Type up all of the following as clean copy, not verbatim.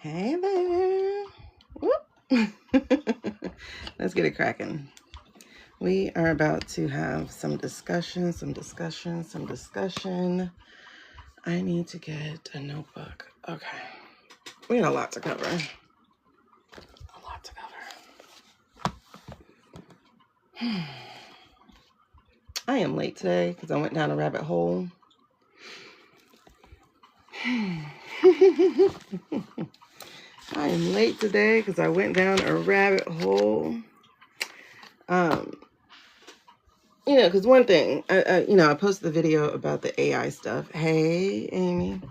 Hey there. Whoop. Let's get it cracking. We are about to have some discussion. I need to get a notebook. Okay. We got a lot to cover. I am late today because I went down a rabbit hole. I am late today because I went down a rabbit hole. Because one thing, I posted the video about the AI stuff. Hey, Amy.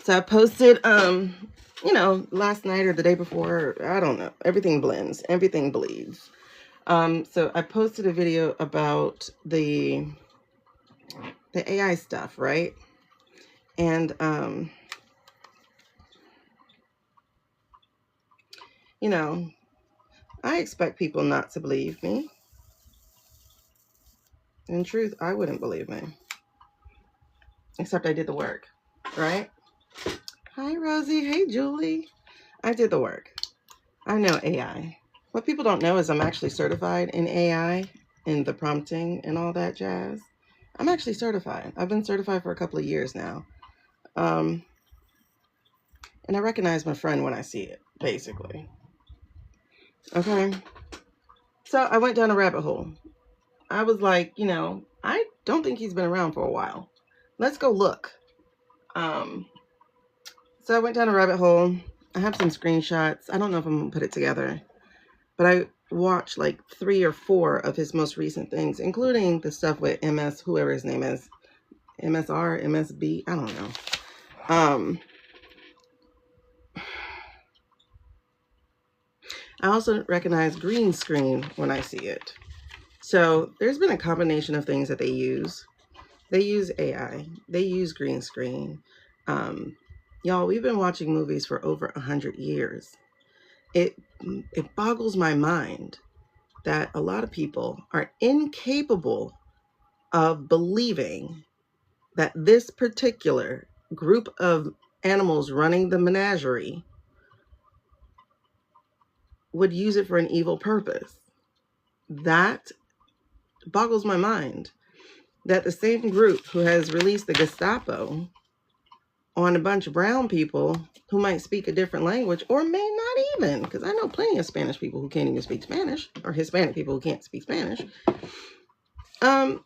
So I posted, last night or the day before, I don't know. Everything blends. Everything bleeds. So I posted a video about the AI stuff, right? And, I expect people not to believe me. In truth, I wouldn't believe me. Except I did the work, right? Hi, Rosie. Hey, Julie. I did the work. I know AI. What people don't know is I'm actually certified in AI, in the prompting and all that jazz. I'm actually certified. I've been certified for a couple of years now. And I recognize my friend when I see it, basically. Okay. So I went down a rabbit hole. I was like, I don't think he's been around for a while. Let's go look. So I went down a rabbit hole. I have some screenshots. I don't know if I'm going to put it together. But I watched like 3 or 4 of his most recent things, including the stuff with MS, whoever his name is. MSR, MSB, I don't know. I also recognize green screen when I see it. So there's been a combination of things that they use. They use AI. They use green screen. Y'all, we've been watching movies for over 100 years. It boggles my mind that a lot of people are incapable of believing that this particular group of animals running the menagerie would use it for an evil purpose. That boggles my mind. That the same group who has released the Gestapo on a bunch of brown people who might speak a different language, or may not even, because I know plenty of Spanish people who can't even speak Spanish, or Hispanic people who can't speak Spanish. But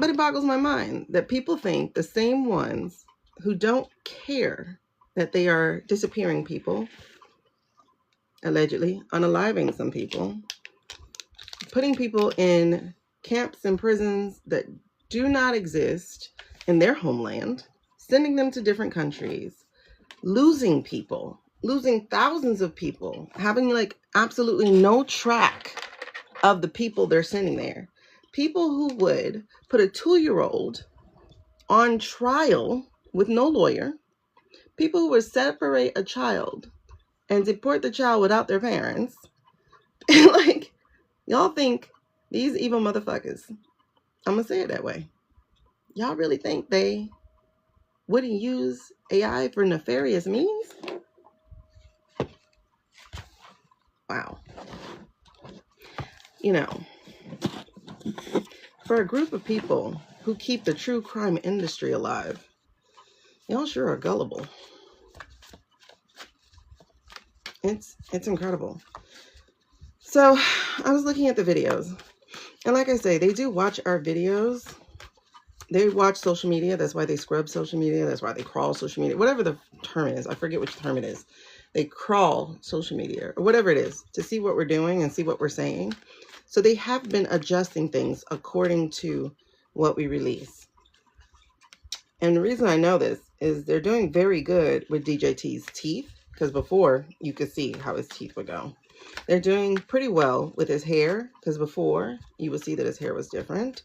it boggles my mind that people think the same ones who don't care that they are disappearing people, allegedly unaliving some people, putting people in camps and prisons that do not exist in their homeland, sending them to different countries, losing people, losing thousands of people, having like absolutely no track of the people they're sending there. People who would put a 2-year-old on trial with no lawyer, people who would separate a child and deport the child without their parents. Like, y'all think these evil motherfuckers, I'm gonna say it that way, y'all really think they wouldn't use AI for nefarious means? Wow. For a group of people who keep the true crime industry alive, y'all sure are gullible. It's incredible. So I was looking at the videos, and like I say, they do watch our videos. They watch social media. That's why they scrub social media. That's why they crawl social media. Whatever the term is. I forget which term it is. They crawl social media or whatever it is to see what we're doing and see what we're saying. So they have been adjusting things according to what we release. And the reason I know this is they're doing very good with DJT's teeth, because before you could see how his teeth would go. They're doing pretty well with his hair, because before you would see that his hair was different,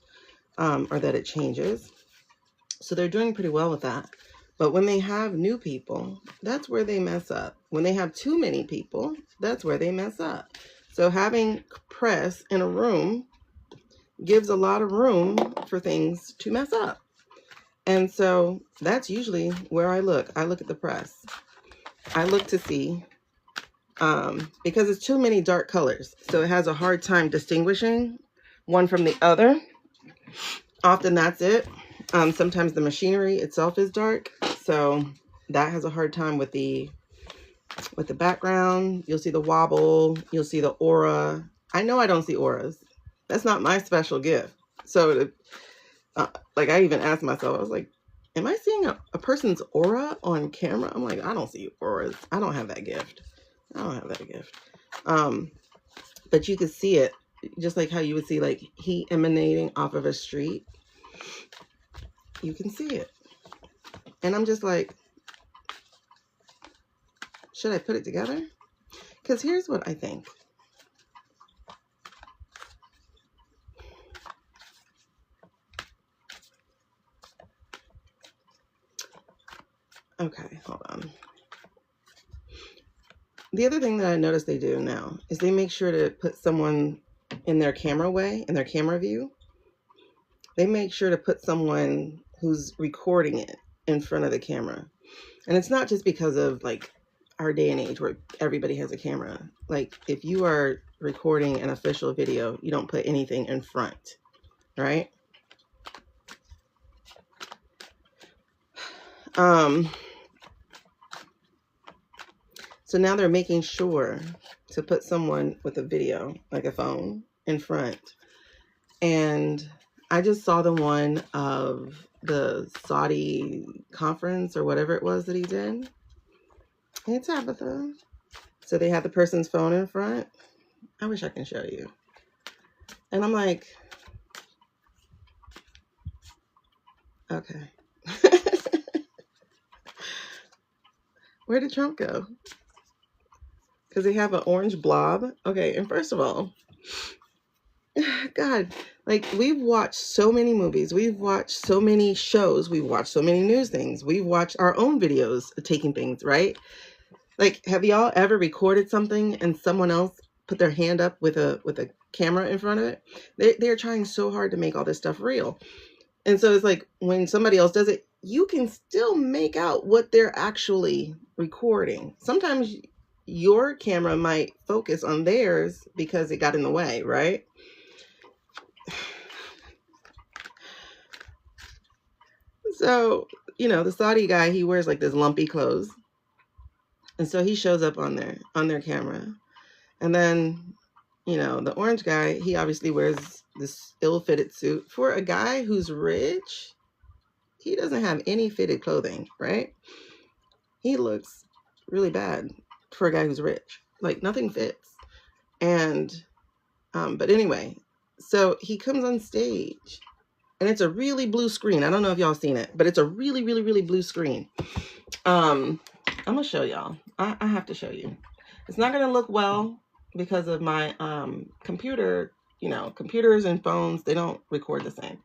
or that it changes. So they're doing pretty well with that. But when they have new people, that's where they mess up. When they have too many people, that's where they mess up. So having press in a room gives a lot of room for things to mess up. And so that's usually where I look. I look at the press. I look to see, because it's too many dark colors, so it has a hard time distinguishing one from the other. Often that's it. Sometimes the machinery itself is dark, so that has a hard time with the background. You'll see the wobble, you'll see the aura. I know I don't see auras. That's not my special gift. So like I even asked myself, I was like, am I seeing a person's aura on camera? I'm like, I don't see auras. I don't have that gift. I don't have that gift. But you could see it, just like how you would see like heat emanating off of a street. You can see it. And I'm just like, should I put it together? Because here's what I think. Okay, hold on. The other thing that I noticed they do now is they make sure to put someone in their camera way, in their camera view. They make sure to put someone who's recording it in front of the camera. And it's not just because of like our day and age where everybody has a camera. Like if you are recording an official video, you don't put anything in front, right? So now they're making sure to put someone with a video, like a phone, in front. And I just saw the one of the Saudi conference or whatever it was that he did. Hey, Tabitha. So they had the person's phone in front. I wish I can show you. And I'm like, okay. Where did Trump go? Because they have an orange blob. Okay, and first of all, God, like we've watched so many movies, we've watched so many shows, we've watched so many news things, we've watched our own videos of taking things, right? Like, have y'all ever recorded something and someone else put their hand up with a camera in front of it? They're trying so hard to make all this stuff real. And so it's like when somebody else does it, you can still make out what they're actually recording. Sometimes your camera might focus on theirs because it got in the way, right? So, you know, the Saudi guy, he wears like this lumpy clothes. And so he shows up on their camera. And then, you know, the orange guy, he obviously wears this ill-fitted suit. For a guy who's rich, he doesn't have any fitted clothing, right? He looks really bad for a guy who's rich. Like nothing fits. And, but anyway, so he comes on stage and it's a really blue screen. I don't know if y'all seen it, but it's a really, really, really blue screen. I'm gonna show y'all. I have to show you. It's not gonna look well because of my computer. You know, computers and phones, they don't record the same.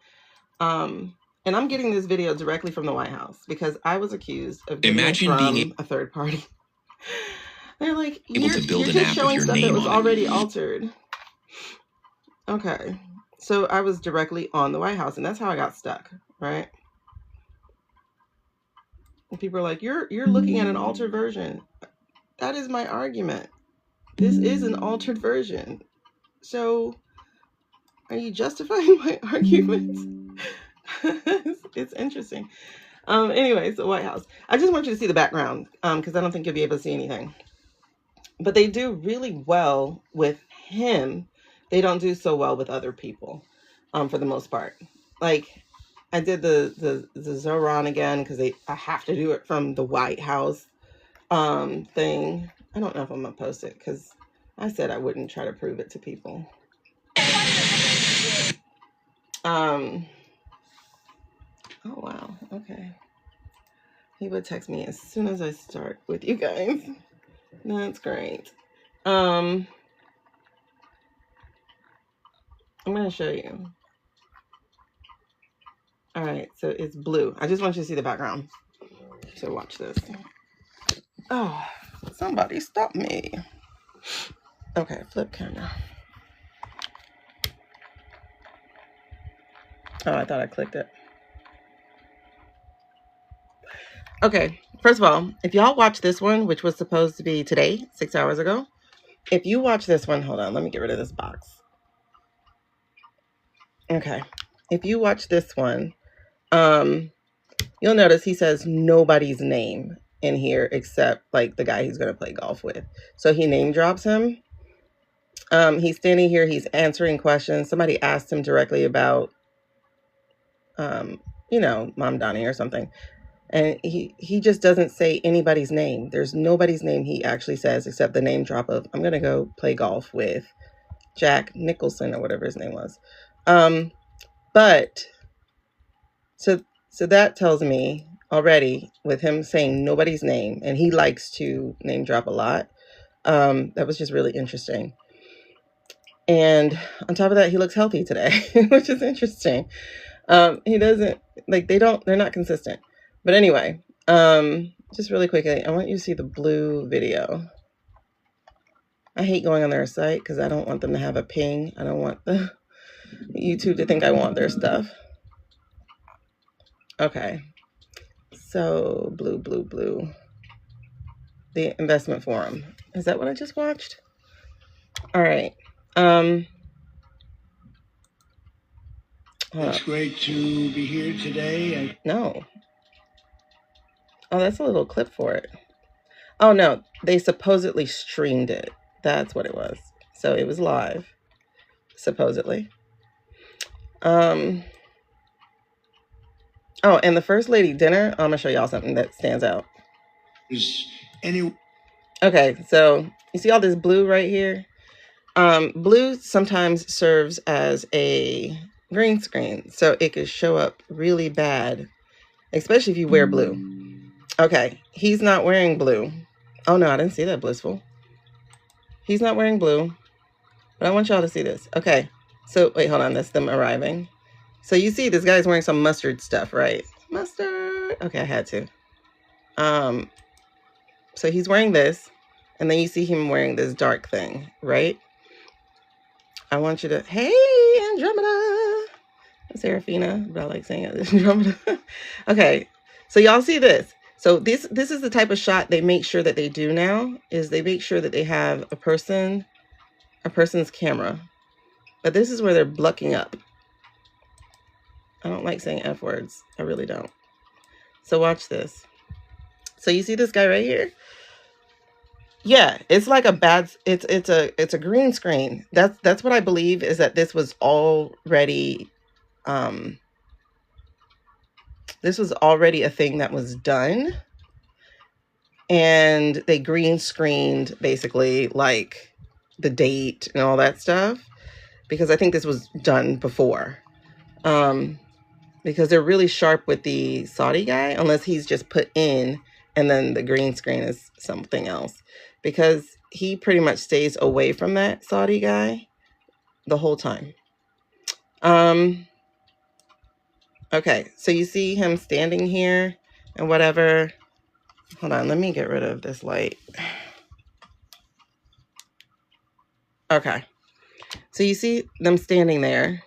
And I'm getting this video directly from the White House because I was accused of getting it from a third party. They're like, you're just showing stuff that was already altered. Okay, so I was directly on the White House, and that's how I got stuck, right? And people are like, you're looking at an altered version. That is my argument. This is an altered version. So are you justifying my argument? It's interesting. Anyway, so White House. I just want you to see the background because I don't think you'll be able to see anything. But they do really well with him. They don't do so well with other people for the most part. Like I did the Zoran again because I have to do it from the White House thing. I don't know if I'm gonna post it because I said I wouldn't try to prove it to people. Oh wow, okay. He would text me as soon as I start with you guys. That's great. I'm gonna show you. All right, so it's blue. I just want you to see the background. So watch this. Oh, somebody stop me. Okay, flip camera. Oh, I thought I clicked it. Okay, first of all, if y'all watch this one, which was supposed to be today, 6 hours ago, if you watch this one, hold on, let me get rid of this box. Okay, if you watch this one, you'll notice he says nobody's name in here except like the guy he's going to play golf with. So he name drops him. He's standing here, he's answering questions. Somebody asked him directly about, you know, Mom Donnie or something. And he just doesn't say anybody's name. There's nobody's name he actually says except the name drop of, I'm going to go play golf with Jack Nicholson or whatever his name was. But so that tells me already with him saying nobody's name, and he likes to name drop a lot. That was just really interesting. And on top of that, he looks healthy today, which is interesting. He doesn't, like, they're not consistent. But anyway, just really quickly, I want you to see the blue video. I hate going on their site because I don't want them to have a ping. I don't want the YouTube to think I want their stuff. Okay. So, blue. The investment forum. Is that what I just watched? All right. It's great to be here today. No. Oh, that's a little clip for it. Oh, no. They supposedly streamed it. That's what it was. So it was live, supposedly. Oh, and the First Lady dinner, I'm going to show y'all something that stands out. Okay, so you see all this blue right here? Blue sometimes serves as a green screen, so it could show up really bad, especially if you wear blue. Okay, he's not wearing blue. Oh no, I didn't see that, Blissful. He's not wearing blue, but I want y'all to see this. Okay, so wait, hold on, that's them arriving. So you see this guy's wearing some mustard stuff, right? Mustard. Okay, I had to. So he's wearing this, and then you see him wearing this dark thing, right? I want you to, hey, Andromeda. Seraphina, but I like saying it, Andromeda. Okay, so y'all see this. So this is the type of shot they make sure that they do now, is they make sure that they have a person's camera. But this is where they're blucking up. I don't like saying F words. I really don't. So watch this. So you see this guy right here? Yeah, it's like a bad, it's a green screen. That's what I believe, is that this was already a thing that was done, and they green screened basically like the date and all that stuff, because I think this was done before. Because they're really sharp with the Saudi guy, unless he's just put in and then the green screen is something else, because he pretty much stays away from that Saudi guy the whole time. Okay, so you see him standing here and whatever. Hold on, let me get rid of this light. Okay, so you see them standing there.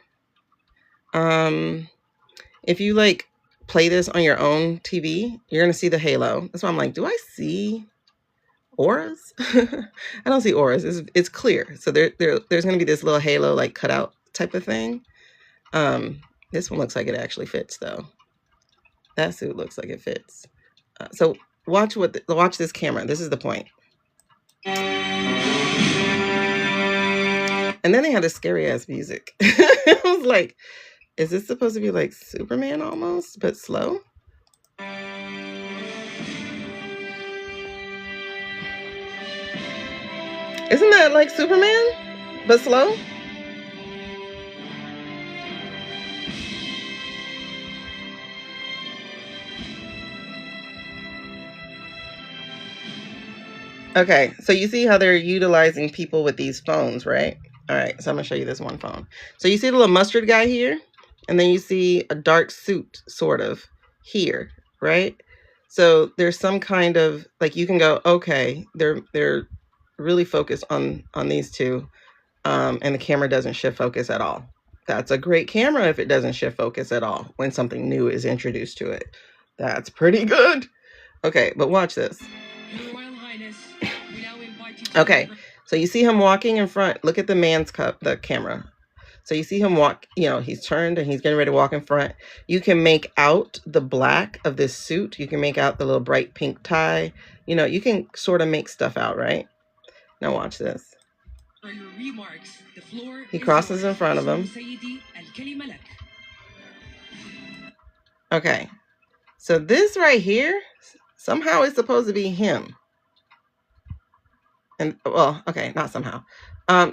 If you like play this on your own TV, you're gonna see the halo. That's why I'm like, do I see auras? I don't see auras. It's clear. So there's gonna be this little halo like cutout type of thing. This one looks like it actually fits though. That suit looks like it fits. So watch this camera. This is the point. And then they had a scary ass music. I was like, is this supposed to be like Superman almost, but slow? Isn't that like Superman, but slow? Okay, so you see how they're utilizing people with these phones, right? All right, so I'm gonna show you this one phone. So you see the little mustard guy here, and then you see a dark suit sort of here, right? So there's some kind of, like, you can go, okay, they're really focused on these two, and the camera doesn't shift focus at all. That's a great camera if it doesn't shift focus at all when something new is introduced to it. That's pretty good. Okay, but watch this. Okay, so you see him walking in front. Look at the man's cup, the camera. So you see him walk, he's turned and he's getting ready to walk in front. You can make out the black of this suit. You can make out the little bright pink tie. You can sort of make stuff out, right? Now watch this. He crosses in front of him. Okay, so this right here, somehow is supposed to be him. And well, okay, not somehow.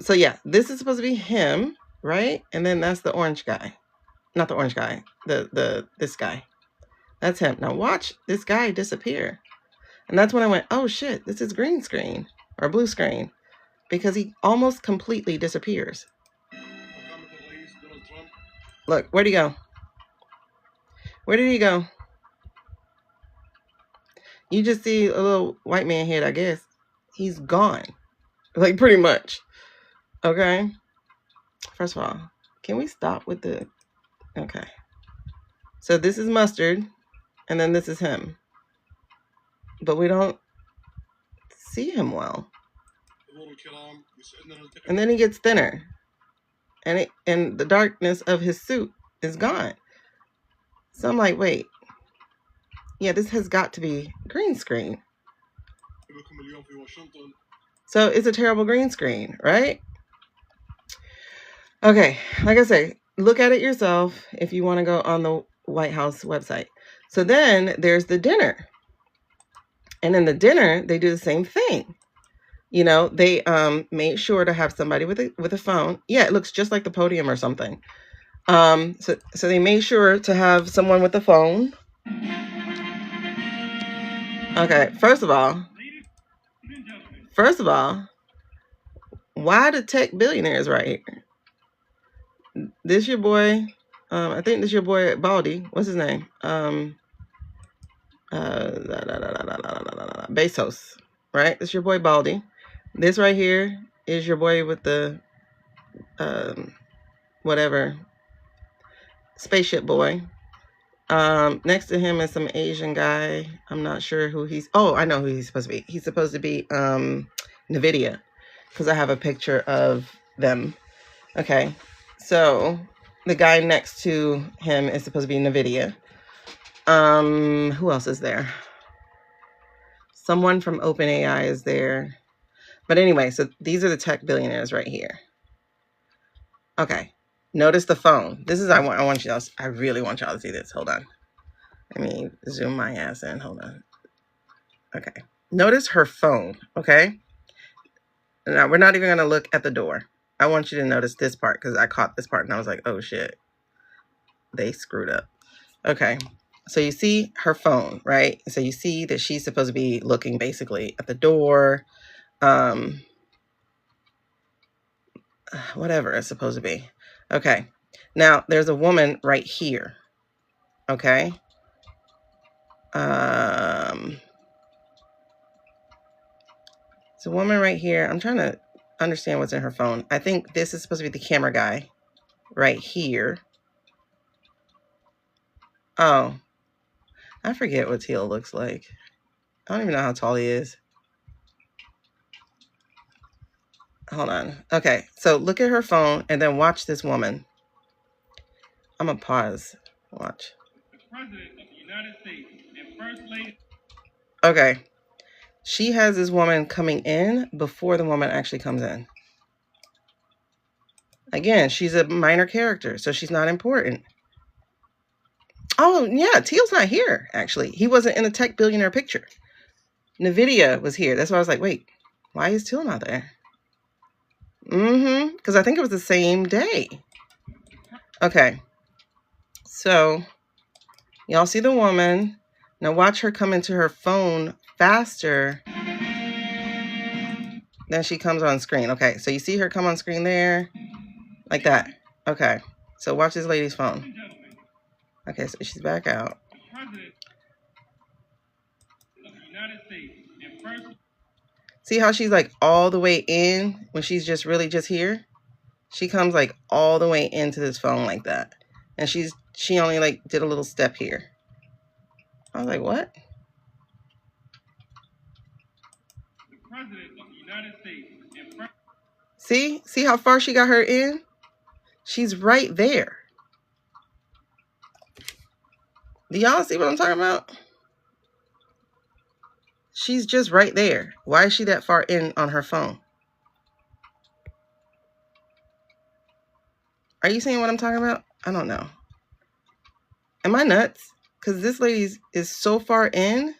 So yeah, this is supposed to be him, right? And then that's the orange guy. Not the orange guy, this guy. That's him. Now watch this guy disappear. And that's when I went, oh shit, this is green screen or blue screen, because he almost completely disappears. Look, where'd he go? Where did he go? You just see a little white man head, I guess. He's gone. Like, pretty much. Okay? First of all, can we stop with the... Okay. So this is Mustard, and then this is him. But we don't see him well. And then he gets thinner. And the darkness of his suit is gone. So I'm like, wait. Yeah, this has got to be green screen. So it's a terrible green screen, right? Okay, like I say, look at it yourself if you want to go on the White House website. So then there's the dinner. And in the dinner, they do the same thing. They made sure to have somebody with a phone. Yeah, it looks just like the podium or something. So they made sure to have someone with a phone. Okay, first of all, why the tech billionaires right here? This your boy, I think this your boy Baldy. What's his name? Bezos, right? This your boy Baldy. This right here is your boy with the, whatever, spaceship boy. Next to him is some Asian guy. I'm not sure who he's... Oh, I know who he's supposed to be. He's supposed to be NVIDIA, because I have a picture of them. Okay, so the guy next to him is supposed to be NVIDIA. Who else is there? Someone from OpenAI is there. But anyway, so these are the tech billionaires right here. Okay, notice the phone. This is... I really want y'all to see this. Hold on. Let me zoom my ass in. Hold on. Okay. Notice her phone, okay? Now, we're not even going to look at the door. I want you to notice this part, because I caught this part and I was like, oh shit. They screwed up. Okay. So you see her phone, right? So you see that she's supposed to be looking basically at the door. Whatever it's supposed to be. Okay. Now, there's a woman right here. Okay. It's a woman right here. I'm trying to understand what's in her phone. I think this is supposed to be the camera guy right here. Oh, I forget what Teal looks like. I don't even know how tall he is. Hold on. Okay, so look at her phone and then watch this woman. I'm gonna pause. Watch. The President of the United States and First Lady. Okay. She has this woman coming in before the woman actually comes in. Again, she's a minor character, so she's not important. Oh, yeah, Teal's not here, actually. He wasn't in the tech billionaire picture. NVIDIA was here. That's why I was like, wait, why is Teal not there? Because I think it was the same day. Okay. So, y'all see the woman. Now watch her come into her phone faster than she comes on screen. Okay, so you see her come on screen there, like that. Okay, so watch this lady's phone. Okay, so she's back out. See how she's like all the way in when she's just really just here? She comes like all the way into this phone like that. And she only like did a little step here. I was like, what? See how far she got her in? She's right there. Do y'all see what I'm talking about? She's just right there. Why is she that far in on her phone? Are you seeing what I'm talking about? I don't know. Am I nuts? Because this lady is so far in,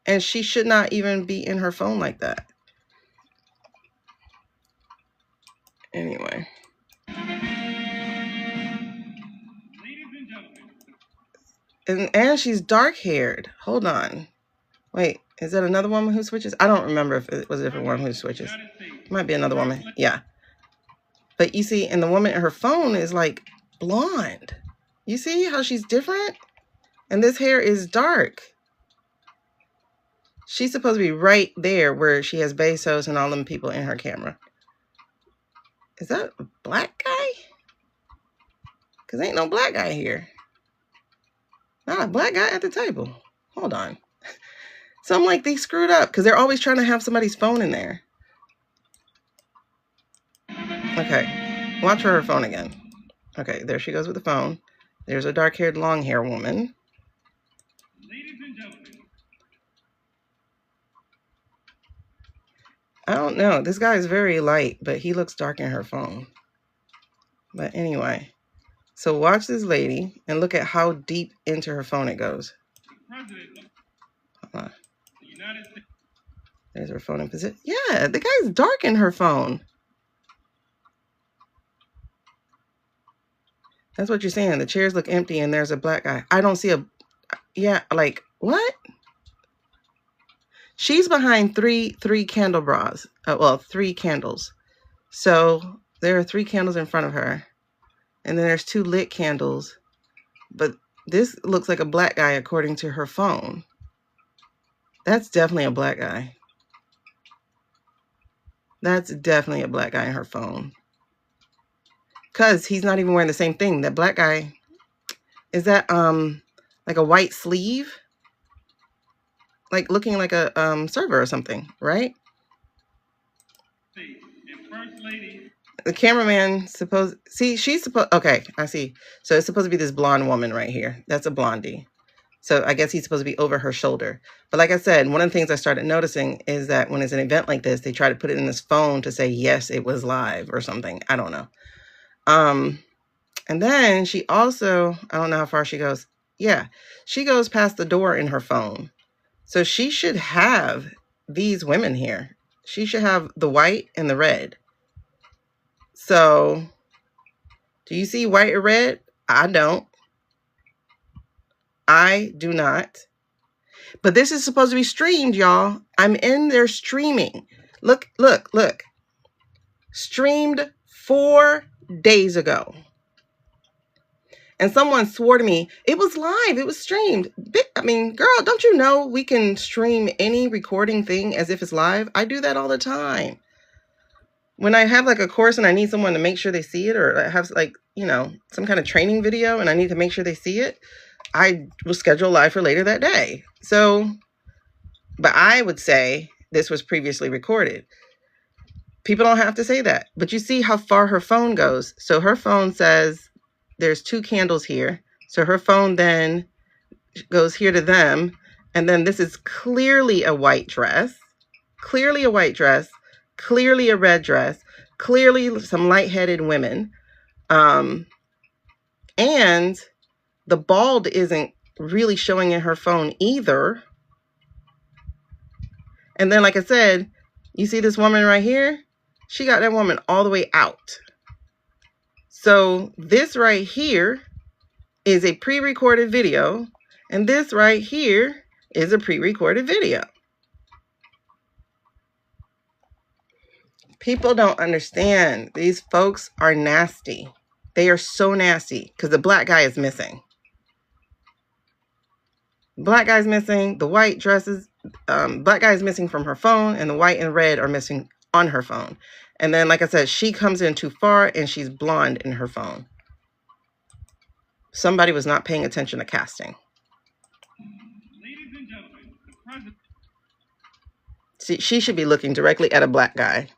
and she should not even be in her phone like that. Anyway. And she's dark-haired. Hold on. Wait, is that another woman who switches? I don't remember if it was a different woman who switches. It might be another woman. Yeah. But you see, and the woman in her phone is like blonde. You see how she's different? And this hair is dark. She's supposed to be right there where she has Bezos and all them people in her camera. Is that a black guy? Because ain't no black guy here. Not a black guy at the table. Hold on. So I'm like, they screwed up because they're always trying to have somebody's phone in there. Okay. Watch her phone again. Okay, there she goes with the phone. There's a dark-haired, long-haired woman. Ladies and gentlemen. I don't know. This guy is very light, but he looks dark in her phone. But anyway. So watch this lady and look at how deep into her phone it goes. Hold on. There's her phone in position. Yeah, the guy's dark in her phone. That's what you're saying. The chairs look empty and there's a black guy. I don't see a... Yeah, like, what? She's behind three candelabras. Well, 3 candles. So there are 3 candles in front of her. And then there's 2 lit candles. But this looks like a black guy according to her phone. That's definitely a black guy. That's definitely a black guy in her phone. Because he's not even wearing the same thing. That black guy, is that like a white sleeve? Like looking like a server or something, right? The cameraman she's supposed, okay, I see. So it's supposed to be this blonde woman right here. That's a blondie. So I guess he's supposed to be over her shoulder. But like I said, one of the things I started noticing is that when it's an event like this, they try to put it in this phone to say, yes, it was live or something. I don't know. And then she also, I don't know how far she goes. Yeah, she goes past the door in her phone. So she should have these women here. She should have the white and the red. So do you see white or red? I don't. I do not. But this is supposed to be streamed, y'all. I'm in there streaming. Look. Streamed 4 days ago. And someone swore to me, it was live, it was streamed. I mean, girl, don't you know we can stream any recording thing as if it's live? I do that all the time. When I have like a course and I need someone to make sure they see it, or I have like, you know, some kind of training video and I need to make sure they see it, I will schedule live for later that day. So, but I would say this was previously recorded. People don't have to say that. But you see how far her phone goes. So her phone says there's 2 candles here. So her phone then goes here to them. And then this is clearly a white dress. Clearly a white dress. Clearly a red dress. Clearly some lightheaded women. And the bald isn't really showing in her phone either. And then, like I said, you see this woman right here? She got that woman all the way out. So this right here is a pre-recorded video. And this right here is a pre-recorded video. People don't understand. These folks are nasty. They are so nasty because the black guy is missing. Black guy's missing. The white dresses. Black guy is missing from her phone, and the white and red are missing on her phone. And then, like I said, she comes in too far, and she's blonde in her phone. Somebody was not paying attention to casting. Ladies and gentlemen, the president. See, she should be looking directly at a black guy.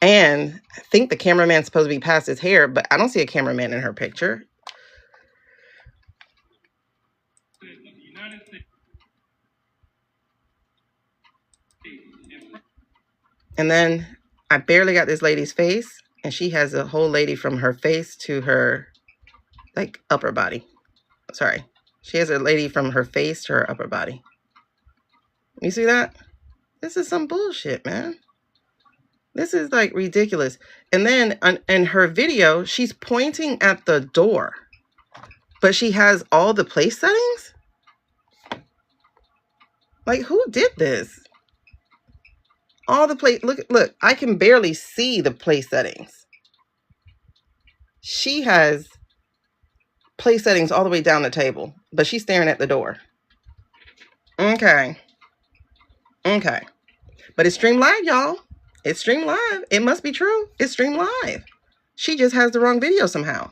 And I think the cameraman's supposed to be past his hair, but I don't see a cameraman in her picture. And then I barely got this lady's face, and she has a whole lady from her face to her, like, upper body. Sorry. She has a lady from her face to her upper body. You see that? This is some bullshit, man. This is, like, ridiculous. And then in her video, she's pointing at the door, but she has all the place settings? Like, who did this? All the place, look, I can barely see the place settings. She has place settings all the way down the table, but she's staring at the door. Okay. But it's streamed live, y'all. It's streamed live. It must be true. It's streamed live. She just has the wrong video somehow.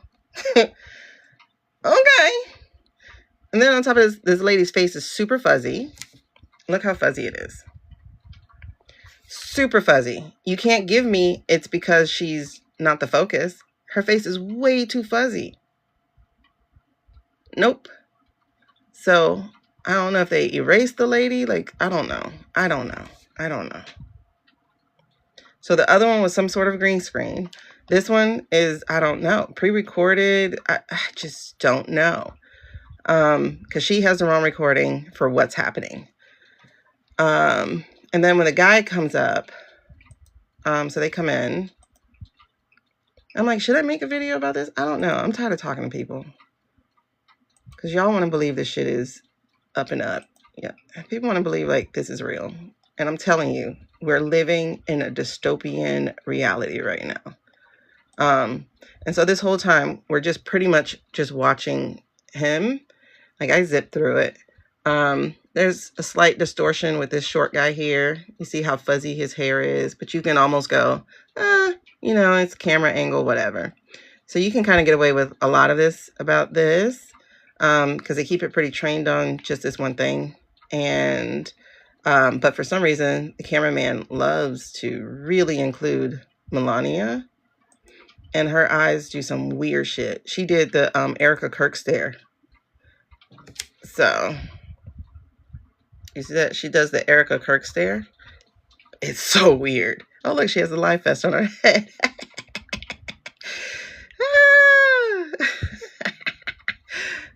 Okay. And then on top of this lady's face is super fuzzy. Look how fuzzy it is. Super fuzzy. You can't give me it's because she's not the focus. Her face is way too fuzzy. Nope. So I don't know if they erased the lady. Like, I don't know. So the other one was some sort of green screen. This one is, I don't know, pre-recorded. I just don't know. Because she has the wrong recording for what's happening. And then when the guy comes up, so they come in. I'm like, should I make a video about this? I don't know. I'm tired of talking to people. Because y'all want to believe this shit is up and up. Yeah. People want to believe like this is real. And I'm telling you, we're living in a dystopian reality right now. And so this whole time, we're just pretty much just watching him. Like, I zipped through it. There's a slight distortion with this short guy here. You see how fuzzy his hair is, but you can almost go, you know, it's camera angle, whatever. So you can kind of get away with a lot of this about this, because they keep it pretty trained on just this one thing. And, but for some reason, the cameraman loves to really include Melania, and her eyes do some weird shit. She did the Erica Kirk stare. So you see that? She does the Erica Kirk stare. It's so weird. Oh, look, she has a live vest on her head.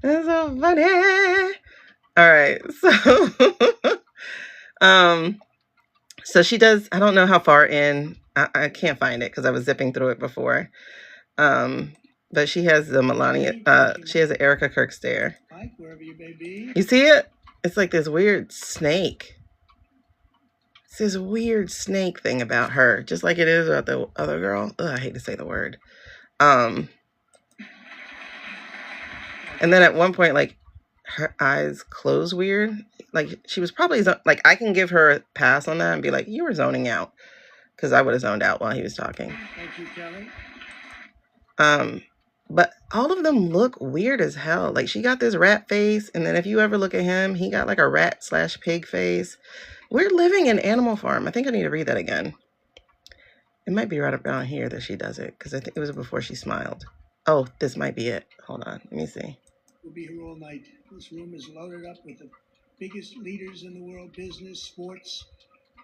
That's so funny. All right. So she does, I don't know how far in. I can't find it because I was zipping through it before. But she has the Melania, she has an Erica Kirk stare. You see it? It's like this weird snake. It's this weird snake thing about her, just like it is about the other girl. Ugh, I hate to say the word. And then at one point, like, her eyes close weird. Like, she was probably, like, I can give her a pass on that and be like, you were zoning out. Because I would have zoned out while he was talking. Thank you, Kelly. But all of them look weird as hell. Like, she got this rat face, and then if you ever look at him, he got like a rat/pig face. We're living in Animal Farm. I think I need to read that again. It might be right around here that she does it, because I think it was before she smiled. Oh, this might be it. Hold on. Let me see. We'll be here all night. This room is loaded up with the biggest leaders in the world, business, sports.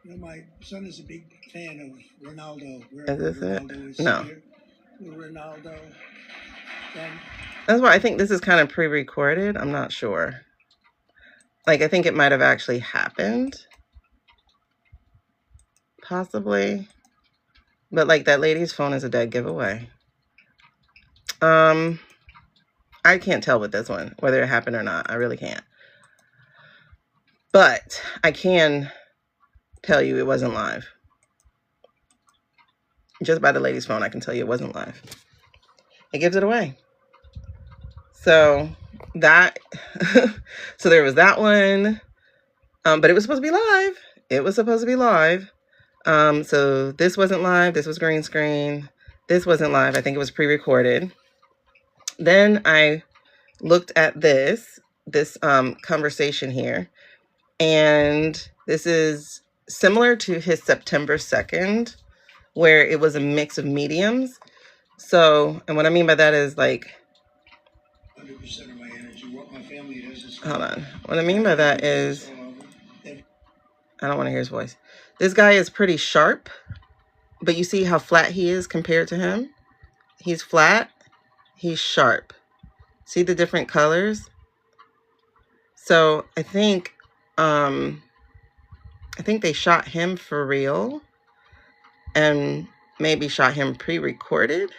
You know, my son is a big fan of Ronaldo. Is this Ronaldo it? No. Here. Ronaldo. And that's why I think this is kind of pre-recorded. I'm not sure. Like, I think it might have actually happened. Possibly. But, like, that lady's phone is a dead giveaway. I can't tell with this one whether it happened or not. I really can't. But I can tell you it wasn't live. Just by the lady's phone, I can tell you it wasn't live. It gives it away. So that, so there was that one. But it was supposed to be live. It was supposed to be live. So this wasn't live. This was green screen. This wasn't live. I think it was pre-recorded. Then I looked at this conversation here. And this is similar to his September 2nd, where it was a mix of mediums. So, and what I mean by that is like, 100% of my energy. What my family does is, hold on. What I mean by that is, I don't want to hear his voice. This guy is pretty sharp, but you see how flat he is compared to him? He's flat, he's sharp. See the different colors? So I think they shot him for real and maybe shot him pre-recorded.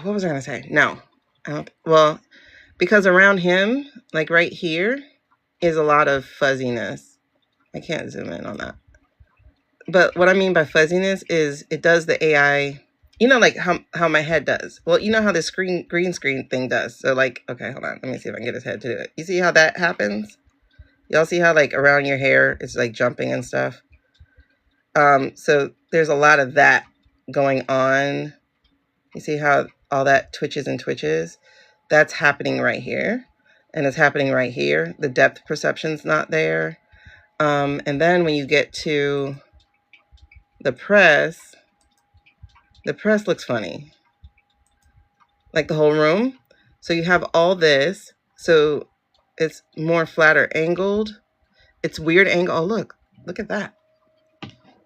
What was I gonna say? No. Well, because around him, like right here, is a lot of fuzziness. I can't zoom in on that. But what I mean by fuzziness is it does the AI, you know, like how my head does. Well, you know how this green screen thing does. So like, okay, hold on. Let me see if I can get his head to do it. You see how that happens? Y'all see how like around your hair, it's like jumping and stuff. So there's a lot of that going on. You see how all that twitches and twitches? That's happening right here. And it's happening right here. The depth perception's not there. And then when you get to the press looks funny. Like the whole room. So you have all this. So it's more flatter angled. It's weird angle. Oh, look at that.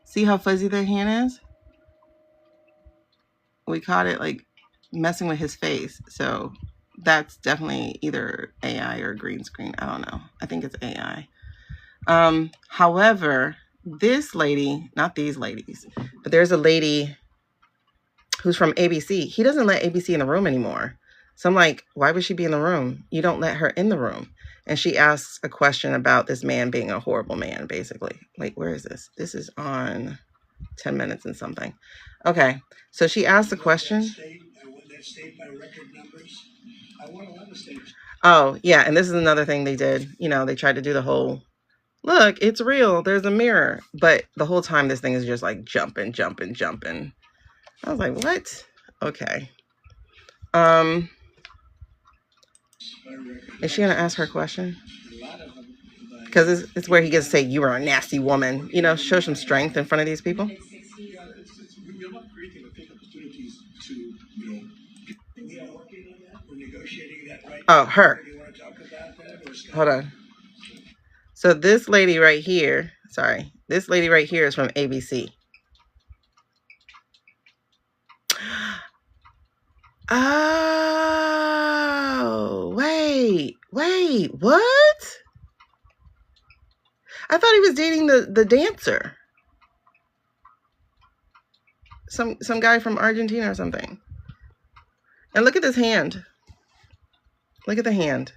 See how fuzzy that hand is? We caught it like messing with his face. So that's definitely either AI or green screen. I don't know. I think it's AI. However, this lady, not these ladies, but there's a lady who's from ABC. He doesn't let ABC in the room anymore. So I'm like, why would she be in the room? You don't let her in the room. And she asks a question about this man being a horrible man, basically. Wait, where is this? This is on 10 minutes and something. Okay. So she asked the question. I won that state by record numbers. I won a lot of states. Oh, yeah. And this is another thing they did. You know, they tried to do the whole, look, it's real. There's a mirror. But the whole time, this thing is just like jumping. I was like, what? Okay. Is she going to ask her question? Because it's where he gets to say, you are a nasty woman. You know, show some strength in front of these people. We are not creating fake opportunities to, you know, we are working on that. We're negotiating that right now. Oh, her. Do you want to talk about that? Or Scott? Hold on. So this lady right here, this lady right here is from ABC. Oh, wait, what? I thought he was dating the dancer. Some guy from Argentina or something. And look at this hand. Look at the hand.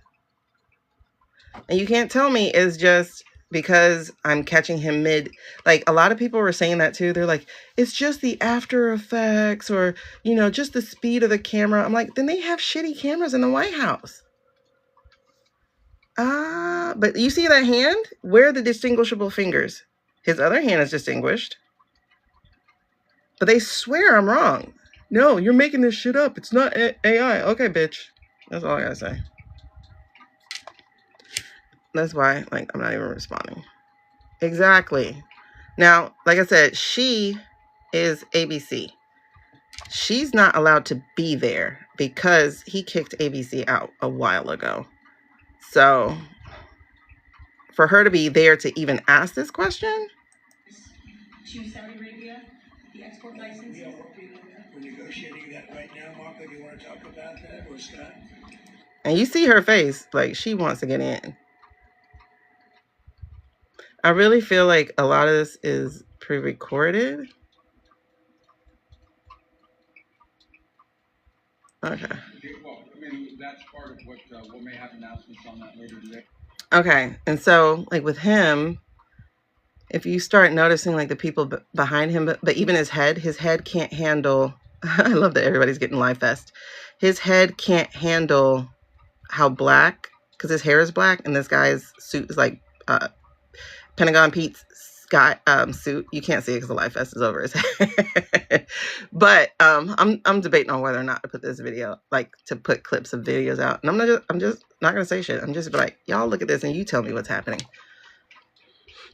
And you can't tell me it's just because I'm catching him mid. Like, a lot of people were saying that too. They're like, it's just the after effects or, you know, just the speed of the camera. I'm like, then they have shitty cameras in the White House. But you see that hand? Where are the distinguishable fingers? His other hand is distinguished. But they swear I'm wrong. No, you're making this shit up. It's not AI. Okay, bitch. That's all I gotta say. That's why, like, I'm not even responding. Exactly. Now, like I said, she is ABC. She's not allowed to be there because he kicked ABC out a while ago. So, for her to be there to even ask this question? To Saudi Arabia, the export license. We are working on that. We're negotiating that right now. Marco, do you want to talk about that? Or Scott? And you see her face, like, she wants to get in. I really feel like a lot of this is pre-recorded. Okay. Well, I mean, that's part of what may have announcements on that later today. Okay, and so, like, with him, if you start noticing, like, the people behind him, but even his head can't handle, I love that everybody's getting live fest. His head can't handle how black, because his hair is black, and this guy's suit is like Pentagon Pete's sky suit. You can't see it because the light vest is over his head. But I'm debating on whether or not to put this video, like to put clips of videos out. And I'm just not gonna say shit. I'm just like, y'all look at this and you tell me what's happening.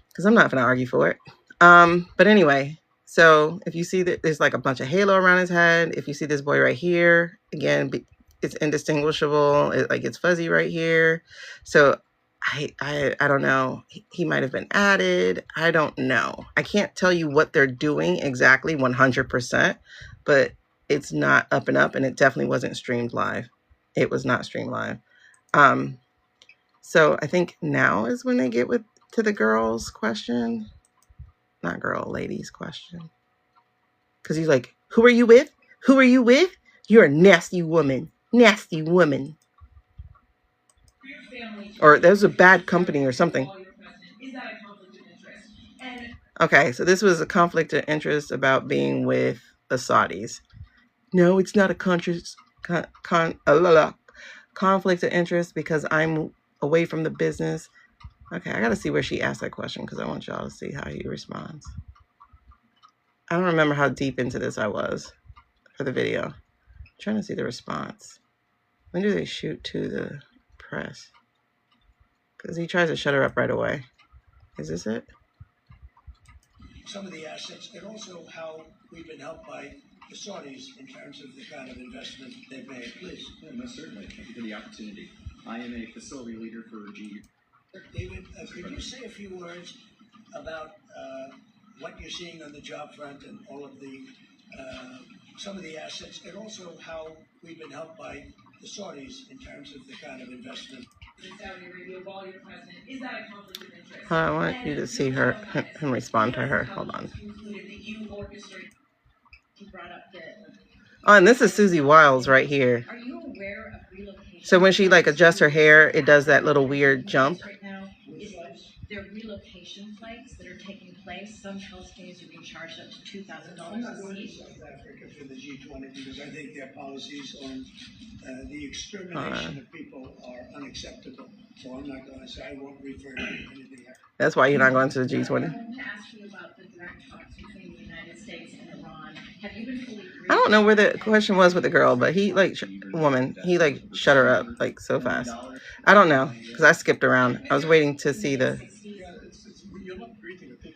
Because I'm not gonna argue for it. But anyway, so if you see that there's like a bunch of halo around his head, if you see this boy right here, again, it's indistinguishable. It's fuzzy right here. So I don't know. He might have been added. I don't know. I can't tell you what they're doing exactly 100%, but it's not up and up, and it definitely wasn't streamed live. It was not streamed live. So I think now is when they get to the girl's question. Not girl, lady's question. Because he's like, who are you with? Who are you with? You're a nasty woman. Nasty woman. Or there's a bad company or something. Okay, so this was a conflict of interest about being with the Saudis. No, it's not a conflict of interest because I'm away from the business. Okay, I got to see where she asked that question because I want y'all to see how he responds. I don't remember how deep into this I was for the video. I'm trying to see the response. When do they shoot to the press? Because he tries to shut her up right away. Is this it? Some of the assets, and also how we've been helped by the Saudis in terms of the kind of investment they've made. Please. Yeah, most certainly. Thank you for the opportunity. I am a facility leader for GE. David, could you say a few words about what you're seeing on the job front and all of the some of the assets, and also how we've been helped by the Saudis in terms of the kind of investment? I want you to see him respond to her. Hold on. Oh, and this is Susie Wiles right here. So when she like adjusts her hair, it does that little weird jump. There are relocation flights that are taking place. Some Palestinians are being charged up to $2,000 a seat. South Africa for the G20 because I think their policies on the extermination of people are unacceptable. So I'm not going to say, I won't refer to anything else. That's why you're not going to the G20. I want to ask you about the direct talks between the United States and Iran. Have you been fully I don't know where the question was with the girl, but he like he like shut her up like so fast. I don't know because I skipped around. I was waiting to see the. You're not creating a thing.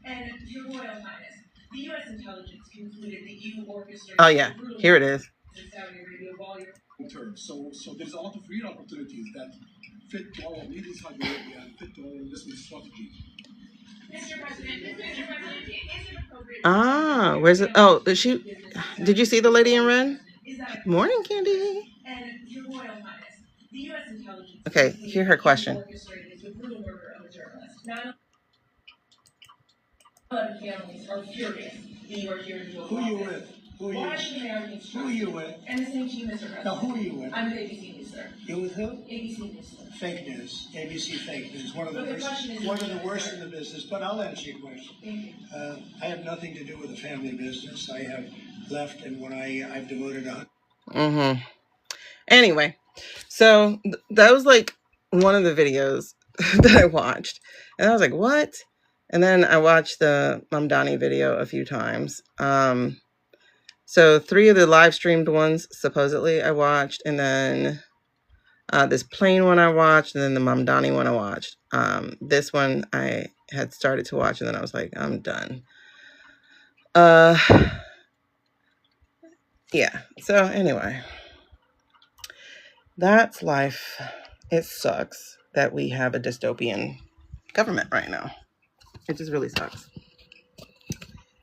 And Your Royal Highness, the U.S. intelligence concluded that you orchestrated. Oh yeah, here it is. So there's a lot of real opportunities that fit to our leading Saudi Arabia and fit to our investment strategy. Mr. President, is it appropriate? Ah, where's it? Oh, did you see the lady in red? Morning, Candy. And Your Royal Highness, the U.S. intelligence. Okay, hear her question. The brutal murder of a journalist. Families are furious that you are here to do a. Who are you with? Who are you? Why should Americans trust? Who are you with? And the same team, Mr. President. Now, who are you with? I'm with ABC News, sir. You're with who? ABC News, sir. Fake news. ABC fake news. One of the worst in the business. But I'll answer your question. Thank you. I have nothing to do with the family business. I have left, and when I've devoted Anyway, so that was like one of the videos that I watched, and I was like, "What?" And then I watched the Mamdani video a few times. So 3 of the live streamed ones supposedly I watched, and then this plain one I watched, and then the Mamdani one I watched. This one I had started to watch, and then I was like, I'm done. Yeah. So anyway, that's life. It sucks that we have a dystopian government right now. It just really sucks.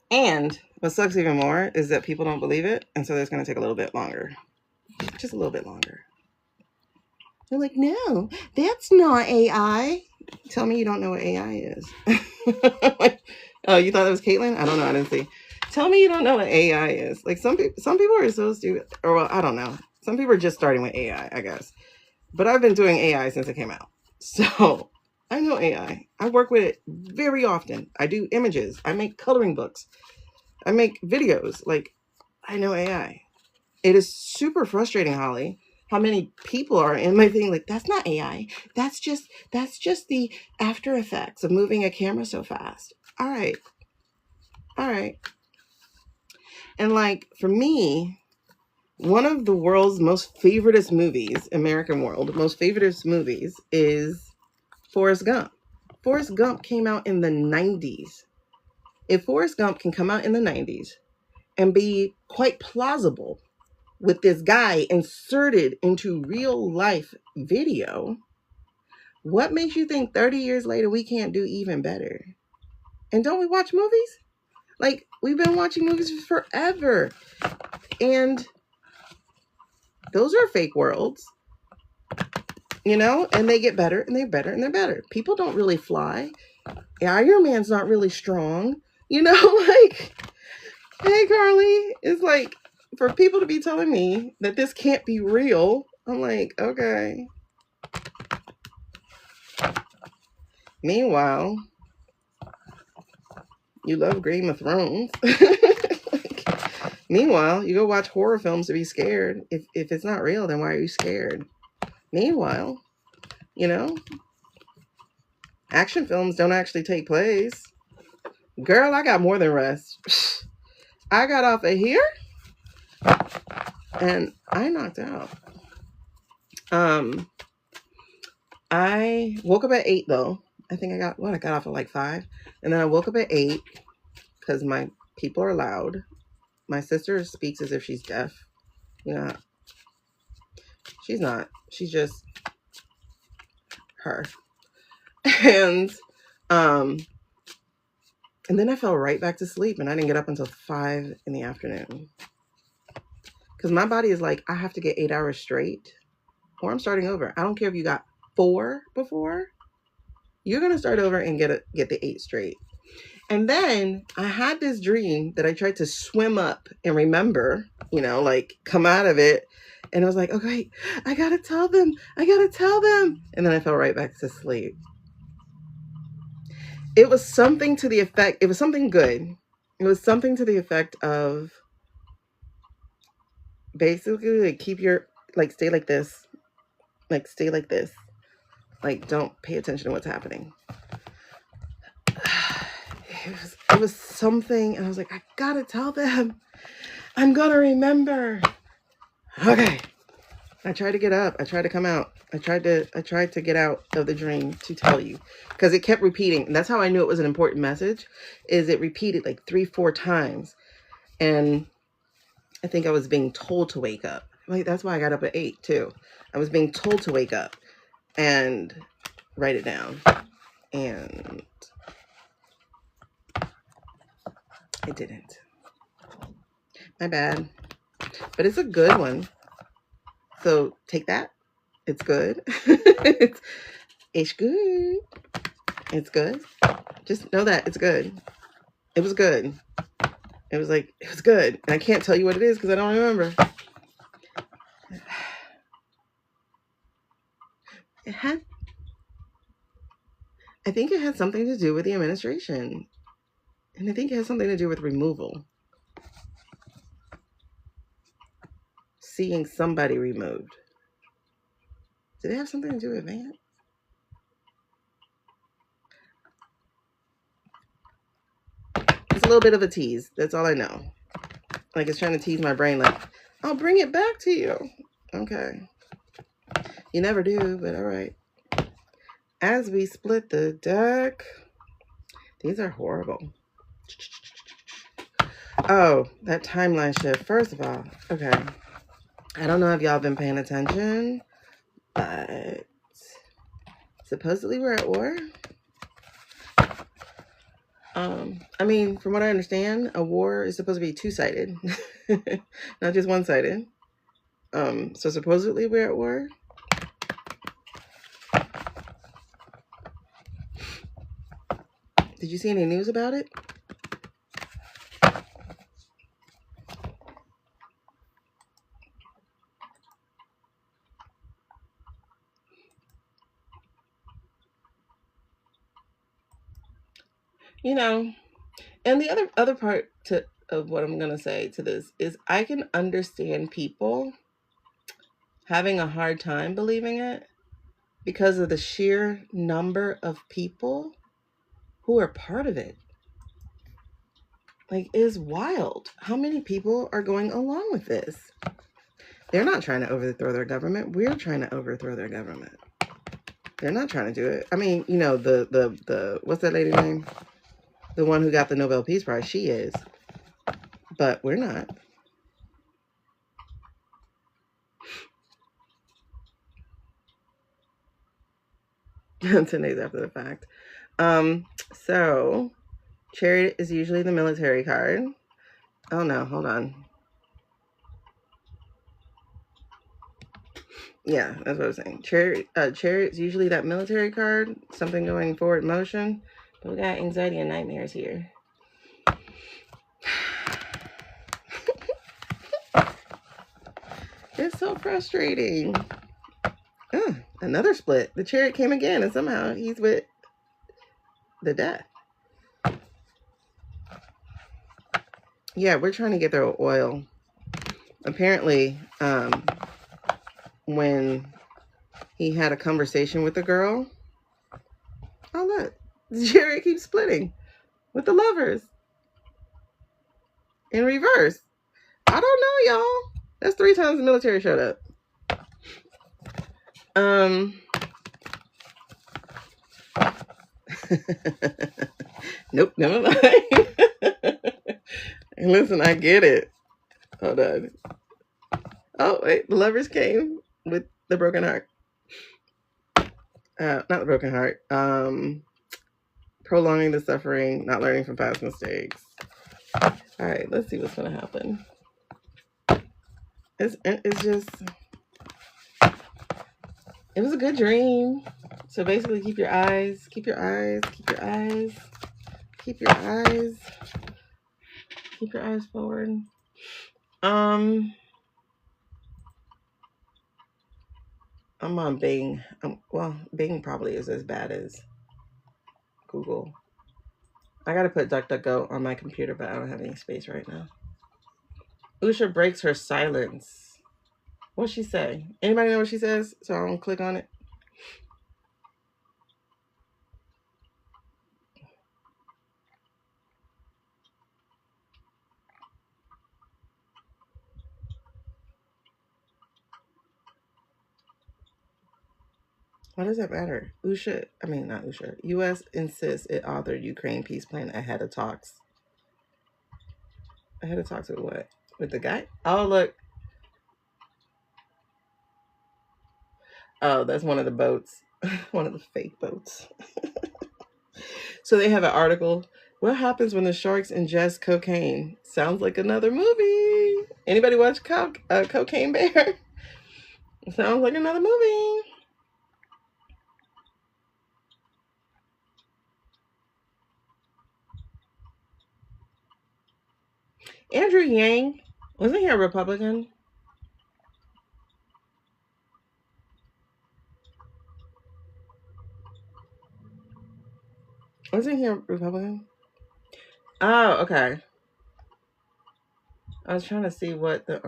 And what sucks even more is that people don't believe it. And so it's going to take a little bit longer. Just a little bit longer. They're like, no, that's not AI. Tell me you don't know what AI is. Oh, you thought it was Caitlin? I don't know. I didn't see. Tell me you don't know what AI is. Like some people are so stupid. Or well, I don't know. Some people are just starting with AI, I guess. But I've been doing AI since it came out. So I know AI. I work with it very often. I do images. I make coloring books. I make videos. Like, I know AI. It is super frustrating, Holly, how many people are in my thing. Like, that's not AI. That's just the after effects of moving a camera so fast. All right. And like, for me, one of the world's most favoritist movies, American world, most favoritist movies is Forrest Gump. Forrest Gump came out in the 90s. If Forrest Gump can come out in the 90s and be quite plausible with this guy inserted into real life video, what makes you think 30 years later we can't do even better? And don't we watch movies? Like, we've been watching movies forever. And those are fake worlds, you know, and they get better and they're better and they're better. People don't really fly. Iron Man's not really strong, you know, like, hey, Carly, it's like, for people to be telling me that this can't be real, I'm like, okay. Meanwhile, you love Game of Thrones. Like, meanwhile, you go watch horror films to be scared. If it's not real, then why are you scared? Meanwhile, you know, action films don't actually take place. Girl, I got more than rest. I got off of here and I knocked out. I woke up at 8 though. I think I got off at like 5. And then I woke up at 8 because my people are loud. My sister speaks as if she's deaf. You know, she's not. She's just her. And then I fell right back to sleep and I didn't get up until 5 in the afternoon. Because my body is like, I have to get 8 hours straight or I'm starting over. I don't care if you got 4 before. You're going to start over and get the 8 straight. And then I had this dream that I tried to swim up and remember, you know, like come out of it. And I was like, okay, I got to tell them. And then I fell right back to sleep. It was something to the effect, it was something good. It was something to the effect of basically like keep your, like stay like this. Like stay like this. Like don't pay attention to what's happening. It was something, and I was like, I gotta tell them. I'm gonna remember. Okay. I tried to get up. I tried to come out. I tried to get out of the dream to tell you, because it kept repeating. And that's how I knew it was an important message, is it repeated like 3-4 times. And I think I was being told to wake up. Like, that's why I got up at 8 too. I was being told to wake up and write it down. And I didn't. My bad. But it's a good one. So take that. It's good. It's good. It's good. Just know that it's good. It was good. It was like, it was good. And I can't tell you what it is because I don't remember. I think it had something to do with the administration. And I think it has something to do with removal. Seeing somebody removed. Did it have something to do with that? It's a little bit of a tease. That's all I know. Like, it's trying to tease my brain, like, I'll bring it back to you. Okay. You never do, but all right. As we split the deck, these are horrible. Oh, that timeline shift. First of all, okay. I don't know if y'all been paying attention, but supposedly we're at war. I mean, from what I understand, a war is supposed to be two-sided, not just one-sided. So supposedly we're at war. Did you see any news about it? You know, and the other part of what I'm going to say to this is I can understand people having a hard time believing it because of the sheer number of people who are part of it. Like, it's wild. How many people are going along with this? They're not trying to overthrow their government. We're trying to overthrow their government. They're not trying to do it. I mean, you know, the what's that lady's name? The one who got the Nobel Peace Prize. She is. But we're not. Today's after the fact. So Chariot is usually the military card. Oh no, hold on. Yeah, that's what I was saying. Chariot's usually that military card, something going forward motion. But we got anxiety and nightmares here. It's so frustrating. Another split. The Chariot came again, and somehow he's with the Death. Yeah, we're trying to get their oil. Apparently, when he had a conversation with the girl, oh look, the Chariot keeps splitting with the Lovers in reverse. I don't know, y'all. That's 3 times the military showed up. Nope, never mind. Listen, I get it. Hold on. Oh, wait, the Lovers came with the broken heart. Not the broken heart. Prolonging the suffering, not learning from past mistakes. All right, let's see what's going to happen. It's just, it was a good dream. So basically, keep your eyes forward. I'm on Bing. Well, Bing probably is as bad as Google. I gotta put DuckDuckGo on my computer, but I don't have any space right now. Usha breaks her silence. What'd she say? Anybody know what she says? So I don't click on it. Why does that matter? Not Usha. U.S. insists it authored Ukraine peace plan ahead of talks. Ahead of talks with what? With the guy? Oh, look. Oh, that's one of the boats. One of the fake boats. So they have an article. What happens when the sharks ingest cocaine? Sounds like another movie. Anybody watch Cocaine Bear? Sounds like another movie. Andrew Yang, wasn't he a Republican? Wasn't he a Republican? Oh, okay. I was trying to see what the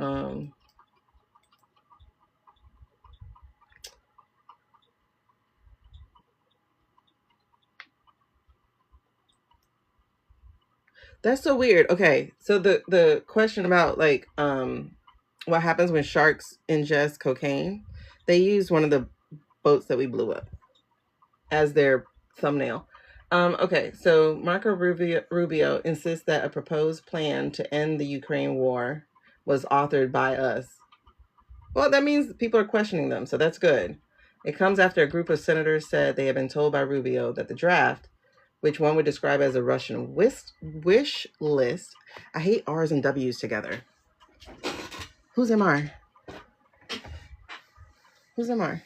That's so weird. Okay, so the question about like what happens when sharks ingest cocaine? They use one of the boats that we blew up as their thumbnail. Okay, so Marco Rubio insists that a proposed plan to end the Ukraine war was authored by us. Well, that means people are questioning them, so that's good. It comes after a group of senators said they had been told by Rubio that the draft, which one would describe as a Russian wish list. I hate R's and W's together. Who's MR? Who's MR?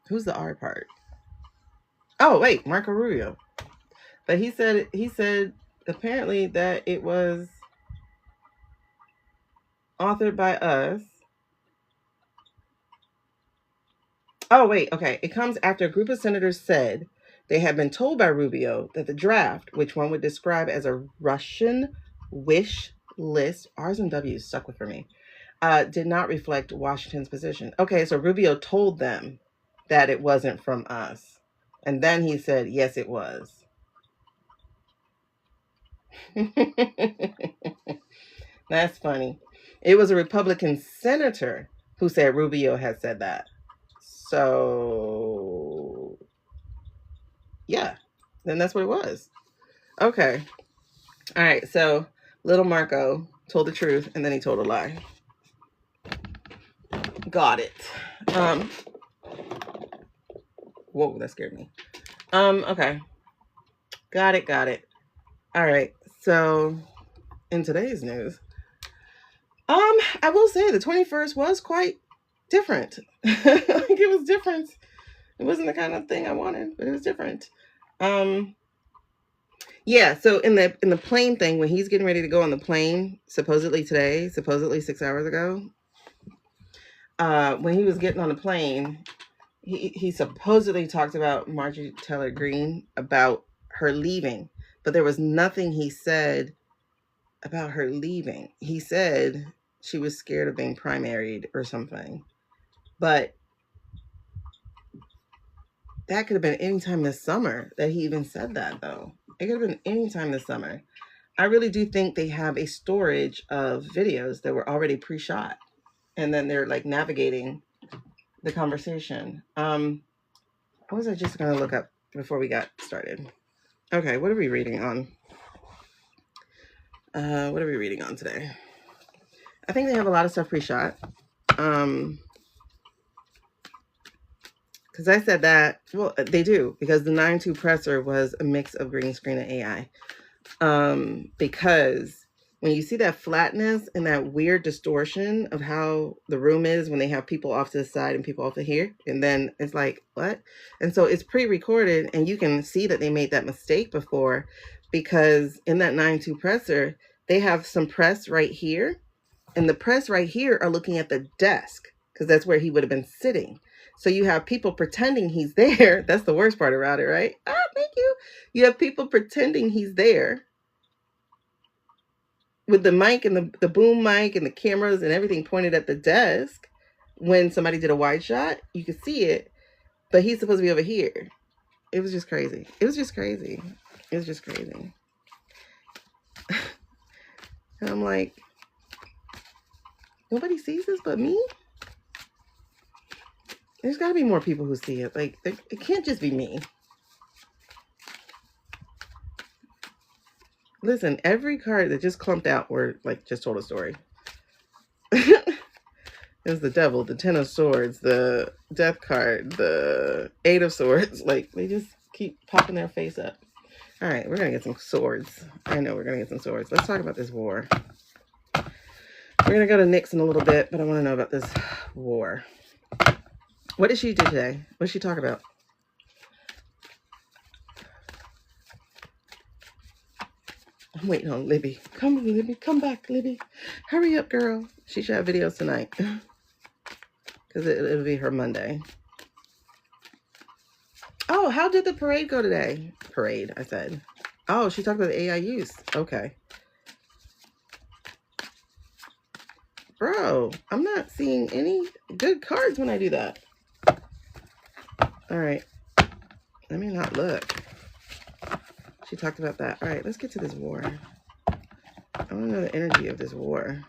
Who's the R part? Oh, wait, Marco Rubio. But he said apparently that it was authored by us. Oh, wait, okay. It comes after a group of senators said they had been told by Rubio that the draft, which one would describe as a Russian wish list, R's and W's stuck with for me, did not reflect Washington's position. Okay, so Rubio told them that it wasn't from us. And then he said, yes, it was. That's funny. It was a Republican senator who said Rubio had said that. So, yeah, then that's what it was. Okay. All right. So, little Marco told the truth and then he told a lie. Got it. Whoa, that scared me. Okay. Got it. All right. So, in today's news, I will say the 21st was quite different. Like, it was different. It wasn't the kind of thing I wanted, but it was different. Yeah, so in the plane thing, when he's getting ready to go on the plane, supposedly today, supposedly 6 hours ago, when he was getting on the plane, he supposedly talked about Marjorie Taylor Greene, about her leaving, but there was nothing he said about her leaving. He said she was scared of being primaried or something, but that could have been any time this summer that he even said that, though. It could have been any time this summer. I really do think they have a storage of videos that were already pre-shot, and then they're like navigating the conversation. What was I just going to look up before we got started? Okay, what are we reading on? What are we reading on today? I think they have a lot of stuff pre-shot. Because I said that, well, they do, because the 9.2 presser was a mix of green screen and AI. Because when you see that flatness and that weird distortion of how the room is when they have people off to the side and people off to here, and then it's like, what? And so it's pre-recorded, and you can see that they made that mistake before, because in that 9.2 presser, they have some press right here, and the press right here are looking at the desk, because that's where he would have been sitting. So you have people pretending he's there. That's the worst part about it, right? Thank you. You have people pretending he's there with the mic and the boom mic and the cameras and everything pointed at the desk. When somebody did a wide shot, you could see it, but he's supposed to be over here. It was just crazy. And I'm like, nobody sees this but me? There's got to be more people who see it. Like, it can't just be me. Listen, every card that just clumped out were like just told a story. It was the devil, the 10 of swords, the death card, the 8 of swords. Like, they just keep popping their face up. All right, we're gonna get some swords. I know we're gonna get some swords. Let's talk about this war. We're gonna go to Nyx in a little bit, but I want to know about this war. What did she do today? What did she talk about? I'm waiting on Libby. Come, Libby. Come back, Libby. Hurry up, girl. She should have videos tonight. Because it'll be her Monday. Oh, how did the parade go today? Parade, I said. Oh, she talked about the AI use. Okay. Bro, I'm not seeing any good cards when I do that. All right. Let me not look. She talked about that. All right, let's get to this war. I want to know the energy of this war.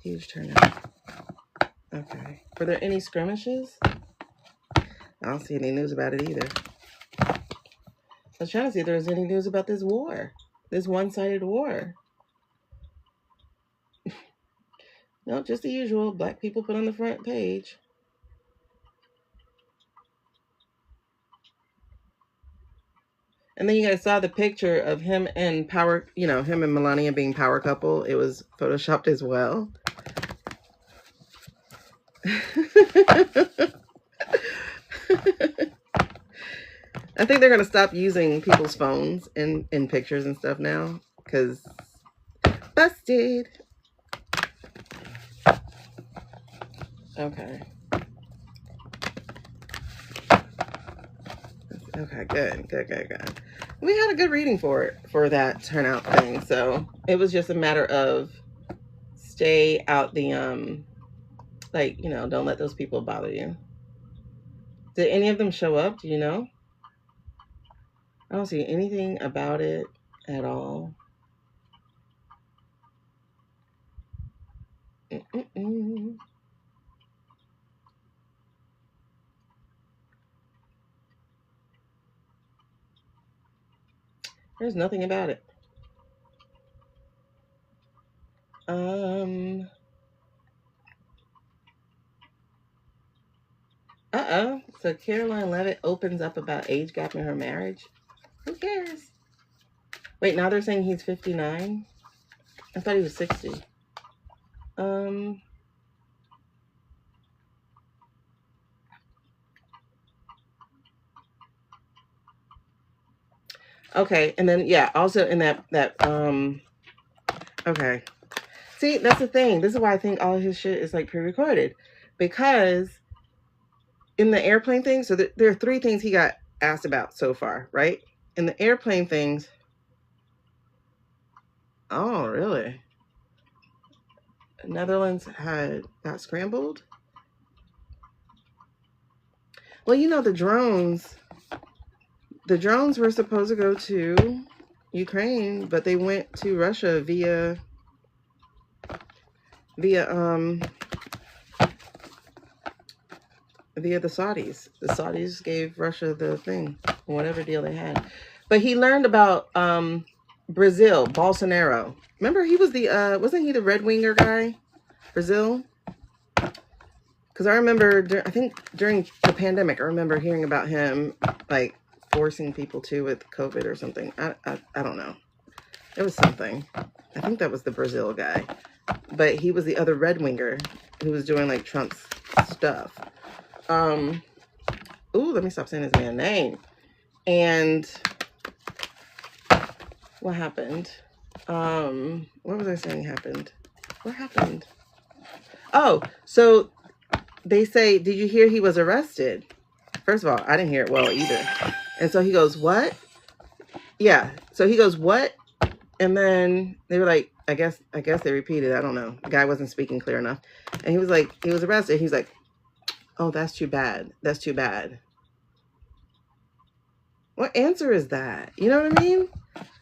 Huge turnout. Okay. Were there any skirmishes? I don't see any news about it either. I was trying to see if there was any news about this war. This one-sided war. No, just the usual. Black people put on the front page. And then you guys saw the picture of him and Power, him and Melania being power couple. It was photoshopped as well. I think they're going to stop using people's phones in pictures and stuff now. Because busted. Okay. Okay, good. We had a good reading for that turnout thing. So it was just a matter of stay out the, like, you know, don't let those people bother you. Did any of them show up? Do you know? I don't see anything about it at all. There's nothing about it. So Caroline Levitt opens up about age gap in her marriage. Who cares? Wait, now they're saying he's 59? I thought he was 60. Okay, and then yeah, also in that okay. See, that's the thing. This is why I think all of his shit is like pre-recorded. Because in the airplane thing, so there are 3 things he got asked about so far, right? In the airplane things. Oh, really? Netherlands got scrambled? Well, you know, the drones were supposed to go to Ukraine, but they went to Russia via the Saudis. The Saudis gave Russia the thing, whatever deal they had. But he learned about Brazil, Bolsonaro. Remember, he was the wasn't he the red winger guy? Brazil? Because I remember, I think during the pandemic, I remember hearing about him, like, forcing people to with COVID or something. I don't know. It was something. I think that was the Brazil guy. But he was the other red winger who was doing, like, Trump's stuff. Ooh, let me stop saying his man's name. And what happened? What was I saying happened? What happened? Oh, so they say, did you hear he was arrested? First of all, I didn't hear it well either. And so he goes, what? Yeah. So he goes, what? And then they were like, I guess they repeated. I don't know. The guy wasn't speaking clear enough. And he was like, he was arrested. He's like, oh, that's too bad. That's too bad. What answer is that? You know what I mean?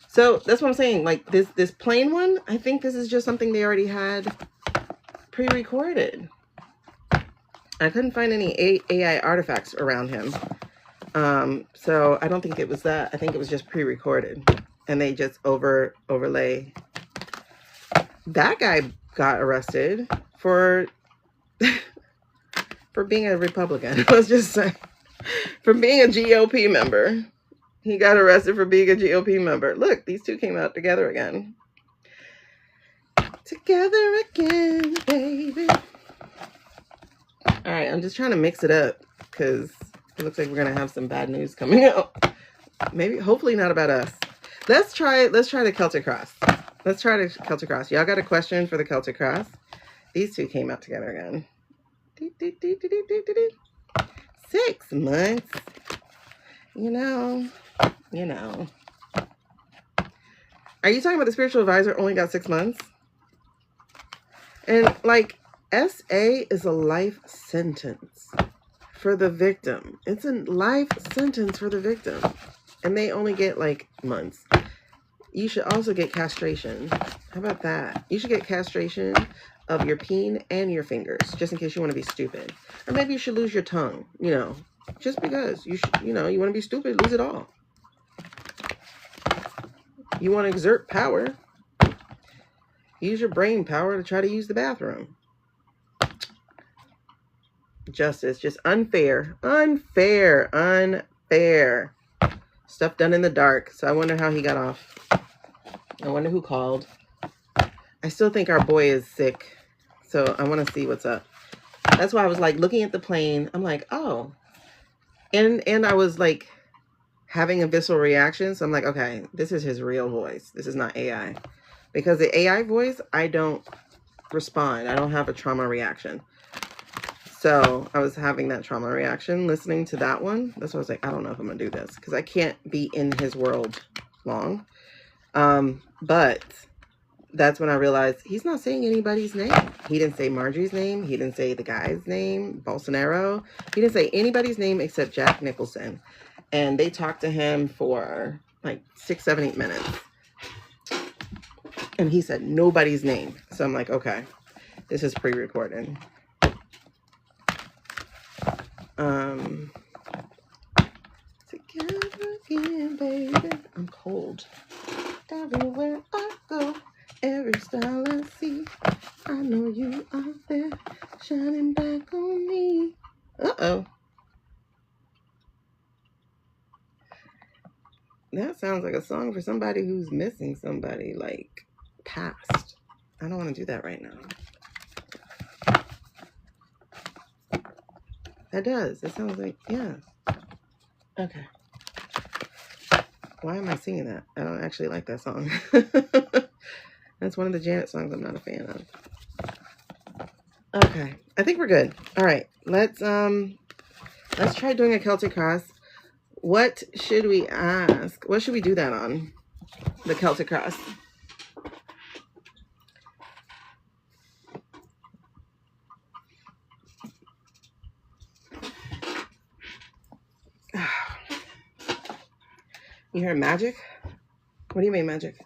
So that's what I'm saying. Like this plain one, I think this is just something they already had pre-recorded. I couldn't find any AI artifacts around him. So I don't think it was that. I think it was just pre-recorded. And they just overlay. That guy got arrested for for being a Republican. Let's just say. For being a GOP member. He got arrested for being a GOP member. Look, these 2 came out together again. Together again, baby. All right, I'm just trying to mix it up because it looks like we're gonna have some bad news coming out. Maybe, hopefully not about us. Let's try the Celtic Cross. Let's try the Celtic Cross. Y'all got a question for the Celtic Cross? These 2 came out together again. 6 months. You know. Are you talking about the spiritual advisor only got 6 months? And like, SA is a life sentence for the victim. It's a life sentence for the victim. And they only get like months. You should also get castration. How about that? You should get castration of your peen and your fingers, just in case you want to be stupid. Or maybe you should lose your tongue, you know, just because you should, you know, you want to be stupid, lose it all. You want to exert power, use your brain power to try to use the bathroom. Justice, just unfair. Stuff done in the dark. So I wonder how he got off. I wonder who called. I still think our boy is sick. So I want to see what's up. That's why I was like looking at the plane. I'm like, oh. And I was like having a visceral reaction. So I'm like, okay, this is his real voice. This is not AI. Because the AI voice, I don't respond. I don't have a trauma reaction. So I was having that trauma reaction listening to that one. That's why I was like, I don't know if I'm gonna do this because I can't be in his world long. But that's when I realized he's not saying anybody's name. He didn't say Marjorie's name. He didn't say the guy's name, Bolsonaro. He didn't say anybody's name except Jack Nicholson. And they talked to him for like 6, 7, 8 minutes. And he said nobody's name. So I'm like, okay, this is pre-recorded. Together again, baby. I'm cold. Everywhere I go, every style I see, I know you are there, shining back on me. Uh-oh. That sounds like a song for somebody who's missing somebody, like, past. I don't want to do that right now. That does. It sounds like, yeah. Okay. Why am I singing that? I don't actually like that song. That's one of the Janet songs I'm not a fan of. Okay. I think we're good. All right. Let's try doing a Celtic cross. What should we ask? What should we do that on? The Celtic cross. You hear magic? What do you mean magic?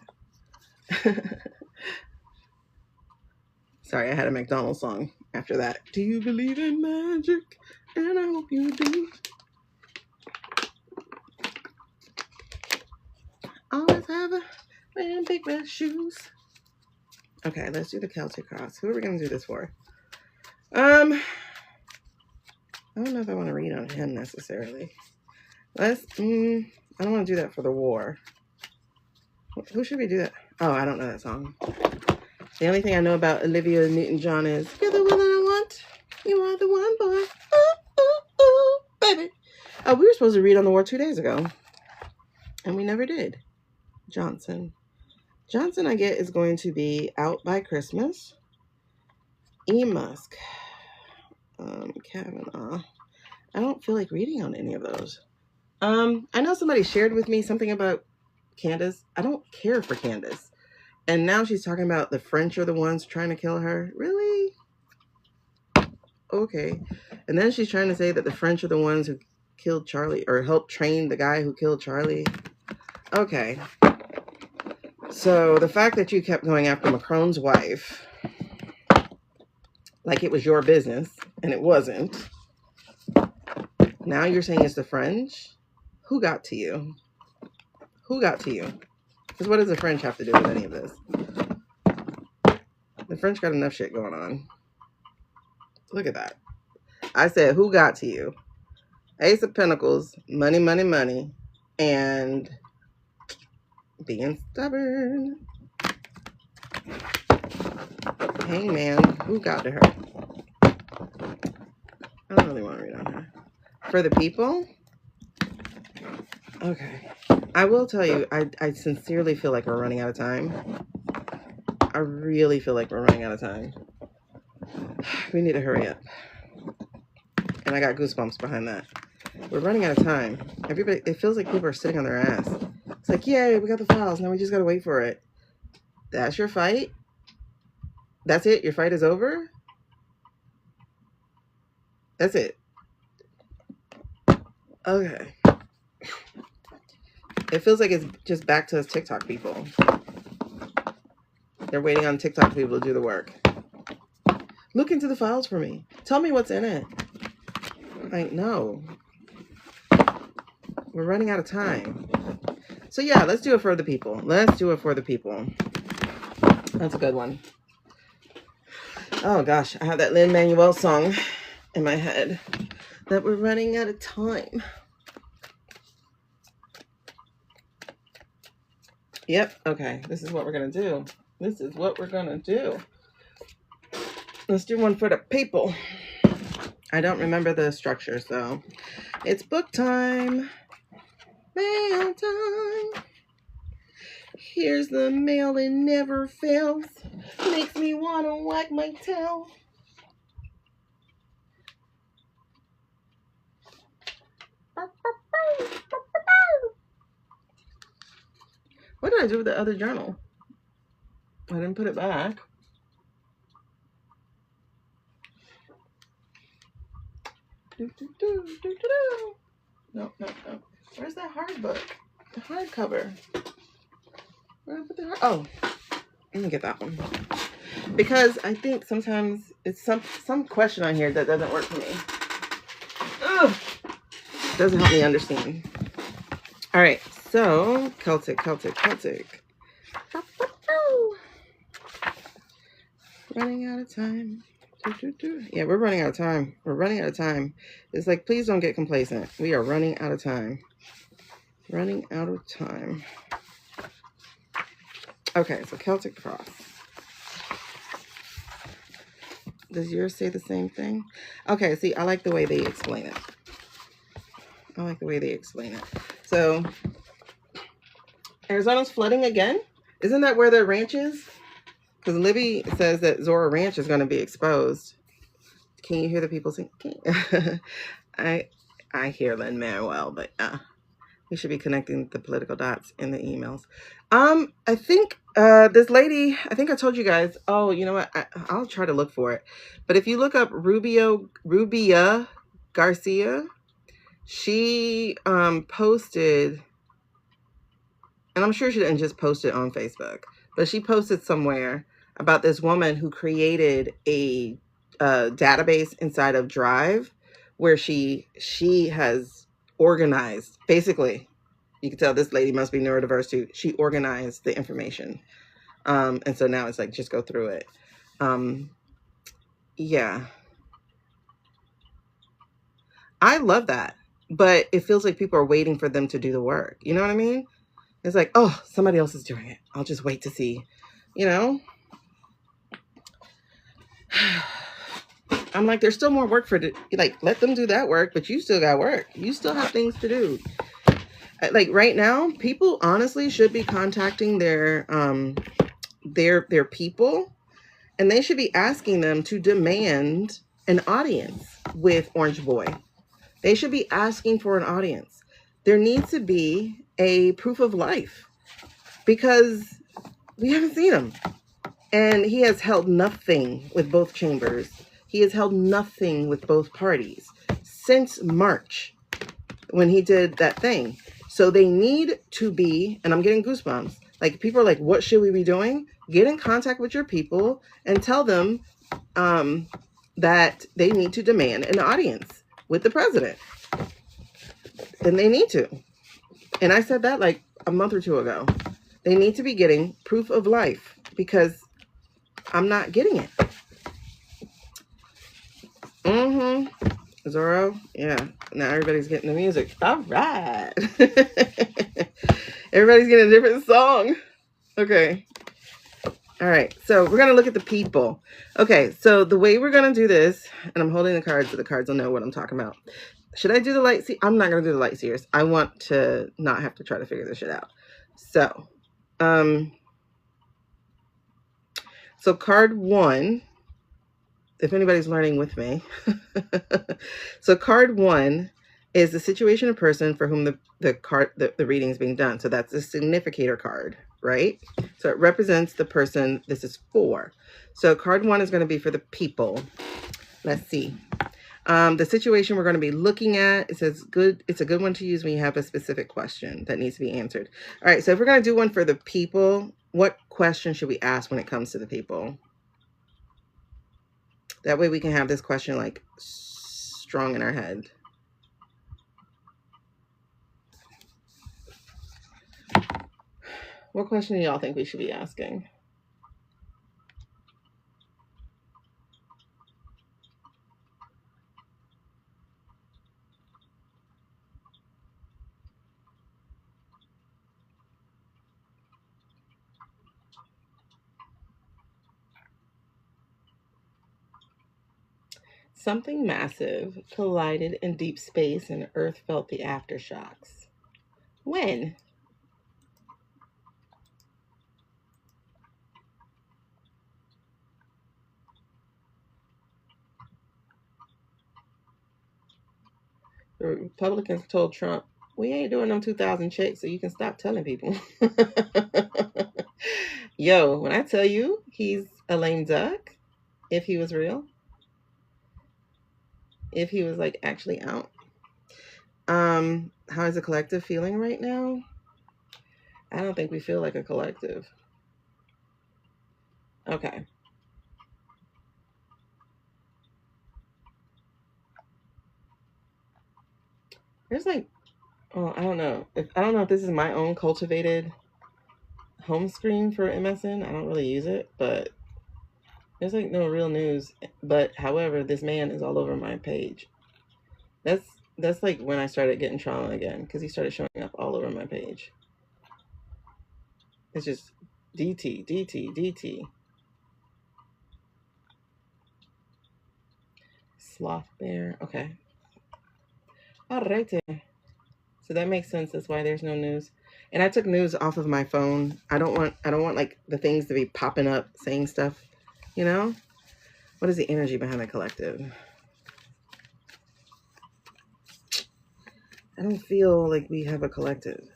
Sorry, I had a McDonald's song after that. Do you believe in magic? And I hope you do. Always have a man big red shoes. Okay, let's do the Celtic cross. Who are we gonna do this for? I don't know if I want to read on him necessarily. I don't want to do that for the war. Who should we do that? Oh, I don't know that song. The only thing I know about Olivia Newton-John is, you're the one that I want. You are the one, boy. Ooh, ooh, ooh, baby. Oh, we were supposed to read on the war 2 days ago. And we never did. Johnson, I get, is going to be Out by Christmas. E. Musk. Kavanaugh. I don't feel like reading on any of those. I know somebody shared with me something about Candace. I don't care for Candace. And now she's talking about the French are the ones trying to kill her. Really? Okay. And then she's trying to say that the French are the ones who killed Charlie or helped train the guy who killed Charlie. Okay. So the fact that you kept going after Macron's wife like it was your business and it wasn't. Now you're saying it's the French? Who got to you? Who got to you? Because what does the French have to do with any of this? The French got enough shit going on. Look at that. I said, who got to you? Ace of Pentacles, money, money, money, and being stubborn. Hangman, who got to her? I don't really want to read on her. For the people? Okay. I will tell you, I sincerely feel like we're running out of time. I really feel like we're running out of time. We need to hurry up. And I got goosebumps behind that. We're running out of time. Everybody, it feels like people are sitting on their ass. It's like, yay, we got the files. Now we just got to wait for it. That's your fight? That's it? Your fight is over? That's it. Okay. It feels like it's just back to us TikTok people. They're waiting on TikTok people to do the work. Look into the files for me. Tell me what's in it. Like, no. We're running out of time. So yeah, let's do it for the people. Let's do it for the people. That's a good one. Oh gosh, I have that Lin-Manuel song in my head. That we're running out of time. Yep, okay. This is what we're going to do. This is what we're going to do. Let's do one for the people. I don't remember the structure, so it's book time. Mail time. Here's the mail, it never fails. Makes me want to wag my tail. What did I do with the other journal? I didn't put it back. No. Where's that hard book? The hardcover. Where did I put the hard? Oh, let me get that one. Because I think sometimes it's some question on here that doesn't work for me. Ugh. Doesn't help me understand. All right, so Celtic. Running out of time. Yeah, we're running out of time. We're running out of time. It's like, please don't get complacent. We are running out of time. Running out of time. Okay, so Celtic cross. Does yours say the same thing? Okay, see, I like the way they explain it. So, Arizona's flooding again? Isn't that where the ranch is? Because Libby says that Zora Ranch is going to be exposed. Can you hear the people sing? I hear Lin-Manuel, but we should be connecting the political dots in the emails. I think this lady, I think I told you guys, oh, you know what? I'll try to look for it. But if you look up Rubia Garcia, she posted, and I'm sure she didn't just post it on Facebook, but she posted somewhere about this woman who created a database inside of Drive where she has organized, basically, you can tell this lady must be neurodiverse too. She organized the information. And so now it's like, just go through it. Yeah. I love that. But it feels like people are waiting for them to do the work. You know what I mean? It's like, oh, somebody else is doing it. I'll just wait to see, you know? I'm like, there's still more work like, let them do that work, but you still got work. You still have things to do. Like right now, people honestly should be contacting their people, and they should be asking them to demand an audience with Orange Boy. They should be asking for an audience. There needs to be a proof of life because we haven't seen him. And he has held nothing with both chambers. He has held nothing with both parties since March when he did that thing. So they need to be, and I'm getting goosebumps, like people are like, what should we be doing? Get in contact with your people and tell them that they need to demand an audience with the president. And they need to. And I said that like a month or two ago. They need to be getting proof of life because I'm not getting it. Zorro, yeah. Now everybody's getting the music. All right. Everybody's getting a different song. Okay. All right. So we're going to look at the people. Okay. So the way we're going to do this, and I'm holding the cards so the cards will know what I'm talking about. Should I do the light seers? I'm not going to do the light seers. I want to not have to try to figure this shit out. So, so card 1, if anybody's learning with me. So card 1 is the situation or person for whom the reading is being done. So that's the significator card, right? So it represents the person this is for. So card 1 is going to be for the people. Let's see. The situation we're going to be looking at, it says good. It's a good one to use when you have a specific question that needs to be answered. All right. So if we're going to do one for the people, what question should we ask when it comes to the people? That way we can have this question like strong in our head. What question do y'all think we should be asking? Something massive collided in deep space and Earth felt the aftershocks. When? The Republicans told Trump We ain't doing them 2,000 checks, so you can stop telling people. Yo, when I tell you he's a lame duck, if he was real, if he was like actually out. How is the collective feeling right now? I don't think we feel like a collective. Okay. There's like, oh, I don't know. I don't know if this is my own cultivated home screen for MSN. I don't really use it, but there's like no real news. But however, this man is all over my page. That's like when I started getting trauma again, because he started showing up all over my page. It's just DT, DT, DT. Sloth bear. Okay. All right. So that makes sense. That's why there's no news. And I took news off of my phone. I don't want like the things to be popping up saying stuff, you know? What is the energy behind the collective? I don't feel like we have a collective.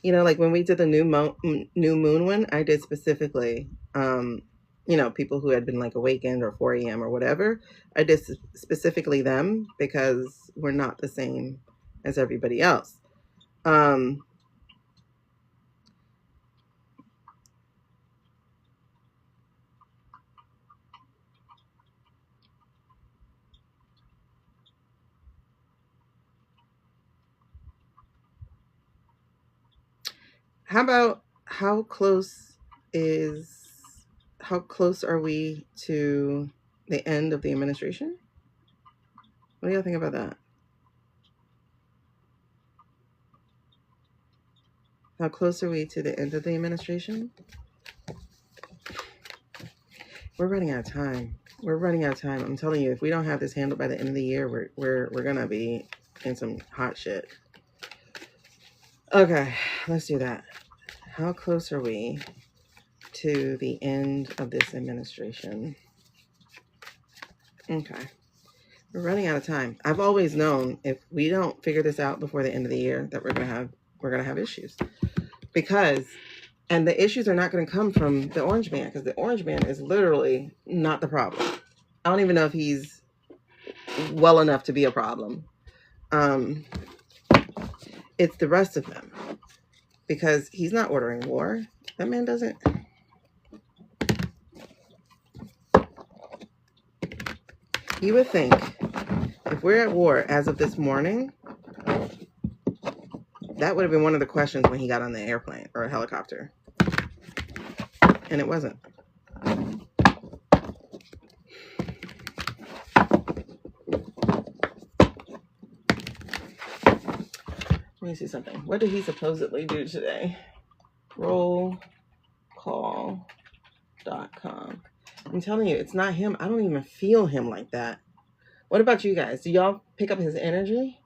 You know, like when we did the new moon one, I did specifically, you know, people who had been like awakened or 4 a.m. or whatever. I did specifically them because we're not the same as everybody else. How about how close are we to the end of the administration? What do y'all think about that? How close are we to the end of the administration? We're running out of time. We're running out of time. I'm telling you, if we don't have this handled by the end of the year, we're gonna be in some hot shit. Okay, let's do that. How close are we to the end of this administration? Okay. We're running out of time. I've always known if we don't figure this out before the end of the year that we're gonna have issues. And the issues are not gonna come from the orange man, because the orange man is literally not the problem. I don't even know if he's well enough to be a problem. It's the rest of them, because he's not ordering war. That man doesn't. You would think if we're at war as of this morning, that would have been one of the questions when he got on the airplane or a helicopter. And it wasn't. Let me see something. What did he supposedly do today? Rollcall.com. I'm telling you, it's not him. I don't even feel him like that. What about you guys? Do y'all pick up his energy?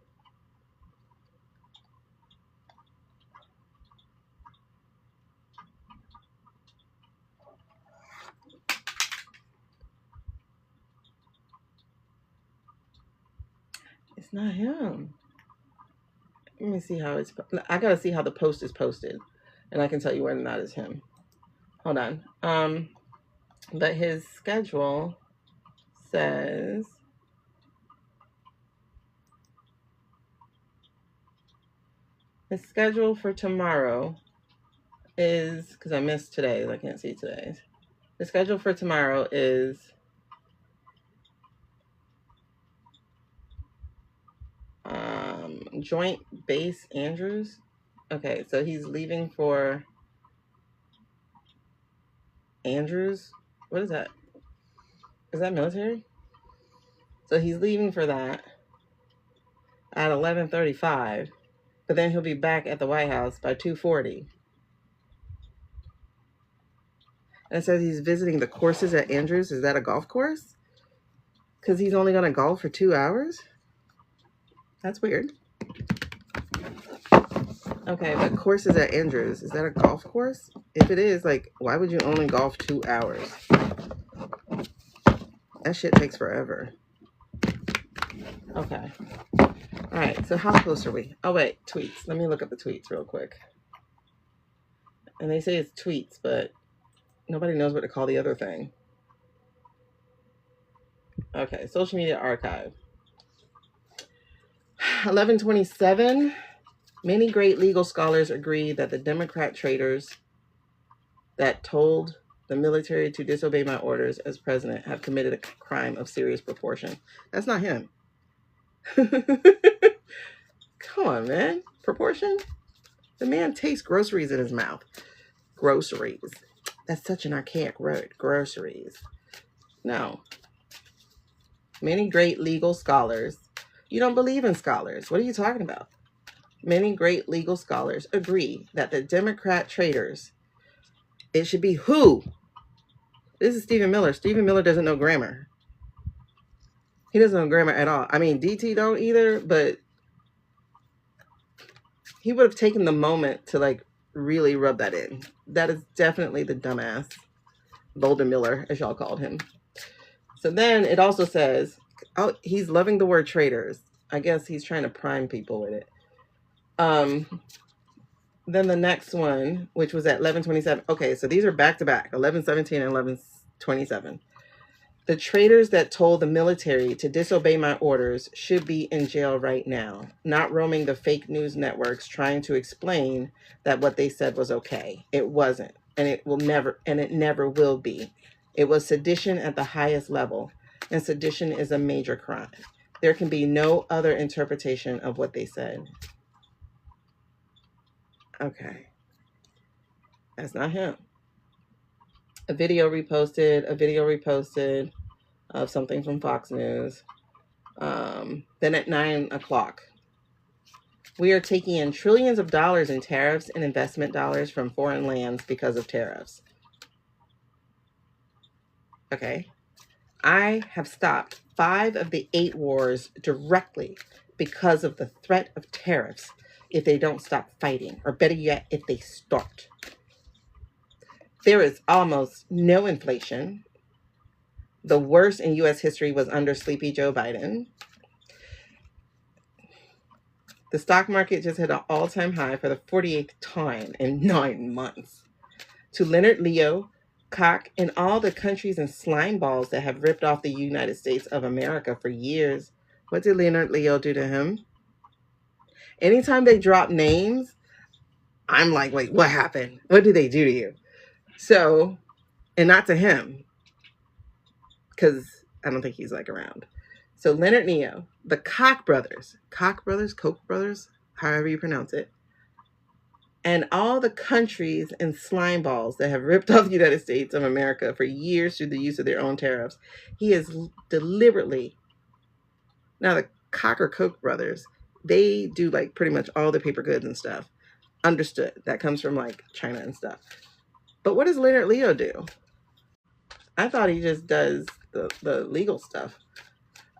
It's not him. Let me see how I gotta see how the post is posted, and I can tell you whether or not it's him. Hold on. But his schedule says his schedule for tomorrow is, because I missed today's, I can't see today's. The schedule for tomorrow is Joint Base Andrews. Okay, so he's leaving for Andrews. What is that? Is that military? So he's leaving for that at 11:35, but then he'll be back at the White House by 2:40. And it says he's visiting the courses at Andrews. Is that a golf course? Because he's only going to golf for 2 hours? That's weird. Okay, but courses at Andrews, is that a golf course? If it is, like, why would you only golf 2 hours? That shit takes forever. Okay. All right, so how close are we? Oh, wait, tweets. Let me look up the tweets real quick. And they say it's tweets, but nobody knows what to call the other thing. Okay, social media archive. 1127. Many great legal scholars agree that the Democrat traitors that told the military to disobey my orders as president have committed a crime of serious proportion. That's not him. Come on, man. Proportion? The man takes groceries in his mouth. Groceries. That's such an archaic word. Groceries. No. Many great legal scholars. You don't believe in scholars. What are you talking about? Many great legal scholars agree that the Democrat traitors, it should be who? This is Stephen Miller. Stephen Miller doesn't know grammar. He doesn't know grammar at all. I mean, DT don't either, but he would have taken the moment to like really rub that in. That is definitely the dumbass Boulder Miller, as y'all called him. So then it also says, oh, he's loving the word traitors. I guess he's trying to prime people with it. Then the next one, which was at 1127. Okay, so these are back to back, 1117 and 1127. The traitors that told the military to disobey my orders should be in jail right now, not roaming the fake news networks trying to explain that what they said was okay. It wasn't, and it never will be. It was sedition at the highest level, and sedition is a major crime. There can be no other interpretation of what they said. Okay. That's not him. A video reposted of something from Fox News. Then at 9 o'clock, we are taking in trillions of dollars in tariffs and investment dollars from foreign lands because of tariffs. Okay. I have stopped 5 of the 8 wars directly because of the threat of tariffs if they don't stop fighting, or better yet, if they start. There is almost no inflation. The worst in U.S. history was under Sleepy Joe Biden. The stock market just hit an all-time high for the 48th time in 9 months. To Leonard Leo, Koch, and all the countries and slime balls that have ripped off the United States of America for years. What did Leonard Leo do to him? Anytime they drop names, I'm like, wait, what happened? What did they do to you? So, and not to him, because I don't think he's like around. So Leonard Leo, the Koch brothers, however you pronounce it, and all the countries and slime balls that have ripped off the United States of America for years through the use of their own tariffs. He is deliberately, now the Koch brothers, they do like pretty much all the paper goods and stuff. Understood. That comes from like China and stuff. But what does Leonard Leo do? I thought he just does the legal stuff.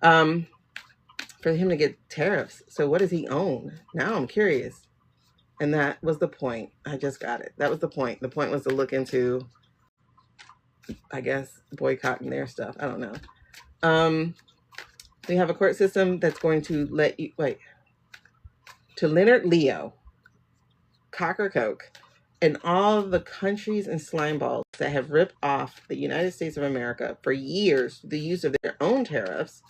For him to get tariffs. So what does he own? Now I'm curious. And that was the point. I just got it. That was the point. The point was to look into, I guess, boycotting their stuff. I don't know. We have a court system that's going to let you, wait, to Leonard Leo, Koch, and all the countries and slime balls that have ripped off the United States of America for years, the use of their own tariffs.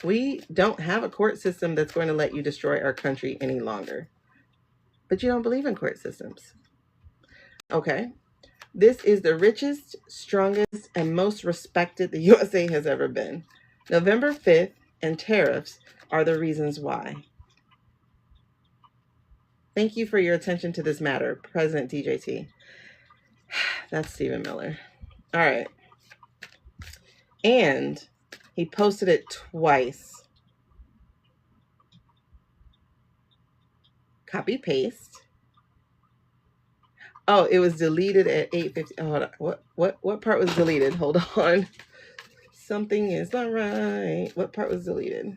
We don't have a court system that's going to let you destroy our country any longer. But you don't believe in court systems. Okay. This is the richest, strongest, and most respected the USA has ever been. November 5th and tariffs are the reasons why. Thank you for your attention to this matter, President DJT. That's Stephen Miller. All right. And he posted it twice. Copy paste. Oh, it was deleted at 8:50. Oh, hold on. What part was deleted? Hold on. Something is not right. What part was deleted?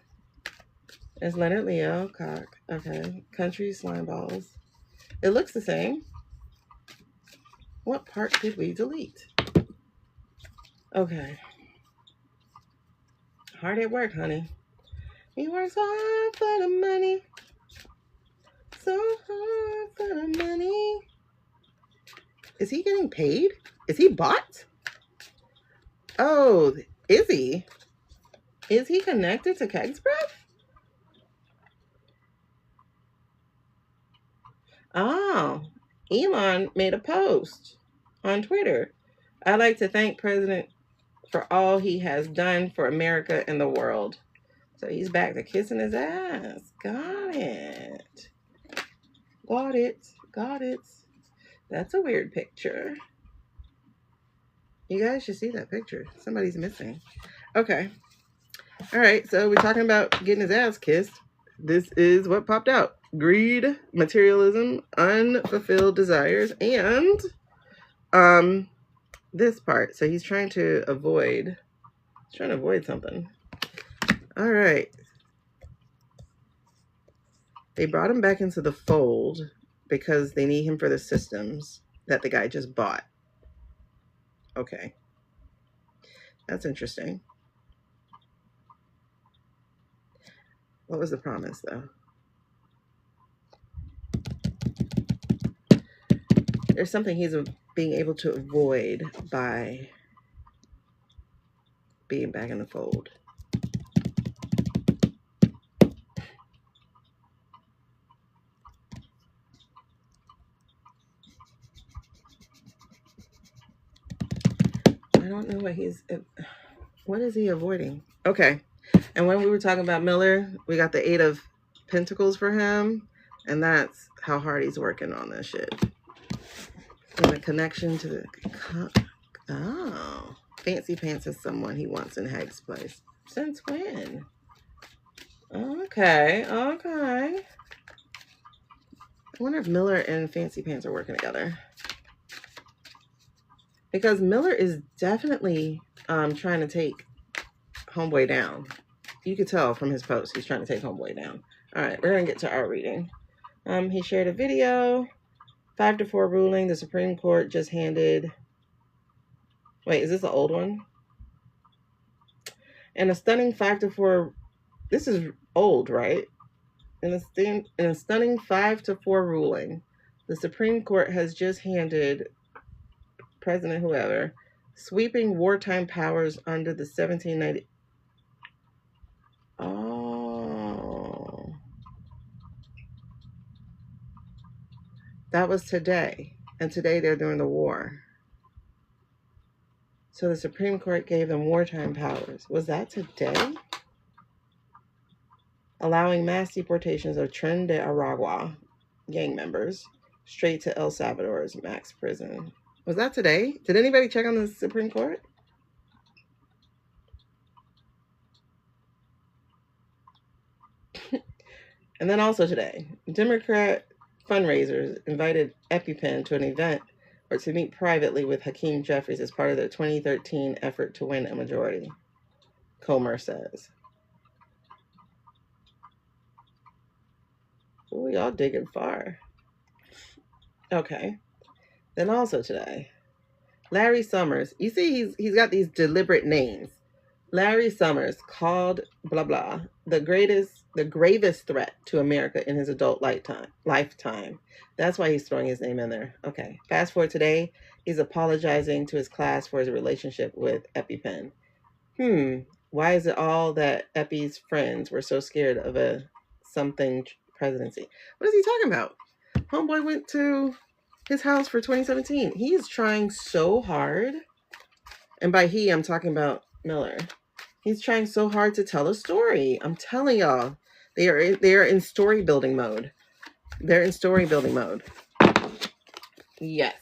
It's Leonard Leo, Koch. Okay. Country slime balls. It looks the same. What part did we delete? Okay. Hard at work, honey. He works hard for the money. So hard for the money. Is he getting paid? Is he bought? Oh, is he? Is he connected to Keg's Breath? Oh, Elon made a post on Twitter. I'd like to thank President for all he has done for America and the world. So he's back to kissing his ass. Got it. Got it. Got it. That's a weird picture. You guys should see that picture. Somebody's missing. Okay. All right. So we're talking about getting his ass kissed. This is what popped out. Greed, materialism, unfulfilled desires, and this part. So he's trying to avoid something. All right. They brought him back into the fold because they need him for the systems that the guy just bought. Okay. That's interesting. What was the promise, though? There's something he's being able to avoid by being back in the fold. I don't know what is he avoiding? Okay. And when we were talking about Miller, we got the 8 of Pentacles for him. And that's how hard he's working on this shit. And the connection to the... Oh. Fancy Pants is someone he wants in Hag's place. Since when? Okay. I wonder if Miller and Fancy Pants are working together. Because Miller is definitely trying to take Homeboy down. You could tell from his post he's trying to take Homeboy down. All right, we're going to get to our reading. He shared a video. 5-4 ruling. The Supreme Court just handed... Wait, is this the old one? And a stunning 5-4... This is old, right? In a stunning 5-4 ruling, the Supreme Court has just handed President whoever sweeping wartime powers under the 1790. Oh, that was today, and today they're doing the war. So the Supreme Court gave them wartime powers. Was that today? Allowing mass deportations of Tren de Aragua gang members straight to El Salvador's max prison. Was that today? Did anybody check on the Supreme Court? And then also today, Democrat fundraisers invited EpiPen to an event or to meet privately with Hakeem Jeffries as part of their 2013 effort to win a majority, Comer says. Ooh, y'all digging far. Okay. Then also today, Larry Summers. You see, he's got these deliberate names. Larry Summers called blah blah the gravest threat to America in his adult lifetime. That's why he's throwing his name in there. Okay. Fast forward today, he's apologizing to his class for his relationship with EpiPen. Why is it all that Epi's friends were so scared of a something presidency? What is he talking about? Homeboy went to his house for 2017. He is trying so hard. And by he, I'm talking about Miller. He's trying so hard to tell a story. I'm telling y'all, they are in story building mode. They're in story building mode. Yes.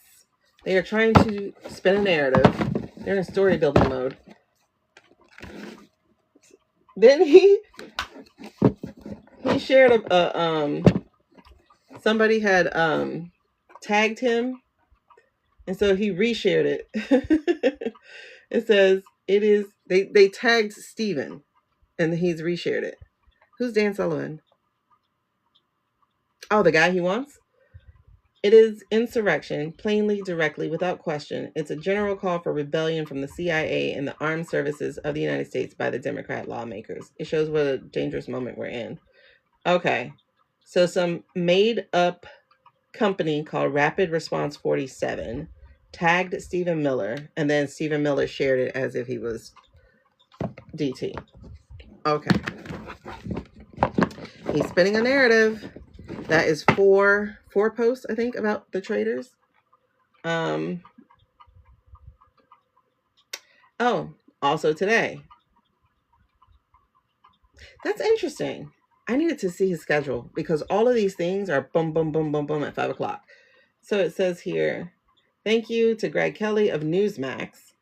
They are trying to spin a narrative. They're in story building mode. Then he shared somebody had tagged him, and so he reshared it. It says they tagged Steven, and he's reshared it. Who's Dan Sullivan? Oh, the guy he wants? It is insurrection, plainly, directly, without question. It's a general call for rebellion from the CIA and the armed services of the United States by the Democrat lawmakers. It shows what a dangerous moment we're in. Okay, so some made-up company called Rapid Response 47 tagged Stephen Miller, and then Stephen Miller shared it as if he was DT. Okay. He's spinning a narrative. That is four posts, I think, about the traders. Oh, also today. That's interesting. I needed to see his schedule because all of these things are boom, boom, boom, boom, boom at 5 o'clock. So it says here, thank you to Greg Kelly of Newsmax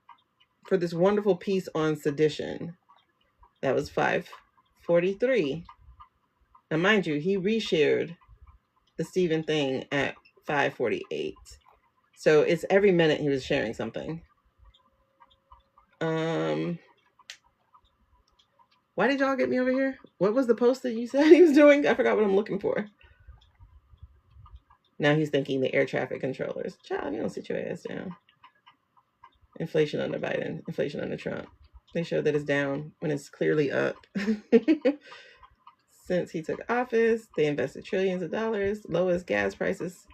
for this wonderful piece on sedition. That was 5:43. Now, mind you, he reshared the Stephen thing at 5:48. So it's every minute he was sharing something. Why did y'all get me over here? What was the post that you said he was doing? I forgot what I'm looking for. Now he's thanking the air traffic controllers. Child, you don't sit your ass down. Inflation under Biden, inflation under Trump. They show that it's down when it's clearly up. Since he took office, they invested trillions of dollars. Lowest gas prices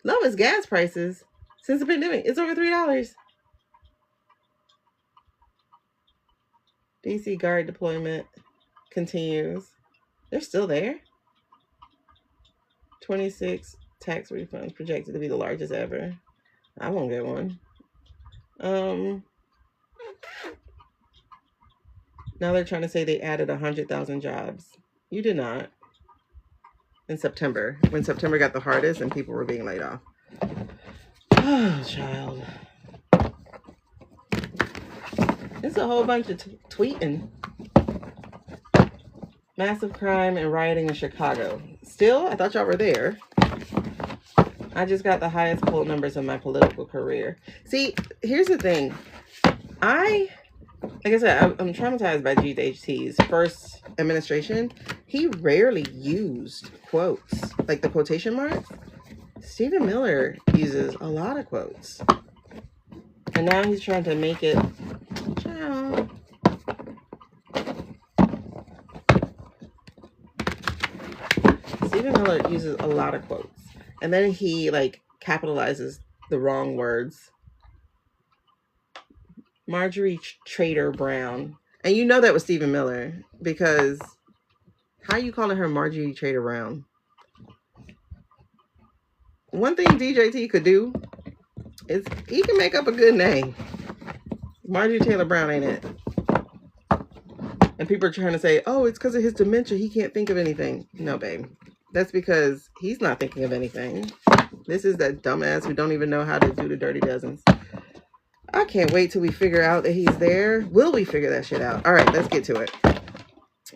since the pandemic. It's over $3. DC Guard deployment continues. They're still there. 26 tax refunds projected to be the largest ever. I won't get one. Now they're trying to say they added 100,000 jobs. You did not. In September, when September got the hardest and people were being laid off. Oh, child. It's a whole bunch of tweeting. Massive crime and rioting in Chicago. Still, I thought y'all were there. I just got the highest poll numbers of my political career. See, here's the thing. Like I said, I'm traumatized by GHT's first administration. He rarely used quotes, like the quotation marks. Stephen Miller uses a lot of quotes. And now he's trying to make it... Ciao. Stephen Miller uses a lot of quotes. And then he, like, capitalizes the wrong words. Marjorie Trader Brown. And you know that was Stephen Miller. Because how are you calling her Marjorie Trader Brown? One thing DJT could do is he can make up a good name. Marjorie Taylor Brown ain't it. And people are trying to say, oh, it's because of his dementia. He can't think of anything. No, babe. That's because he's not thinking of anything. This is that dumbass who don't even know how to do the dirty dozens. I can't wait till we figure out that he's there. Will we figure that shit out? All right, let's get to it.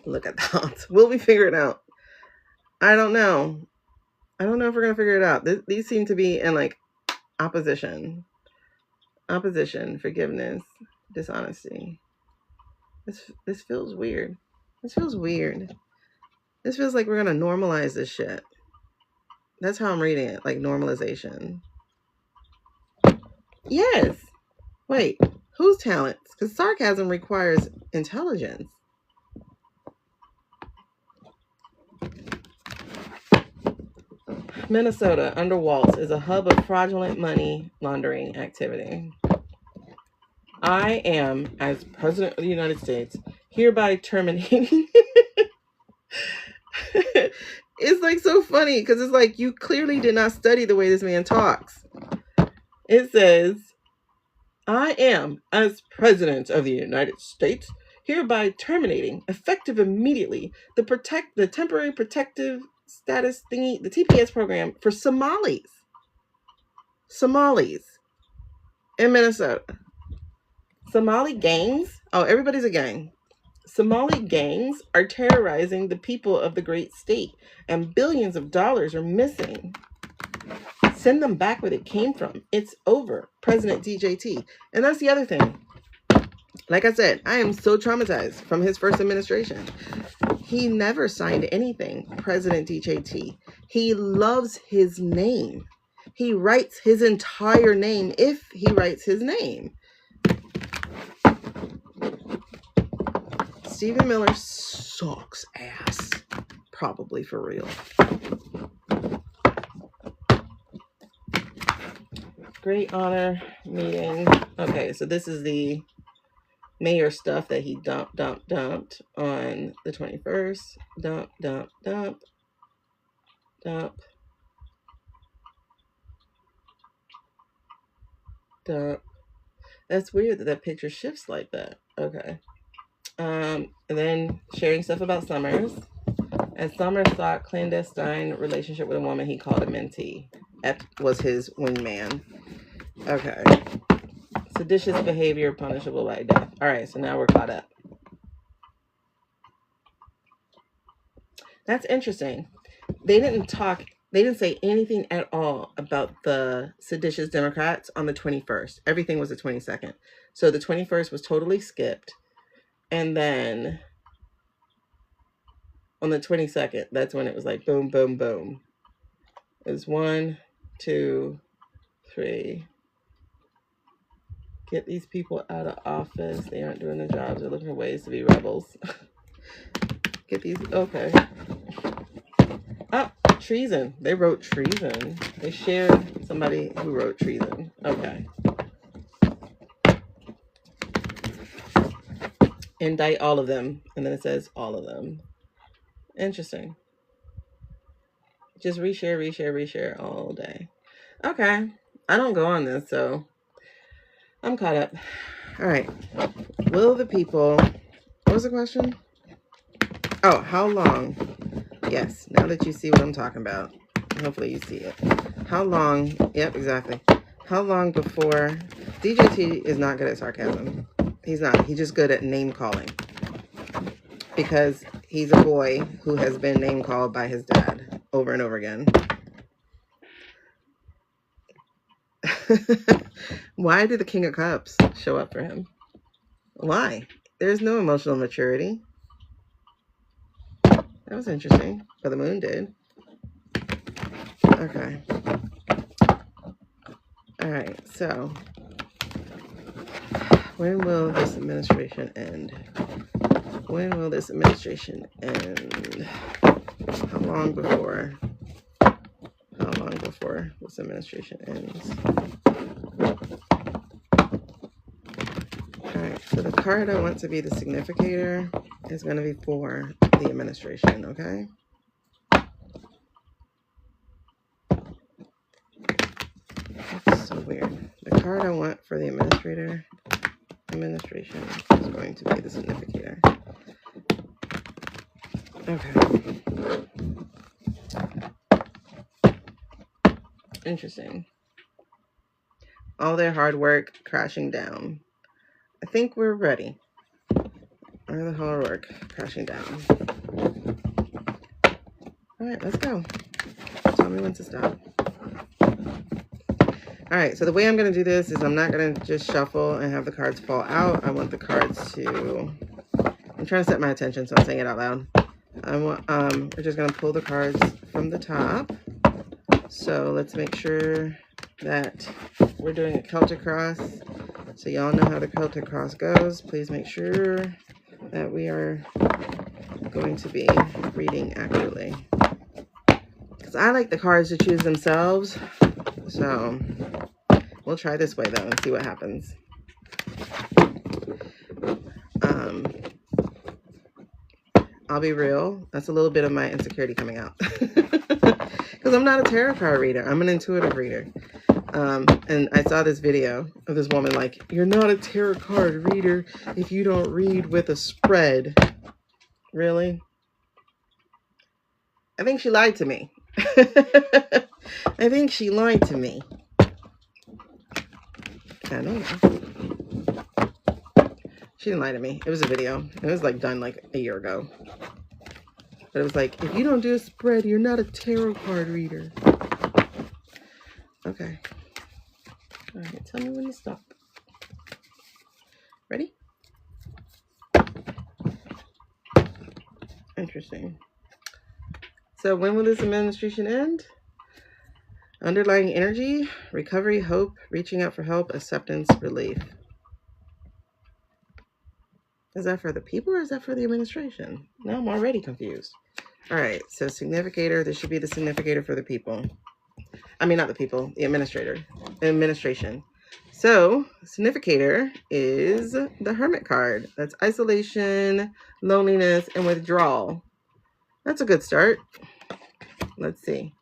Look at that. Will we figure it out? I don't know. I don't know if we're going to figure it out. These seem to be in like opposition. Opposition, forgiveness, dishonesty. This feels weird. This feels weird. This feels like we're going to normalize this shit. That's how I'm reading it. Like normalization. Yes. Wait. Whose talents? Because sarcasm requires intelligence. Minnesota, under Waltz, is a hub of fraudulent money laundering activity. I am, as President of the United States, hereby terminating. It's like so funny because it's like you clearly did not study the way this man talks. It says, I am, as President of the United States, hereby terminating, effective immediately, the temporary protective status thingy, the TPS program for Somalis in Minnesota. Somali gangs. Oh, everybody's a gang. Somali gangs are terrorizing the people of the great state, and billions of dollars are missing. Send them back where it came from. It's over. President DJT. And that's the other thing. Like I said, I am so traumatized from his first administration. He never signed anything, President DJT. He loves his name. He writes his entire name if he writes his name. Stephen Miller sucks ass. Probably for real. Great honor meeting. Okay, so this is the mayor stuff that he dumped on the 21st. Dump. That's weird that picture shifts like that. Okay. And then sharing stuff about Summers. And Summers thought clandestine relationship with a woman he called a mentee. That was his wingman. Okay. Seditious behavior punishable by death. All right, so now we're caught up. That's interesting. They didn't say anything at all about the seditious Democrats on the 21st. Everything was the 22nd. So the 21st was totally skipped. And then on the 22nd, that's when it was like boom, boom, boom. It was 1, 2, 3. Get these people out of office. They aren't doing their jobs. They're looking for ways to be rebels. Get these. Okay. Oh, treason. They wrote treason. They shared somebody who wrote treason. Okay. Indict all of them. And then it says all of them. Interesting. Just reshare all day. Okay. I don't go on this, so I'm caught up. All right. Will the people... What was the question? Oh, how long? Yes, now that you see what I'm talking about. Hopefully you see it. How long... Yep, exactly. How long before... DJT is not good at sarcasm. He's not. He's just good at name calling. Because he's a boy who has been name called by his dad over and over again. Why did the King of Cups show up for him? Why? There's no emotional maturity. That was interesting. But the moon did. Okay. All right. So, when will this administration end? When will this administration end? How long before this administration ends? Alright, so the card I want to be the significator is going to be for the administration, okay? That's so weird. The card I want for the administration is going to be the significator. Okay. Interesting. All their hard work crashing down. I think we're ready. All the hard work crashing down. All right, let's go. Tell me when to stop. All right, so the way I'm going to do this is I'm not going to just shuffle and have the cards fall out. I want the cards to... I'm trying to set my attention, so I'm saying it out loud. We're just going to pull the cards from the top. So let's make sure that we're doing a Celtic cross. So y'all know how the Celtic cross goes. Please make sure that we are going to be reading accurately. Because I like the cards to choose themselves. So we'll try this way though and see what happens. I'll be real. That's a little bit of my insecurity coming out. Because I'm not a tarot card reader. I'm an intuitive reader. And I saw this video of this woman like, you're not a tarot card reader if you don't read with a spread. Really? I think she lied to me. I think she lied to me. I don't know. She didn't lie to me. It was a video. It was like done like a year ago. But it was like, if you don't do a spread, you're not a tarot card reader. Okay. All right, tell me when to stop. Ready? Interesting. So when will this administration end? Underlying energy, recovery, hope, reaching out for help, acceptance, relief. Is that for the people or is that for the administration? No, I'm already confused. All right, so significator, this should be the significator for the people. I mean, not the people, the administration. So, significator is the hermit card. That's isolation, loneliness, and withdrawal. That's a good start. Let's see.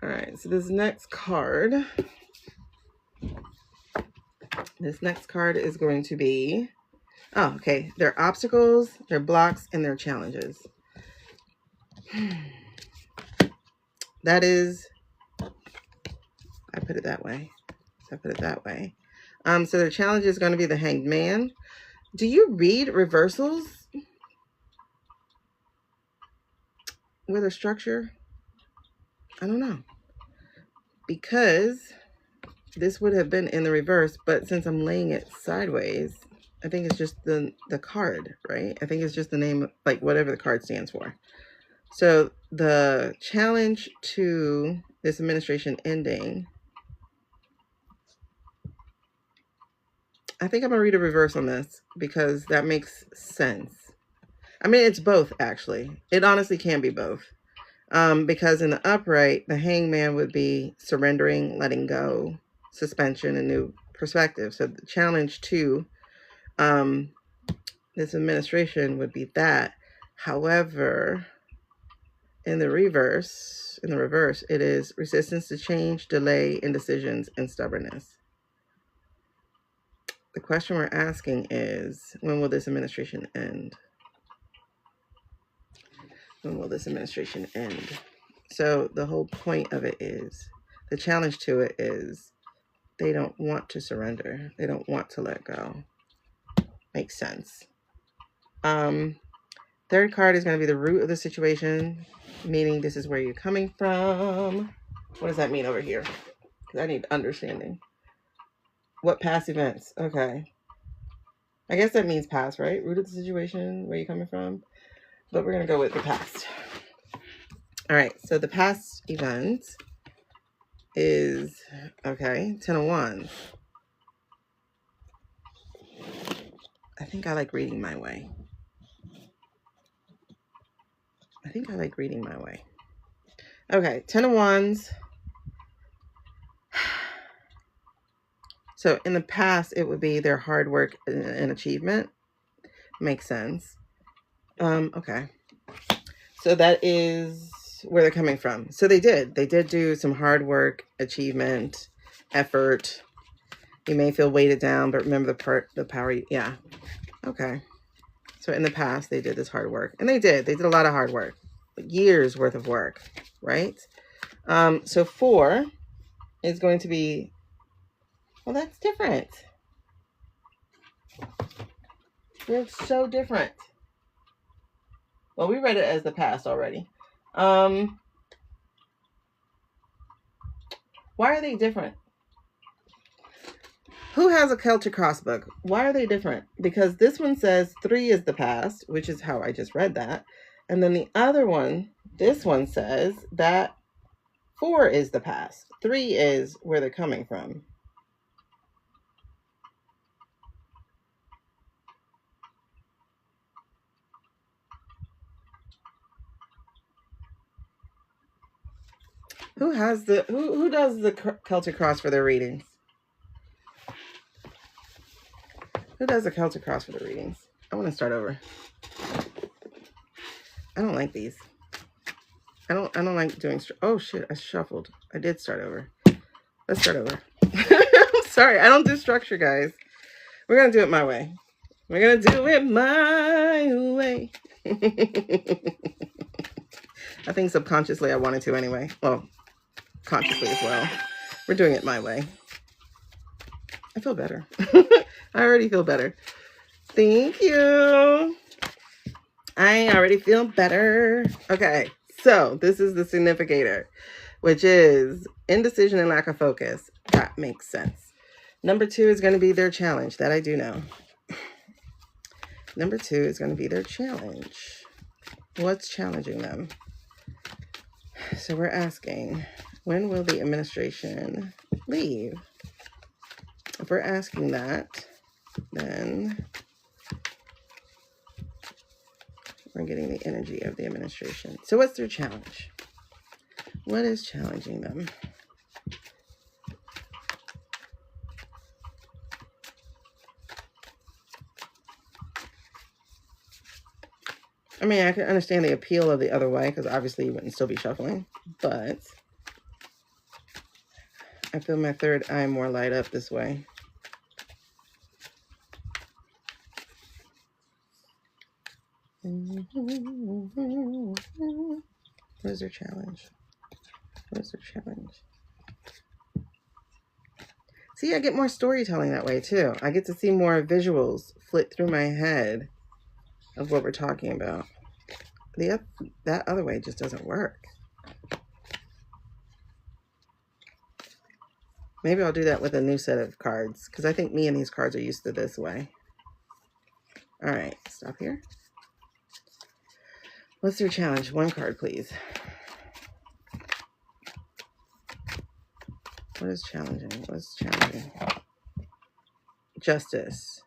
All right, so this next card is going to be, oh, okay, their obstacles, their blocks, and their challenges. That is, I put it that way. So their challenge is going to be the Hanged Man. Do you read reversals with a structure? I don't know. Because this would have been in the reverse, but since I'm laying it sideways, I think it's just the card, right? I think it's just the name, like whatever the card stands for. So the challenge to this administration ending, I think I'm going to read a reverse on this because that makes sense. I mean, it's both, actually. It honestly can be both. Because in the upright, the hangman would be surrendering, letting go, suspension, and new perspective. So the challenge to this administration would be that. However, in the reverse, it is resistance to change, delay, indecisions, and stubbornness. The question we're asking is, when will this administration end? When will this administration end? So the whole point of it is, the challenge to it is, they don't want to surrender. They don't want to let go. Makes sense. Third card is going to be the root of the situation, meaning this is where you're coming from. What does that mean over here? Because I need understanding. What past events? Okay. I guess that means past, right? Root of the situation, where you're coming from. But we're going to go with the past. All right. So the past event is, okay, 10 of Wands. I think I like reading my way. Okay, 10 of Wands. So in the past, it would be their hard work and achievement. Makes sense. Okay. So that is where they're coming from. So they did do some hard work, achievement, effort. You may feel weighted down, but remember the power. Yeah. Okay. So in the past, they did this hard work, and they did a lot of hard work, years worth of work, right? So 4 is going to be, well, that's different. They're so different. Well, we read it as the past already. Why are they different? Who has a Celtic cross book? Why are they different? Because this one says 3 is the past, which is how I just read that. And then the other one, this one says that 4 is the past. 3 is where they're coming from. Who does the Celtic cross for their readings? Who does the Celtic cross for the readings? I want to start over. I don't like these. I don't like doing. Oh shit! I shuffled. I did start over. Let's start over. I'm sorry. I don't do structure, guys. We're gonna do it my way. We're gonna do it my way. I think subconsciously I wanted to anyway. Well, consciously as well. We're doing it my way. I feel better. I already feel better. Thank you. I already feel better. Okay, so this is the significator, which is indecision and lack of focus. That makes sense. Number 2 is going to be their challenge. That I do know. Number 2 is going to be their challenge. What's challenging them? So we're asking, When will the administration leave? If we're asking that, then we're getting the energy of the administration. So what's their challenge? What is challenging them? I mean, I can understand the appeal of the other way, because obviously you wouldn't still be shuffling, but I feel my third eye more light up this way. What is their challenge? What is their challenge? See, I get more storytelling that way too. I get to see more visuals flit through my head of what we're talking about. That other way just doesn't work. Maybe I'll do that with a new set of cards, because I think me and these cards are used to this way. All right, stop here. What's their challenge? One card, please. What is challenging? What's challenging? Justice.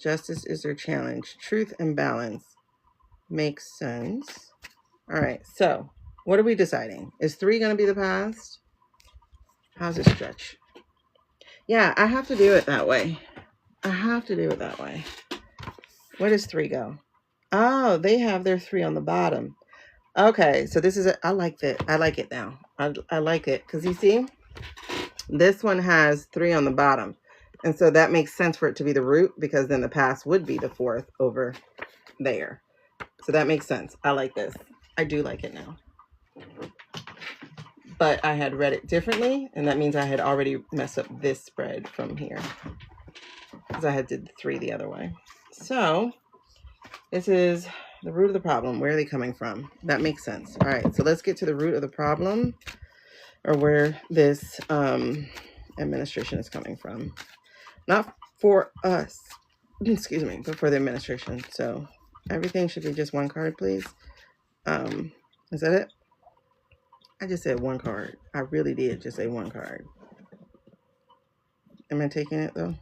Justice is their challenge. Truth and balance. Makes sense. All right, so what are we deciding? Is 3 going to be the past? How's it stretch? Yeah, I have to do it that way. I have to do it that way. Where does 3 go? Oh, they have their 3 on the bottom. Okay, so this is I like that. I like it now. I like it because you see, this one has 3 on the bottom. And so that makes sense for it to be the root, because then the past would be the 4th over there. So that makes sense. I like this. I do like it now. But I had read it differently, and that means I had already messed up this spread from here, because I had did the 3 the other way. So this is the root of the problem. Where are they coming from? That makes sense. All right, so let's get to the root of the problem, or where this administration is coming from. Not for us, excuse me, but for the administration. So everything should be just one card, please. Is that it? I just said one card. I really did just say one card. Am I taking it though?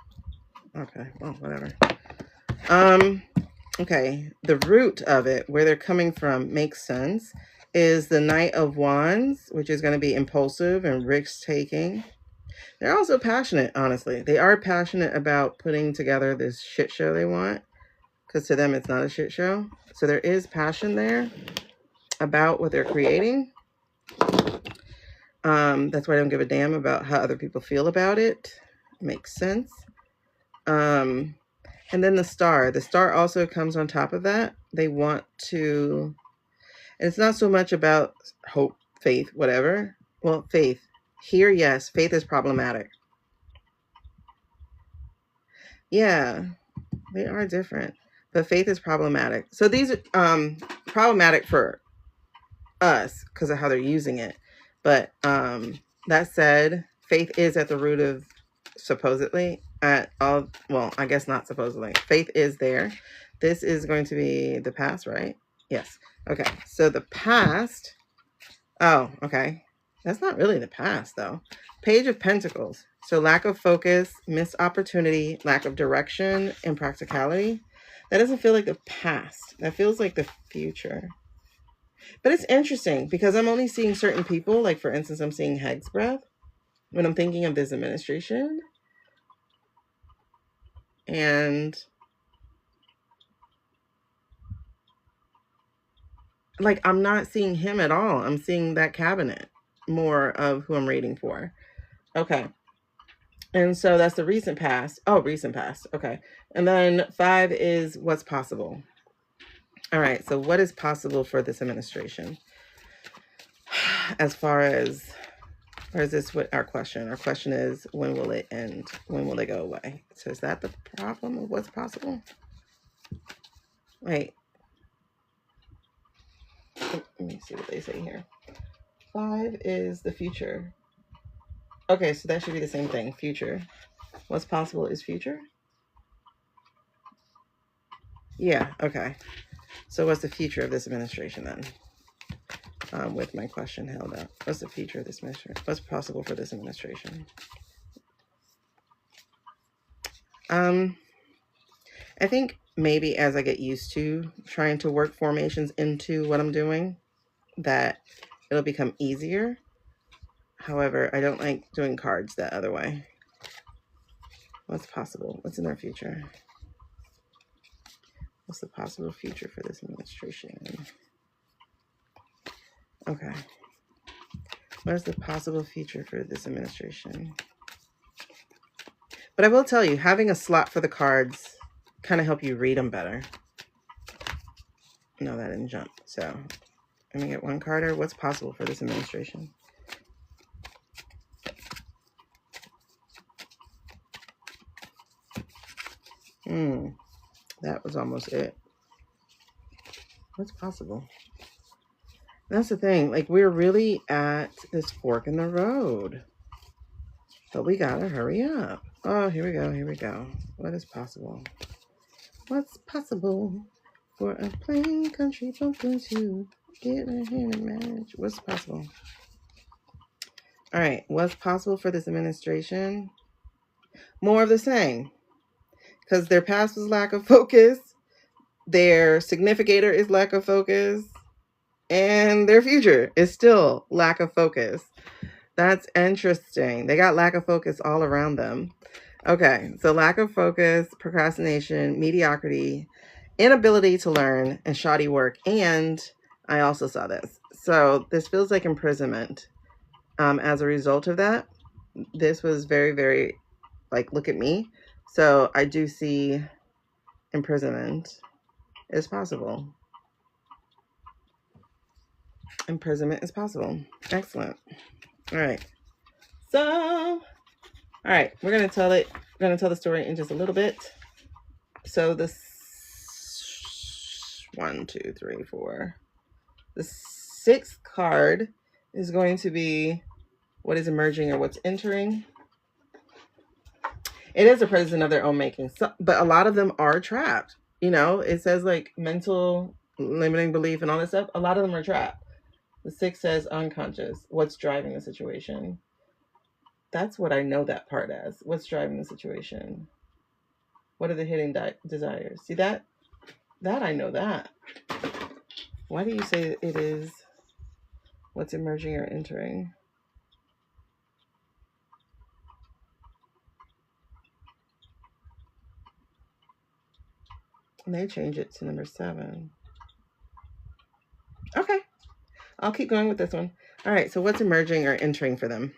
Okay, well, whatever. Okay, the root of it, where they're coming from, makes sense, is the Knight of Wands, which is going to be impulsive and risk-taking. They're also passionate, honestly. They are passionate about putting together this shit show they want, because to them it's not a shit show. So there is passion there about what they're creating. That's why I don't give a damn about how other people feel about it. Makes sense. And then the star. The star also comes on top of that. They want to, and it's not so much about hope, faith, whatever. Well, faith. Here, yes, faith is problematic. Yeah, they are different. But faith is problematic. So these are problematic for us because of how they're using it. But that said, faith is at the root of, supposedly, at all. Well, I guess not supposedly. Faith is there. This is going to be the past, right? Yes. Okay. So the past. Oh, okay. That's not really the past, though. Page of Pentacles. So lack of focus, missed opportunity, lack of direction, and practicality. That doesn't feel like the past. That feels like the future. But it's interesting because I'm only seeing certain people. Like, for instance, I'm seeing Hag's Breath when I'm thinking of this administration. And like, I'm not seeing him at all. I'm seeing that cabinet more of who I'm reading for. Okay. And so that's the recent past. Oh, recent past. Okay. And then 5 is what's possible. All right. So what is possible for this administration? As far as, or is this what our question? Our question is, when will it end? When will they go away? So is that the problem of what's possible? Wait. Let me see what they say here. 5 is the future. Okay, so that should be the same thing. Future. What's possible is future? Yeah, okay. So what's the future of this administration then? with my question held up. What's the future of this administration? What's possible for this administration? I think maybe as I get used to trying to work formations into what I'm doing, that it'll become easier. However, I don't like doing cards that other way. What's possible? What's in our future? What's the possible future for this administration? Okay. What is the possible future for this administration? But I will tell you, having a slot for the cards kind of help you read them better. No, that didn't jump. So let me get one card. What's possible for this administration? That was almost it. What's possible? That's the thing. Like, we're really at this fork in the road. But we gotta hurry up. Oh, here we go. Here we go. What is possible? What's possible for a plain country bumpkin to get a hand in marriage? What's possible? All right. What's possible for this administration? More of the same. Because their past was lack of focus. Their significator is lack of focus. And their future is still lack of focus. That's interesting. They got lack of focus all around them. Okay, so lack of focus, procrastination, mediocrity, inability to learn, and shoddy work. And I also saw this. So this feels like imprisonment. As a result of that, this was very, very, like, look at me. So I do see imprisonment is possible. Imprisonment is possible. Excellent. All right. So, all right, we're gonna tell it. We're gonna tell the story in just a little bit. So this 1, 2, 3, 4. The 6th card is going to be what is emerging or what's entering. It is a prison of their own making, so, but a lot of them are trapped. You know, it says like mental limiting belief and all this stuff. A lot of them are trapped. The 6 says unconscious. What's driving the situation? That's what I know that part as. What's driving the situation? What are the hidden desires? See that? That I know that. Why do you say it is what's emerging or entering? And they change it to number 7. Okay. I'll keep going with this one. All right. So what's emerging or entering for them?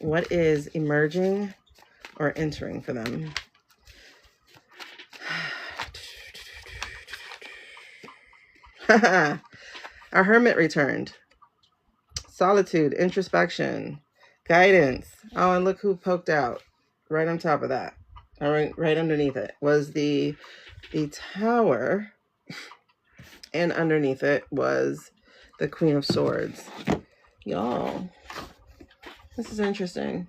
What is emerging or entering for them? Our hermit returned. Solitude, introspection, guidance. Oh, and look who poked out right on top of that. All right, right underneath it was the Tower, and underneath it was the Queen of Swords. Y'all, this is interesting.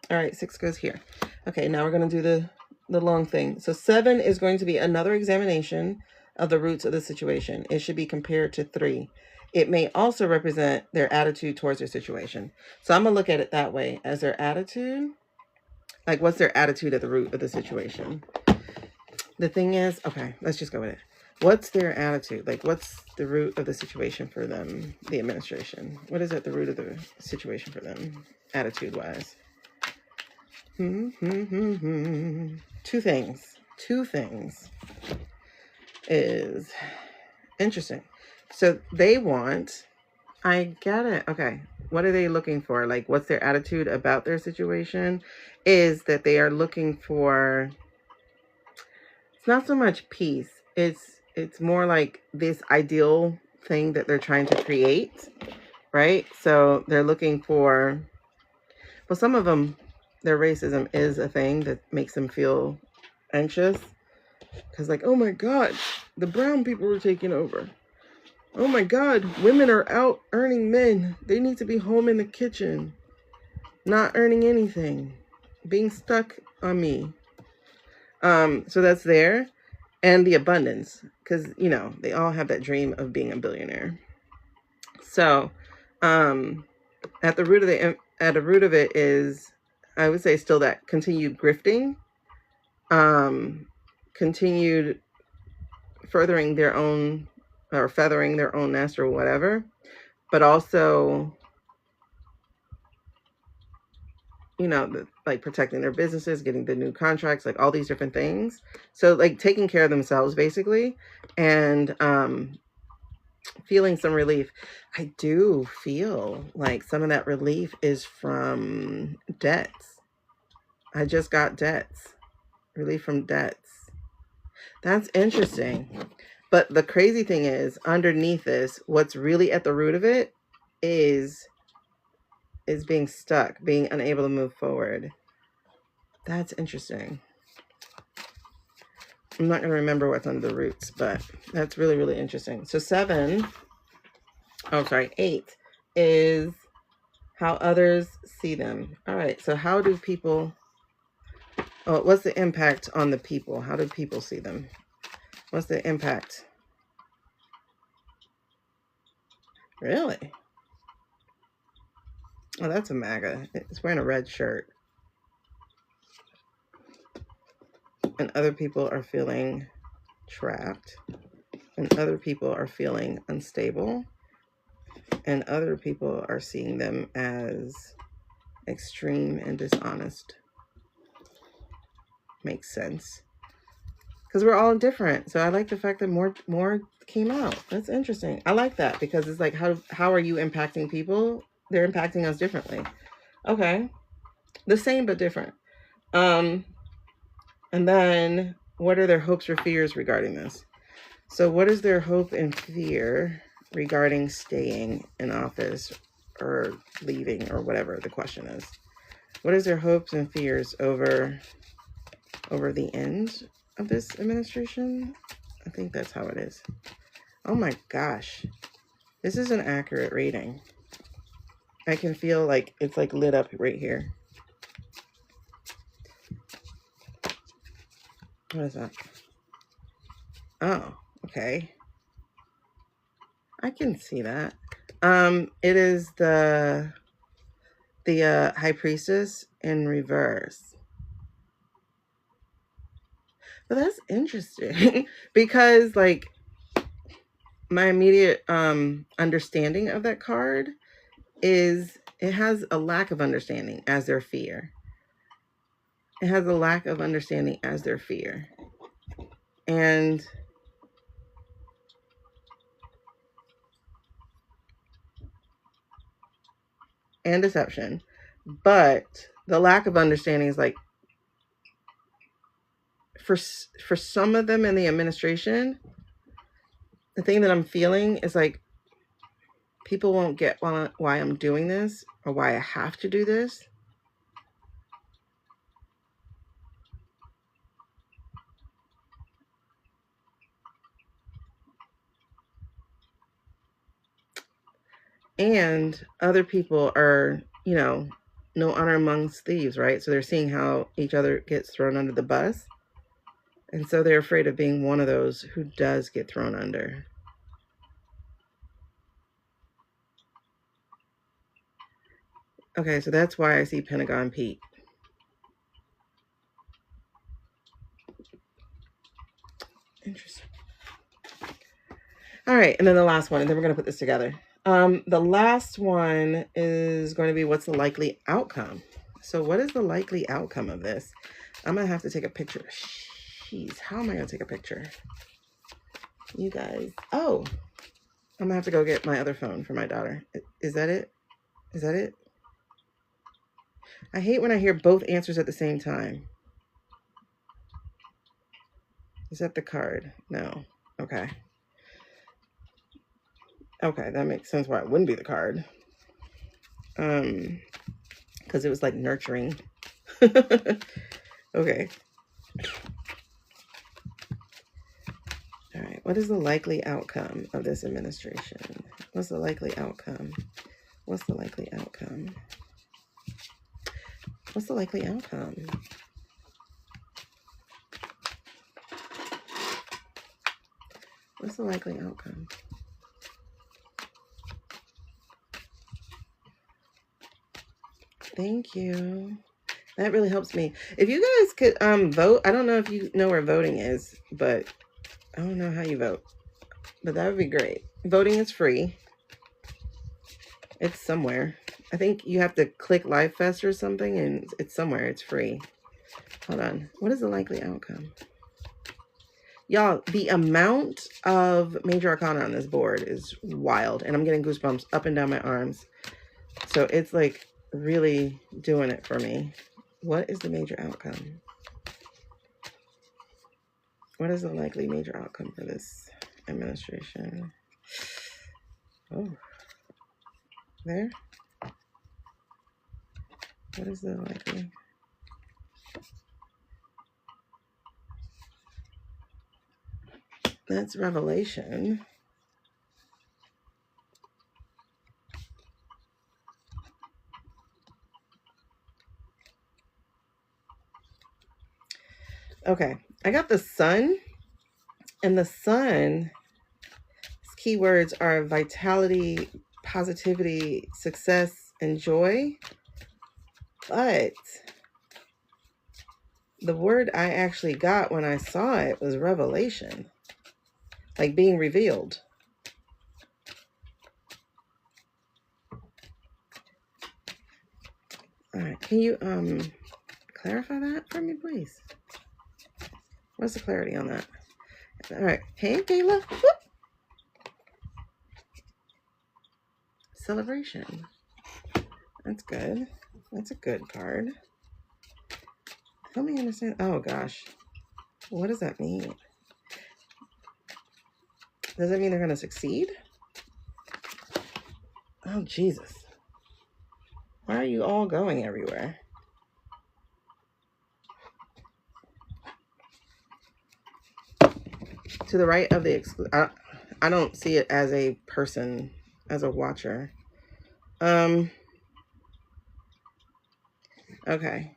All right, 6 goes here. Okay, now we're going to do the long thing. So 7 is going to be another examination of the roots of the situation. It should be compared to 3. It may also represent their attitude towards their situation. So I'm going to look at it that way, as their attitude. Like, what's their attitude at the root of the situation? The thing is, okay, let's just go with it. What's their attitude? Like, what's the root of the situation for them, the administration? What is at the root of the situation for them, attitude-wise? 2 things. 2 things is interesting. So they want, I get it. Okay. What are they looking for? Like, what's their attitude about their situation? Is that they are looking for, it's not so much peace. It's more like this ideal thing that they're trying to create, right? So they're looking for, well, some of them, their racism is a thing that makes them feel anxious. Because like, oh my God, the brown people were taking over. Oh my God, women are out earning men. They need to be home in the kitchen, not earning anything, being stuck on me. So that's there. And the abundance, because, you know, they all have that dream of being a billionaire. So, at the root of it is, I would say, still that continued grifting, continued furthering their own or feathering their own nest or whatever, but also, you know, like protecting their businesses, getting the new contracts, like all these different things. So like taking care of themselves basically, and feeling some relief. I do feel like some of that relief is from debts. I just got debts, relief from debts. That's interesting. But the crazy thing is, underneath this, what's really at the root of it is being stuck, being unable to move forward. That's interesting. I'm not going to remember what's under the roots, but that's really, really interesting. So 8 is how others see them. All right. So how do people, what's the impact on the people? How do people see them? What's the impact? Really? Oh, that's a MAGA. It's wearing a red shirt. And other people are feeling trapped. And other people are feeling unstable. And other people are seeing them as extreme and dishonest. Makes sense. Because we're all different. So I like the fact that more came out. That's interesting. I like that because it's like, how are you impacting people? They're impacting us differently. Okay. The same but different. And then what are their hopes or fears regarding this? So what is their hope and fear regarding staying in office or leaving or whatever the question is? What is their hopes and fears over the end of this administration? I think that's how it is. Oh my gosh. This is an accurate reading. I can feel like it's like lit up right here. What is that? Oh, okay. I can see that. It is the High Priestess in reverse. But that's interesting because like my immediate understanding of that card is it has a lack of understanding as their fear. It has a lack of understanding as their fear. And deception. But the lack of understanding is like, for some of them in the administration, the thing that I'm feeling is like, people won't get why I'm doing this or why I have to do this. And other people are, you know, no honor amongst thieves, right? So they're seeing how each other gets thrown under the bus. And so they're afraid of being one of those who does get thrown under. Okay, so that's why I see Pentagon Pete. Interesting. All right, and then the last one, and then we're going to put this together. The last one is going to be what's the likely outcome. So what is the likely outcome of this? I'm going to have to take a picture. Jeez, how am I going to take a picture? You guys. Oh, I'm going to have to go get my other phone for my daughter. Is that it? Is that it? I hate when I hear both answers at the same time. Is that the card? No. Okay. Okay, that makes sense why it wouldn't be the card. Because it was like nurturing. Okay. All right. What is the likely outcome of this administration? What's the likely outcome? What's the likely outcome? What's the likely outcome? What's the likely outcome? Thank you. That really helps me. If you guys could vote, I don't know if you know where voting is, but I don't know how you vote. But that would be great. Voting is free. It's somewhere. I think you have to click Live Fest or something, and it's somewhere. It's free. Hold on. What is the likely outcome? Y'all, the amount of major arcana on this board is wild, and I'm getting goosebumps up and down my arms. So it's like really doing it for me. What is the major outcome? What is the likely major outcome for this administration? Oh, there. What is the likely? That's revelation. Okay, I got the sun, and the sun keywords are vitality, positivity, success, and joy. But the word I actually got when I saw it was revelation, like being revealed. All right, can you clarify that for me, please? What's the clarity on that? All right, hey, Kayla. Whoop. Celebration. That's good. That's a good card. Help me understand. Oh, gosh. What does that mean? Does that mean they're going to succeed? Oh, Jesus. Why are you all going everywhere? To the right of the I don't see it as a person, as a watcher. Okay.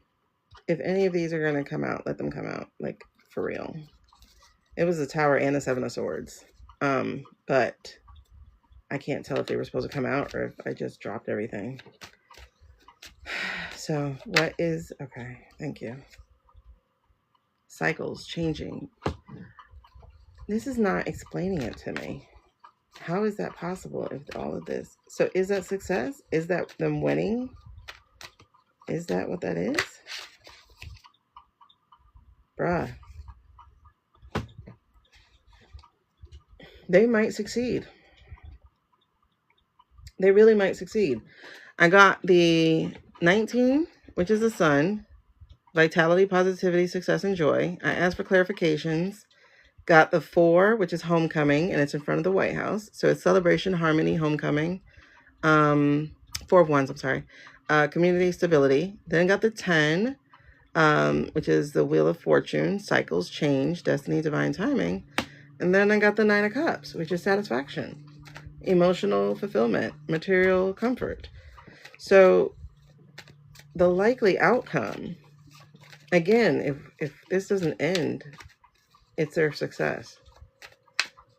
If any of these are going to come out, let them come out. Like, for real. It was the Tower and the Seven of Swords. But I can't tell if they were supposed to come out or if I just dropped everything. So, what is... Okay, thank you. Cycles, changing. This is not explaining it to me. How is that possible if all of this... So, is that success? Is that them winning? Is that what that is? Bruh. They might succeed. They really might succeed. I got the 19, which is the sun. Vitality, positivity, success, and joy. I asked for clarifications. Got the 4, which is homecoming, and it's in front of the White House. So it's celebration, harmony, homecoming. 4 of Wands, I'm sorry. Community, stability. Then got the 10, which is the Wheel of Fortune, cycles, change, destiny, divine timing. And then I got the 9 of Cups, which is satisfaction, emotional fulfillment, material comfort. So the likely outcome, again, if this doesn't end, it's their success.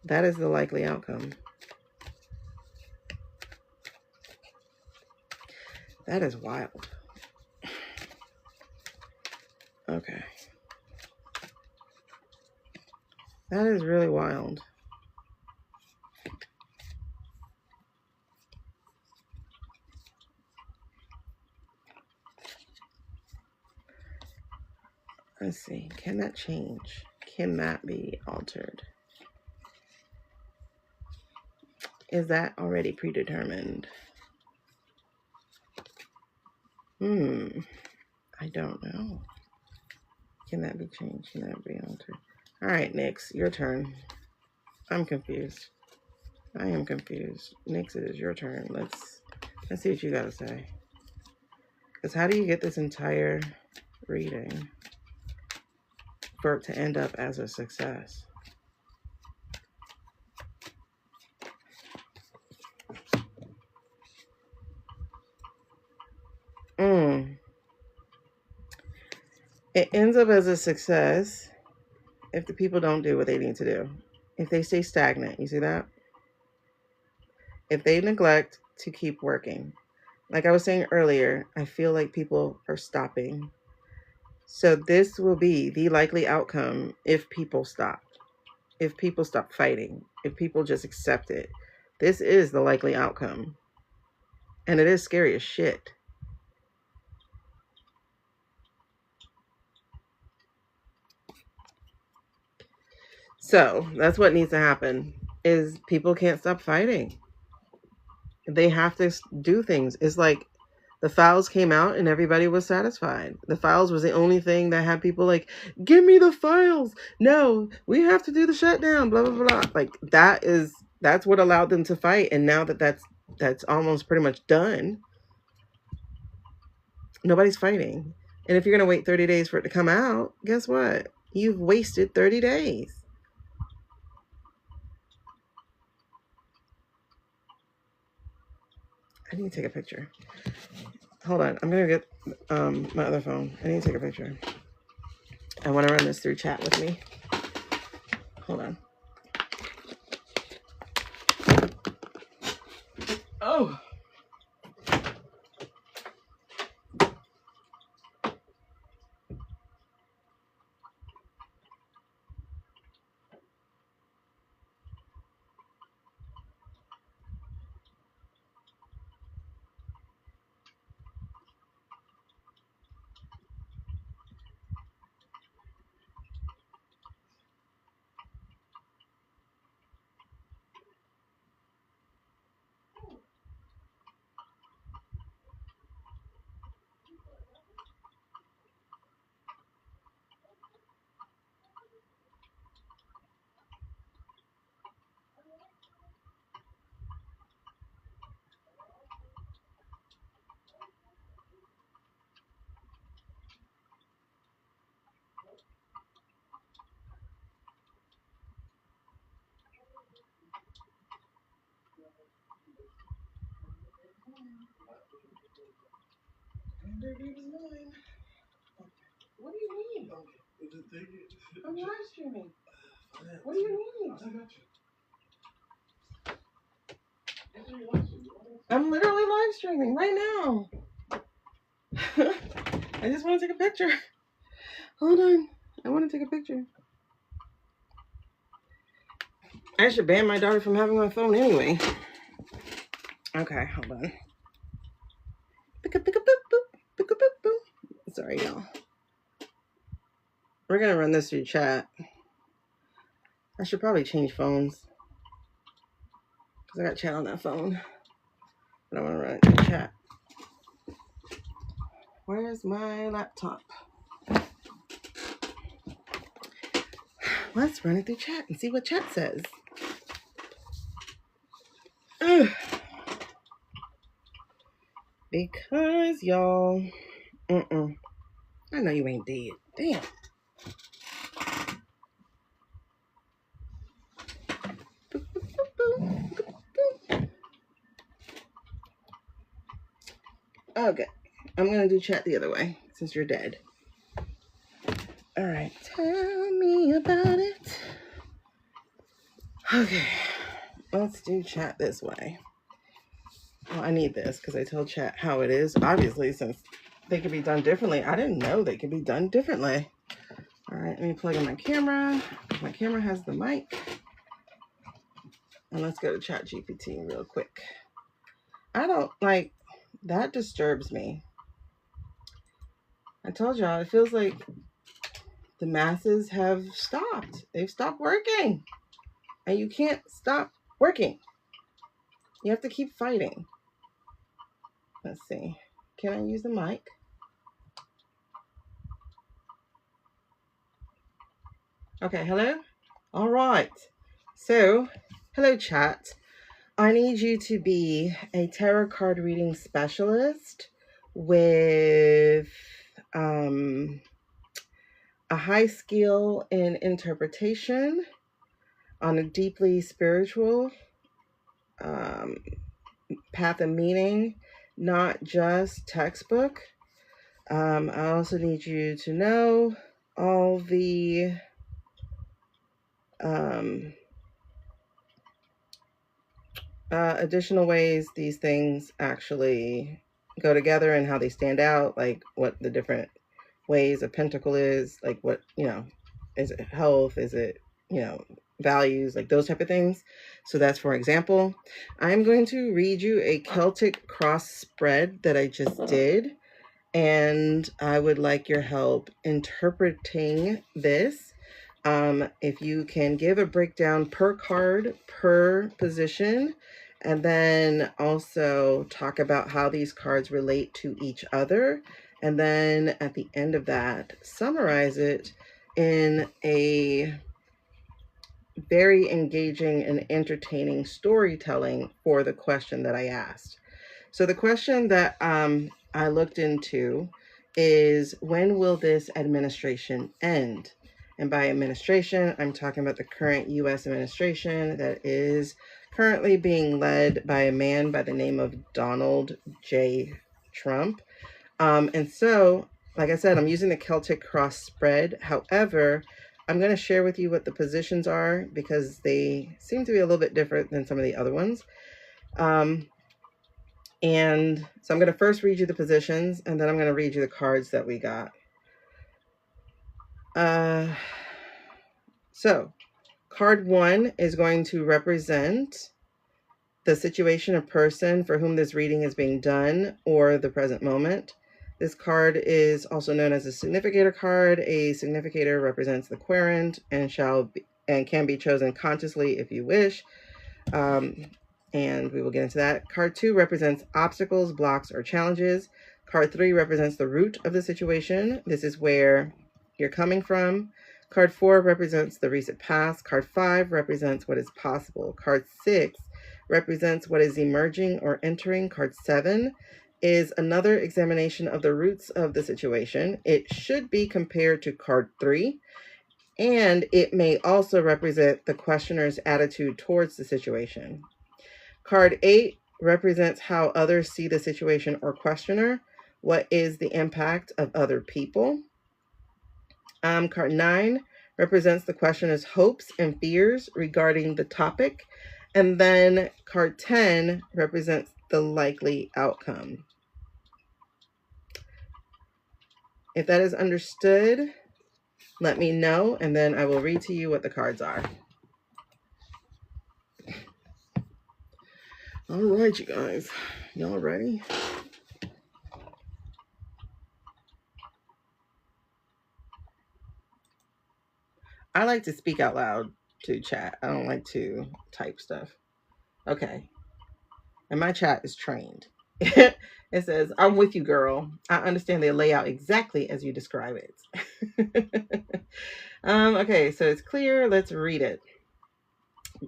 That is the likely outcome. That is wild. Okay. That is really wild. Let's see. Can that change? Can that be altered? Is that already predetermined? I don't know. Can that be changed? Can that be altered? All right, Nyx, your turn. I'm confused. I am confused. Nyx, it is your turn. Let's see what you got to say. Because how do you get this entire reading for it to end up as a success? It ends up as a success if the people don't do what they need to do. If they stay stagnant, you see that? If they neglect to keep working. Like I was saying earlier, I feel like people are stopping. So this will be the likely outcome if people stop. If people stop fighting. If people just accept it. This is the likely outcome. And it is scary as shit. So that's what needs to happen, is people can't stop fighting. They have to do things. It's like the files came out and everybody was satisfied. The files was the only thing that had people like, give me the files. No, we have to do the shutdown, blah, blah, blah. Like that's what allowed them to fight. And now that's almost pretty much done, nobody's fighting. And if you're going to wait 30 days for it to come out, guess what? You've wasted 30 days. I need to take a picture. Hold on. I'm going to get my other phone. I need to take a picture. I want to run this through chat with me. Hold on. Oh. What do you mean? I'm live streaming. What do you mean? I'm literally live streaming right now. I just want to take a picture. Hold on. I want to take a picture. I should ban my daughter from having my phone anyway. Okay, hold on. Sorry, y'all. We're going to run this through chat. I should probably change phones, because I got chat on that phone. But I want to run it through chat. Where's my laptop? Let's run it through chat and see what chat says. Ugh. Because y'all, I know you ain't dead. Damn. Okay, I'm gonna do chat the other way since you're dead. All right, tell me about it. Okay, let's do chat this way. Well, I need this because I told chat how it is. Obviously, since they could be done differently. I didn't know they could be done differently. All right, let me plug in my camera. My camera has the mic. And let's go to chat GPT real quick. I don't like, that disturbs me. I told y'all, it feels like the masses have stopped. They've stopped working. And you can't stop working. You have to keep fighting. Let's see. Can I use the mic? Okay, hello? All right. So, hello chat. I need you to be a tarot card reading specialist with a high skill in interpretation on a deeply spiritual path of meaning, not just textbook. I also need you to know all the additional ways these things actually go together and how they stand out, like what the different ways a pentacle is, like what, is it health, is it, values, like those type of things. So that's for example. I'm going to read you a Celtic cross spread that I just did, and I would like your help interpreting this. If you can give a breakdown per card, per position, and then also talk about how these cards relate to each other. And then at the end of that, summarize it in a very engaging and entertaining storytelling for the question that I asked. So the question that I looked into is, when will this administration end? And by administration, I'm talking about the current U.S. administration that is currently being led by a man by the name of Donald J. Trump. And so, like I said, I'm using the Celtic cross spread. However, I'm going to share with you what the positions are because they seem to be a little bit different than some of the other ones. And so I'm going to first read you the positions, and then I'm going to read you the cards that we got. So card 1 is going to represent the situation or person for whom this reading is being done or the present moment. This card is also known as a significator card. A significator represents the querent and can be chosen consciously if you wish. And we will get into that. Card 2 represents obstacles, blocks, or challenges. Card 3 represents the root of the situation. This is where you're coming from. Card 4 represents the recent past. Card 5 represents what is possible. Card 6 represents what is emerging or entering. Card 7 is another examination of the roots of the situation. It should be compared to card 3, and it may also represent the questioner's attitude towards the situation. Card 8 represents how others see the situation or questioner. What is the impact of other people? Card 9 represents the questioner's hopes and fears regarding the topic. And then card 10 represents the likely outcome. If that is understood, let me know, and then I will read to you what the cards are. All right, you guys. Y'all ready? I like to speak out loud to chat. I don't like to type stuff. Okay. And my chat is trained. It says, I'm with you, girl. I understand the layout exactly as you describe it. Okay, so it's clear. Let's read it.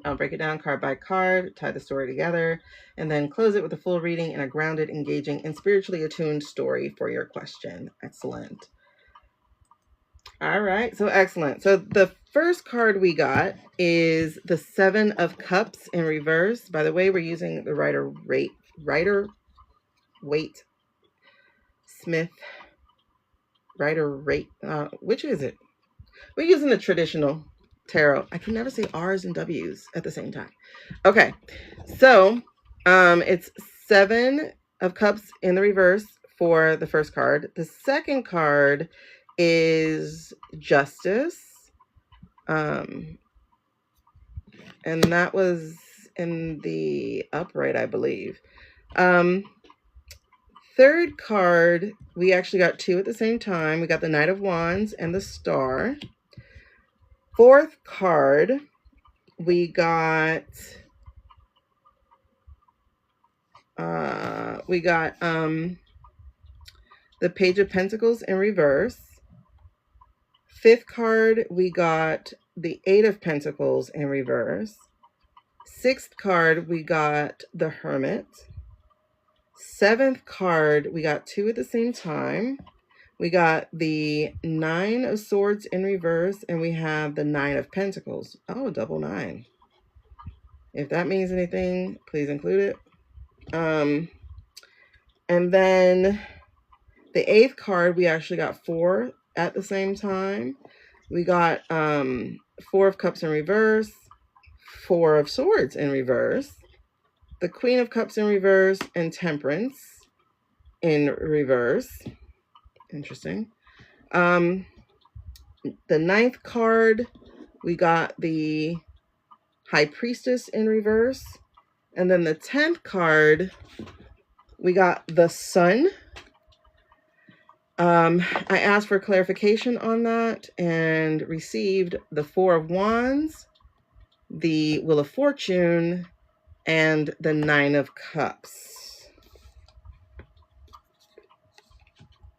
I'll break it down card by card, tie the story together, and then close it with a full reading and a grounded, engaging, and spiritually attuned story for your question. Excellent. All right, so excellent. So the first card we got is the 7 of Cups in reverse. By the way, we're using the which is it? We're using the traditional tarot. I can never say R's and W's at the same time. Okay, so it's 7 of Cups in the reverse for the first card. The second card is Justice. And that was in the upright, I believe. Third card, we actually got 2 at the same time. We got the Knight of Wands and the Star. Fourth card, we got the Page of Pentacles in reverse. Fifth card, we got the 8 of Pentacles in reverse. Sixth card, we got the Hermit. Seventh card, we got 2 at the same time. We got the 9 of Swords in reverse, and we have the 9 of Pentacles. Oh, double 9. If that means anything, please include it. And then the 8th card, we actually got 4 at the same time. We got 4 of Cups in reverse, 4 of Swords in reverse, the Queen of Cups in reverse, and Temperance. in reverse. Interesting. The 9th card, we got the High Priestess in reverse. And then the 10th card, we got the Sun. I asked for clarification on that and received the 4 of Wands, the Wheel of Fortune, and the 9 of Cups.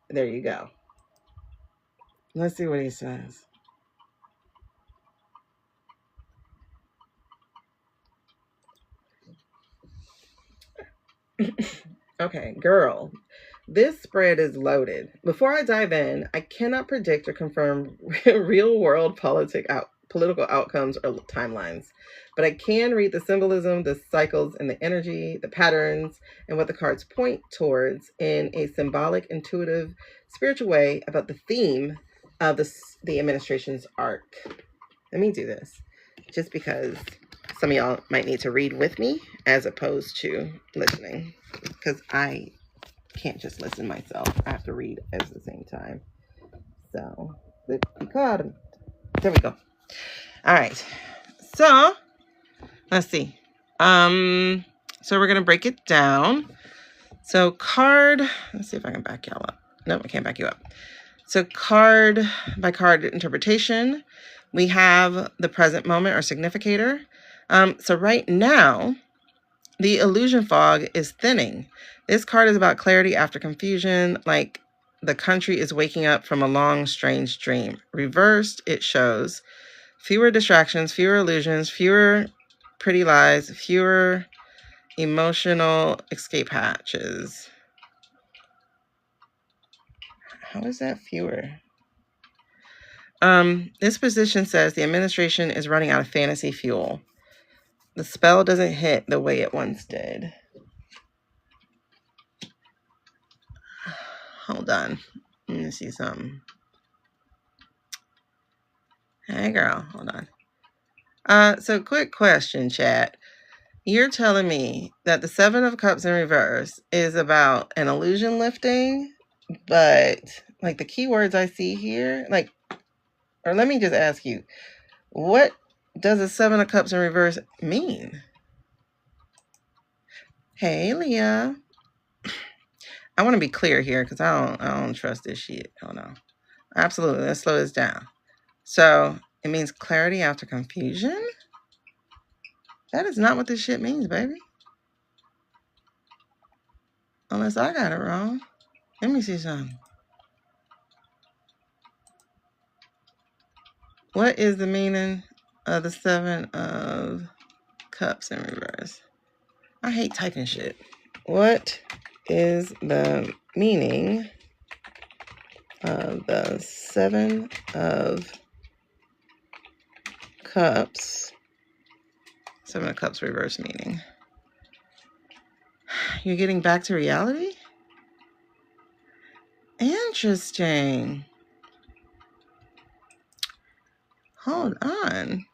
There you go. Let's see what he says. Okay, girl, this spread is loaded. Before I dive in, I cannot predict or confirm real-world political outcomes or timelines, but I can read the symbolism, the cycles, and the energy, the patterns, and what the cards point towards in a symbolic, intuitive, spiritual way about the theme of the administration's arc. Let me do this, just because some of y'all might need to read with me as opposed to listening, because I can't just listen myself. I have to read at the same time. So, there we go. All right. So, let's see. So we're going to break it down. So let's see if I can back y'all up. Nope, I can't back you up. So card by card interpretation, we have the present moment or significator. So right now, the illusion fog is thinning. This card is about clarity after confusion, like the country is waking up from a long, strange dream. Reversed, it shows fewer distractions, fewer illusions, fewer pretty lies, fewer emotional escape hatches. How is that fewer? This position says the administration is running out of fantasy fuel. The spell doesn't hit the way it once did. Hold on. Let me see something. Hey, girl. Hold on. So quick question, chat. You're telling me that the 7 of Cups in reverse is about an illusion lifting, but like the keywords I see here, like, or let me just ask you, what does the 7 of Cups in reverse mean? Hey, Leah. I want to be clear here because I don't trust this shit. Hold on. Absolutely. Let's slow this down. So it means clarity after confusion? That is not what this shit means, baby. Unless I got it wrong. Let me see something. What is the meaning of the 7 of Cups in reverse? I hate typing shit. What is the meaning of the 7 of Cups? 7 of Cups reverse meaning. You're getting back to reality? Interesting. Hold on.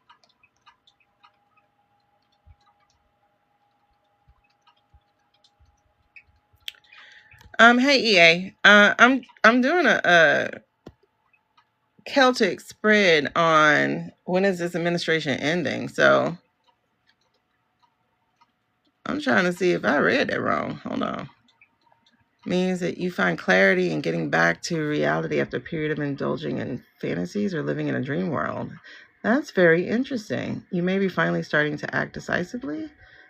Hey EA. I'm doing a Celtic spread on when is this administration ending. So I'm trying to see if I read that wrong. Hold on. Means that you find clarity in getting back to reality after a period of indulging in fantasies or living in a dream world. That's very interesting. You may be finally starting to act decisively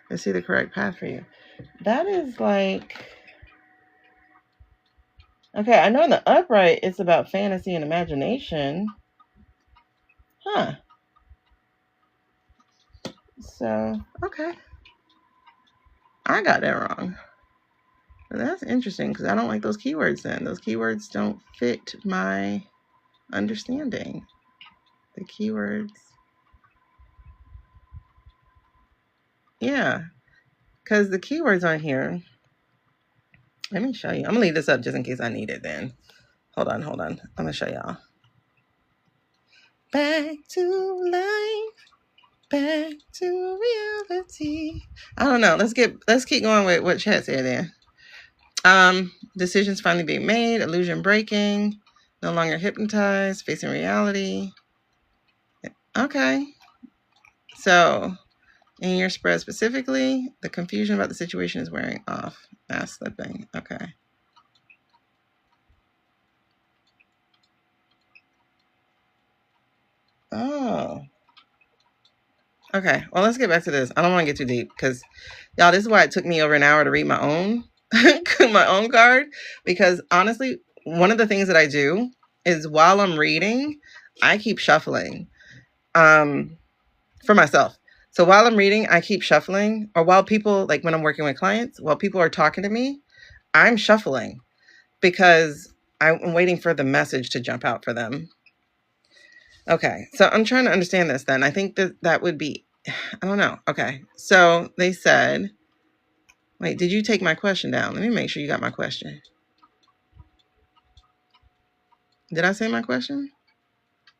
and see the correct path for you. That is like... Okay, I know in the upright it's about fantasy and imagination. Huh. So, okay. I got that wrong. But that's interesting because I don't like those keywords then. Those keywords don't fit my understanding. The keywords. Yeah. Because the keywords on here. Let me show you. I'm going to leave this up just in case I need it then. Hold on. I'm going to show y'all. Back to life. Back to reality. I don't know. Let's keep going with what chat said there. Decisions finally being made, illusion breaking, no longer hypnotized, facing reality. Okay. So, in your spread specifically, the confusion about the situation is wearing off. Mask slipping. Okay. Oh. Okay. Well, let's get back to this. I don't want to get too deep because, y'all, this is why it took me over an hour to read my own my own card. Because honestly, one of the things that I do is while I'm reading, I keep shuffling for myself. So while I'm reading, I keep shuffling, or while people, like when I'm working with clients, while people are talking to me, I'm shuffling because I'm waiting for the message to jump out for them. Okay, so I'm trying to understand this then. I think that would be, I don't know. Okay, so they said, wait, did you take my question down? Let me make sure you got my question. Did I say my question?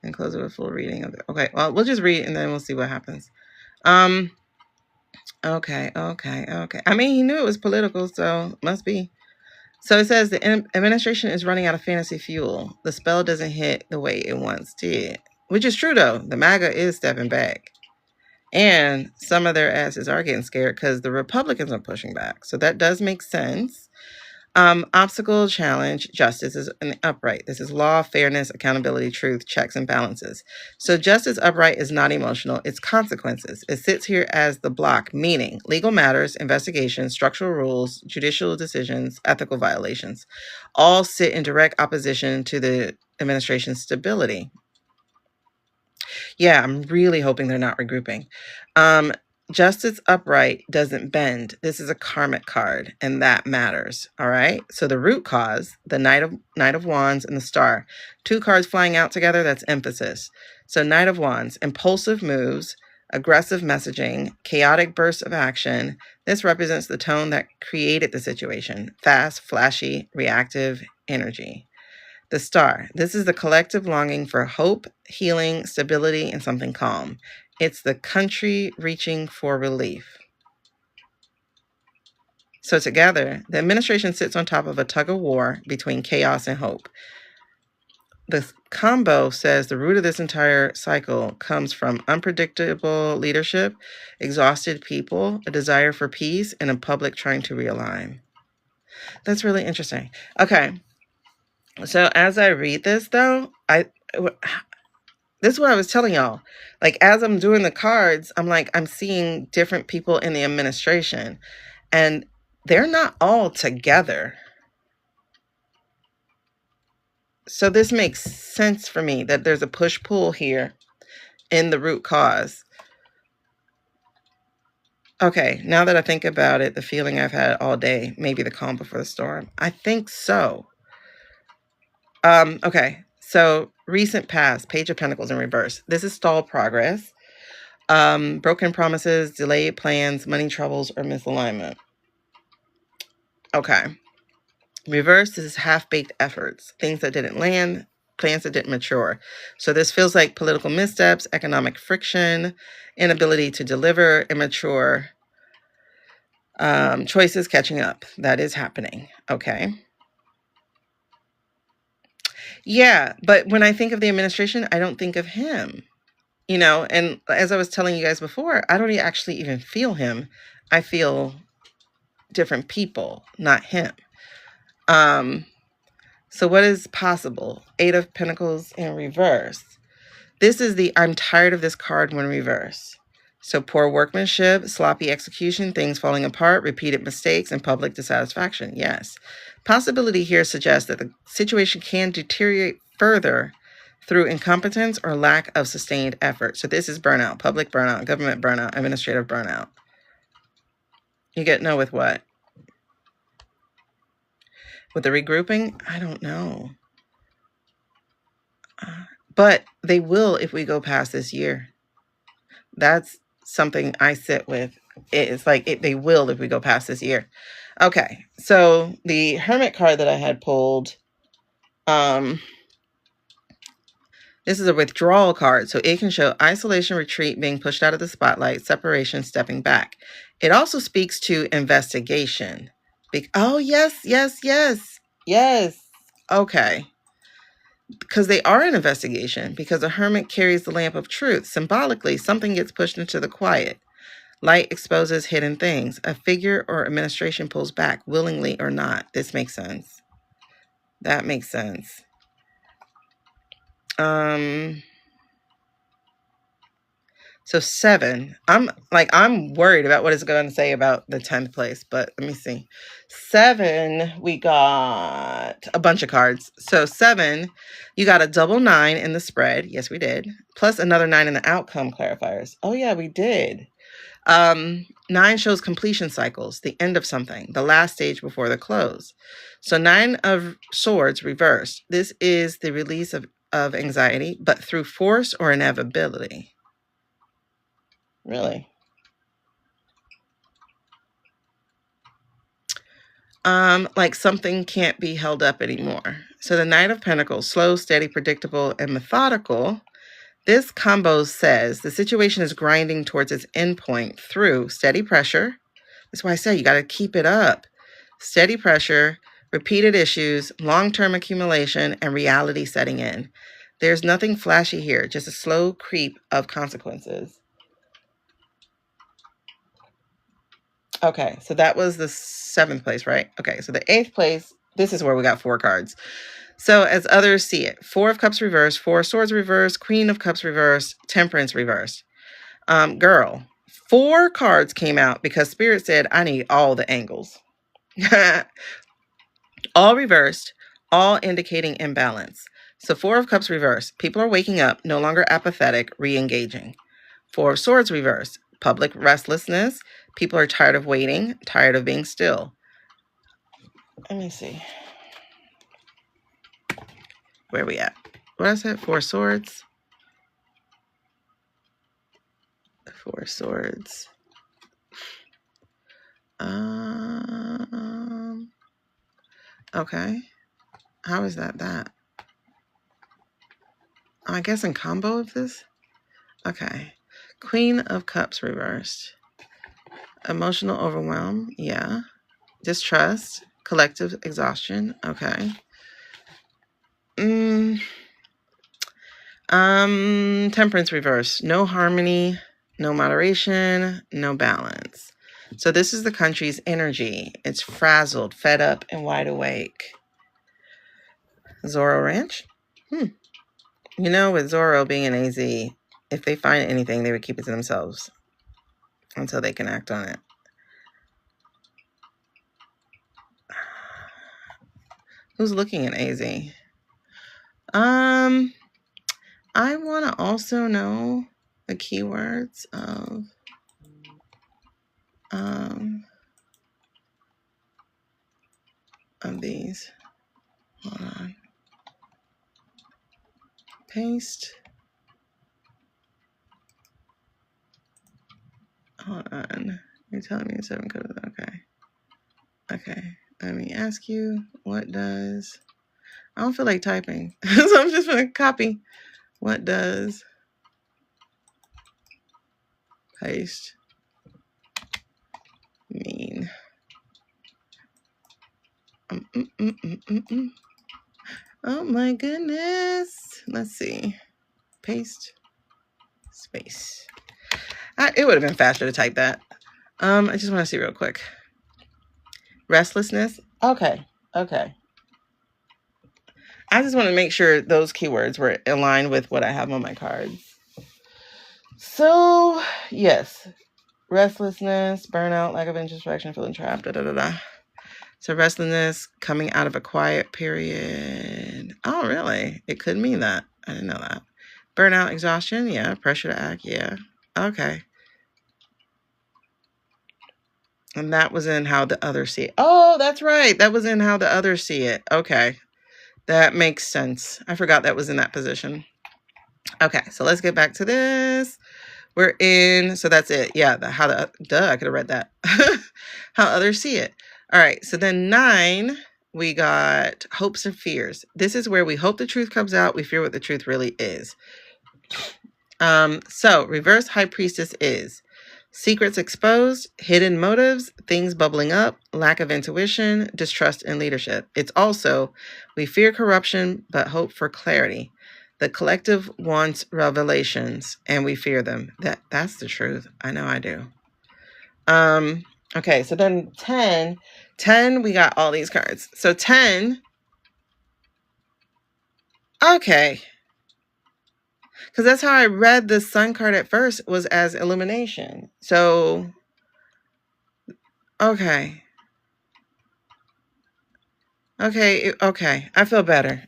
And close it with full reading of it. Okay, well, we'll just read and then we'll see what happens. Okay. I mean, he knew it was political, so must be. So it says the administration is running out of fantasy fuel. The spell doesn't hit the way it once did, which is true though. The MAGA is stepping back, and some of their asses are getting scared because the Republicans are pushing back. So that does make sense. Obstacle, challenge, justice is an upright. This is law, fairness, accountability, truth, checks, and balances. So justice upright is not emotional. It's consequences. It sits here as the block, meaning legal matters, investigations, structural rules, judicial decisions, ethical violations, all sit in direct opposition to the administration's stability. Yeah, I'm really hoping they're not regrouping. Justice upright doesn't bend. This is a karmic card, and that matters. All right. So the root cause, the Knight of Wands and the Star, 2 cards flying out together. That's emphasis. So Knight of Wands, impulsive moves, aggressive messaging, chaotic bursts of action. This represents the tone that created the situation. Fast, flashy, reactive energy. The Star. This is the collective longing for hope, healing, stability, and something calm. It's the country reaching for relief. So together, the administration sits on top of a tug of war between chaos and hope. The combo says the root of this entire cycle comes from unpredictable leadership, exhausted people, a desire for peace, and a public trying to realign. That's really interesting. Okay. So as I read this, though, this is what I was telling y'all. Like, as I'm doing the cards, I'm like, I'm seeing different people in the administration, and they're not all together. So this makes sense for me that there's a push-pull here in the root cause. Okay, now that I think about it, the feeling I've had all day, maybe the calm before the storm. I think so. Okay, so recent past, Page of Pentacles in reverse. This is stalled progress. Broken promises, delayed plans, money troubles, or misalignment. Okay. Reverse, this is half-baked efforts, things that didn't land, plans that didn't mature. So this feels like political missteps, economic friction, inability to deliver, immature choices catching up. That is happening. Okay. Yeah, but when I think of the administration, I don't think of him. You know, and as I was telling you guys before, I don't actually even feel him. I feel different people, not him. So what is possible? 8 of Pentacles in reverse. This is the I'm tired of this card when reverse. So poor workmanship, sloppy execution, things falling apart, repeated mistakes, and public dissatisfaction. Yes. Possibility here suggests that the situation can deteriorate further through incompetence or lack of sustained effort. So this is burnout, public burnout, government burnout, administrative burnout. You get no with what? With the regrouping? I don't know. But they will if we go past this year. That's something I sit with. It's like they will if we go past this year. Okay, so the Hermit card that I had pulled, this is a withdrawal card. So it can show isolation, retreat, being pushed out of the spotlight, separation, stepping back. It also speaks to investigation. Oh, yes. Yes. Okay. Because they are an investigation, because a hermit carries the lamp of truth. Symbolically, something gets pushed into the quiet. Light exposes hidden things. A figure or administration pulls back, willingly or not. This makes sense. That makes sense. So 7. I'm worried about what it's going to say about the 10th place, but let me see. 7, we got a bunch of cards. So 7, you got a double 9 in the spread. Yes, we did. Plus another 9 in the outcome clarifiers. Oh yeah, we did. 9 shows completion cycles, the end of something, the last stage before the close. So 9 of swords reversed. This is the release of anxiety, but through force or inevitability. Really? Like something can't be held up anymore. So the Knight of Pentacles, slow, steady, predictable, and methodical. This combo says the situation is grinding towards its endpoint through steady pressure. That's why I say you got to keep it up. Steady pressure, repeated issues, long-term accumulation, and reality setting in. There's nothing flashy here, just a slow creep of consequences. Okay, so that was the 7th place, right? Okay, so the 8th place, this is where we got 4 cards. So as others see it, 4 of Cups reversed, 4 of Swords reversed, Queen of Cups reversed, Temperance reversed. Girl, 4 cards came out because Spirit said, I need all the angles. All reversed, all indicating imbalance. So 4 of Cups reversed. People are waking up, no longer apathetic, re-engaging. 4 of Swords reversed. Public restlessness. People are tired of waiting, tired of being still. Let me see. Where are we at? What I said? 4 swords. 4 swords. Okay. How is that? I guess in combo of this? Okay. Queen of Cups reversed. Emotional overwhelm. Yeah. Distrust. Collective exhaustion. Okay. Temperance reverse. No harmony, no moderation, no balance. So this is the country's energy. It's frazzled, fed up, and wide awake. Zorro Ranch? You know, with Zorro being an AZ, if they find anything, they would keep it to themselves until they can act on it. Who's looking at AZ? I want to also know the keywords of these. Hold on. Paste. Hold on. You're telling me 7 codes. Okay. Let me ask you, what does... I don't feel like typing, so I'm just going to copy. What does paste mean? Oh my goodness. Let's see. Paste space. It would have been faster to type that. I just want to see real quick. Restlessness. Okay. I just want to make sure those keywords were aligned with what I have on my cards. So, yes. Restlessness, burnout, lack of introspection, feeling trapped, So restlessness, coming out of a quiet period. Oh, really? It could mean that. I didn't know that. Burnout, exhaustion. Yeah. Pressure to act. Yeah. Okay. And that was in how the others see it. Oh, that's right. That was in how the others see it. Okay. That makes sense. I forgot that was in that position. Okay. So let's get back to this. We're in. So that's it. Yeah. I could have read that. How others see it. All right. So then 9, we got hopes and fears. This is where we hope the truth comes out. We fear what the truth really is. So reverse high priestess is Secrets exposed, hidden motives, things bubbling up, lack of intuition, distrust in leadership. It's also, we fear corruption, but hope for clarity. The collective wants revelations, and we fear them. That's the truth. I know I do. Okay, so then 10, we got all these cards. So 10, okay. Because that's how I read the sun card at first, was as illumination. So, okay. Okay. I feel better.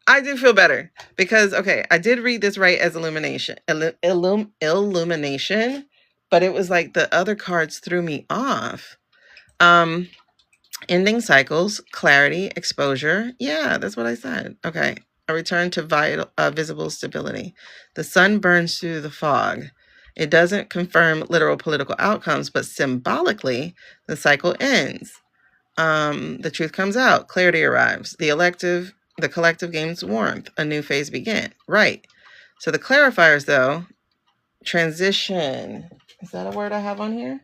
I do feel better because, okay, I did read this right as illumination, illumination, but it was like the other cards threw me off. Ending cycles, clarity, exposure. Yeah, that's what I said. Okay. A return to visible stability. The sun burns through the fog. It doesn't confirm literal political outcomes, but symbolically, the cycle ends. The truth comes out. Clarity arrives. The collective gains warmth. A new phase begins. Right. So the clarifiers, though, transition. Is that a word I have on here?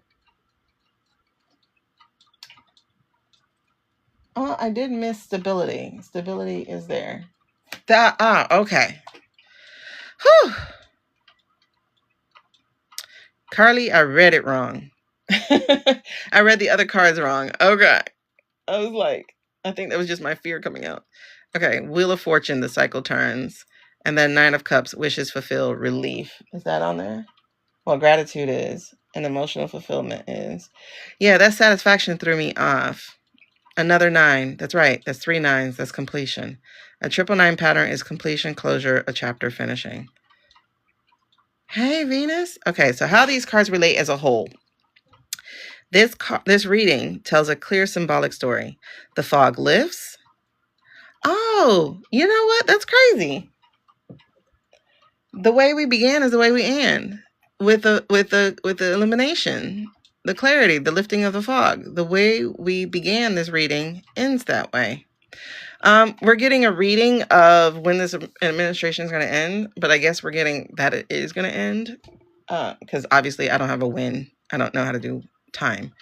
Oh, I did miss stability. Stability is there. Okay. Whew. Carly, I read it wrong. I read the other cards wrong. Okay. I was like, I think that was just my fear coming out. Okay. Wheel of Fortune, the cycle turns. And then Nine of Cups, wishes fulfilled, relief. Is that on there? Well, gratitude is. And emotional fulfillment is. Yeah, that satisfaction threw me off. Another 9. That's right. That's 3 9s. That's completion. A 999 pattern is completion, closure, a chapter finishing. Hey, Venus. Okay, so how these cards relate as a whole. This reading tells a clear symbolic story. The fog lifts. Oh, you know what? That's crazy. The way we began is the way we end. With the illumination, the clarity, the lifting of the fog. The way we began this reading ends that way. We're getting a reading of when this administration is going to end, but I guess we're getting that it is going to end because obviously I don't have a when. I don't know how to do time.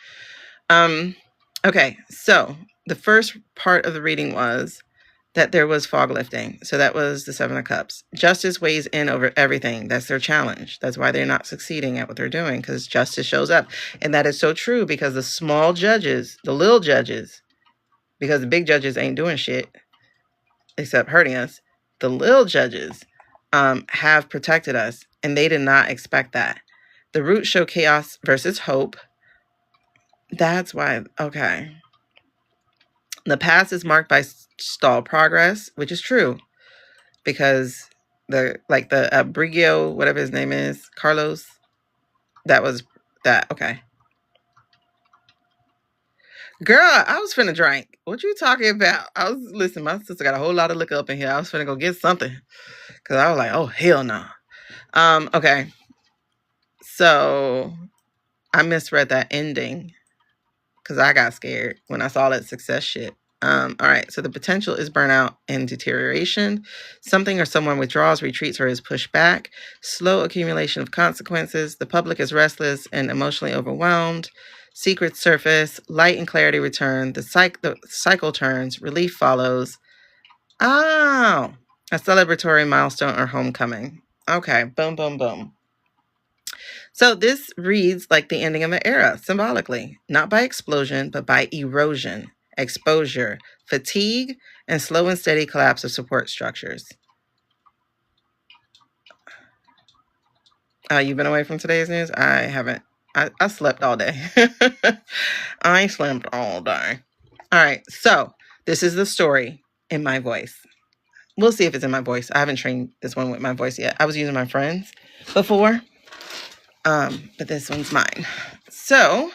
Okay, so the first part of the reading was that there was fog lifting. So that was the 7 of Cups. Justice weighs in over everything. That's their challenge. That's why they're not succeeding at what they're doing, because justice shows up. And that is so true because the small judges, the little judges, because the big judges ain't doing shit except hurting us. The little judges have protected us, and they did not expect that. The roots show chaos versus hope. That's why, okay. The past is marked by stalled progress, which is true, because the Brigio, whatever his name is, Carlos, that was that. Okay. Girl, I was finna drink. What you talking about? Listen, my sister got a whole lot of liquor up in here. I was finna go get something. Cause I was like, oh, hell no. Okay. So I misread that ending because I got scared when I saw that success shit. All right. So the potential is burnout and deterioration. Something or someone withdraws, retreats, or is pushed back. Slow accumulation of consequences. The public is restless and emotionally overwhelmed. Secrets surface. Light and clarity return. The cycle turns. Relief follows. Oh, a celebratory milestone or homecoming. Okay. Boom, boom, boom. So this reads like the ending of an era, symbolically, not by explosion, but by erosion, exposure, fatigue, and slow and steady collapse of support structures. You've been away from today's news? I haven't. I slept all day. I slept all day. All right. So this is the story in my voice. We'll see if it's in my voice. I haven't trained this one with my voice yet. I was using my friend's before. But this one's mine. So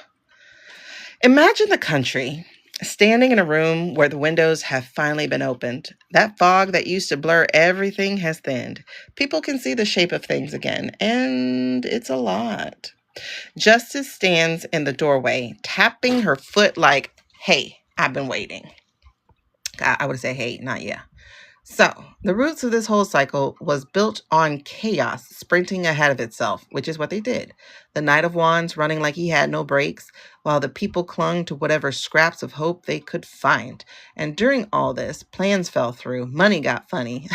imagine the country standing in a room where the windows have finally been opened. That fog that used to blur everything has thinned. People can see the shape of things again, and it's a lot. Justice stands in the doorway, tapping her foot like, hey, I've been waiting. I would say, hey, not yeah. So, the roots of this whole cycle was built on chaos sprinting ahead of itself, which is what they did. The Knight of Wands running like he had no brakes, while the people clung to whatever scraps of hope they could find. And during all this, plans fell through, money got funny,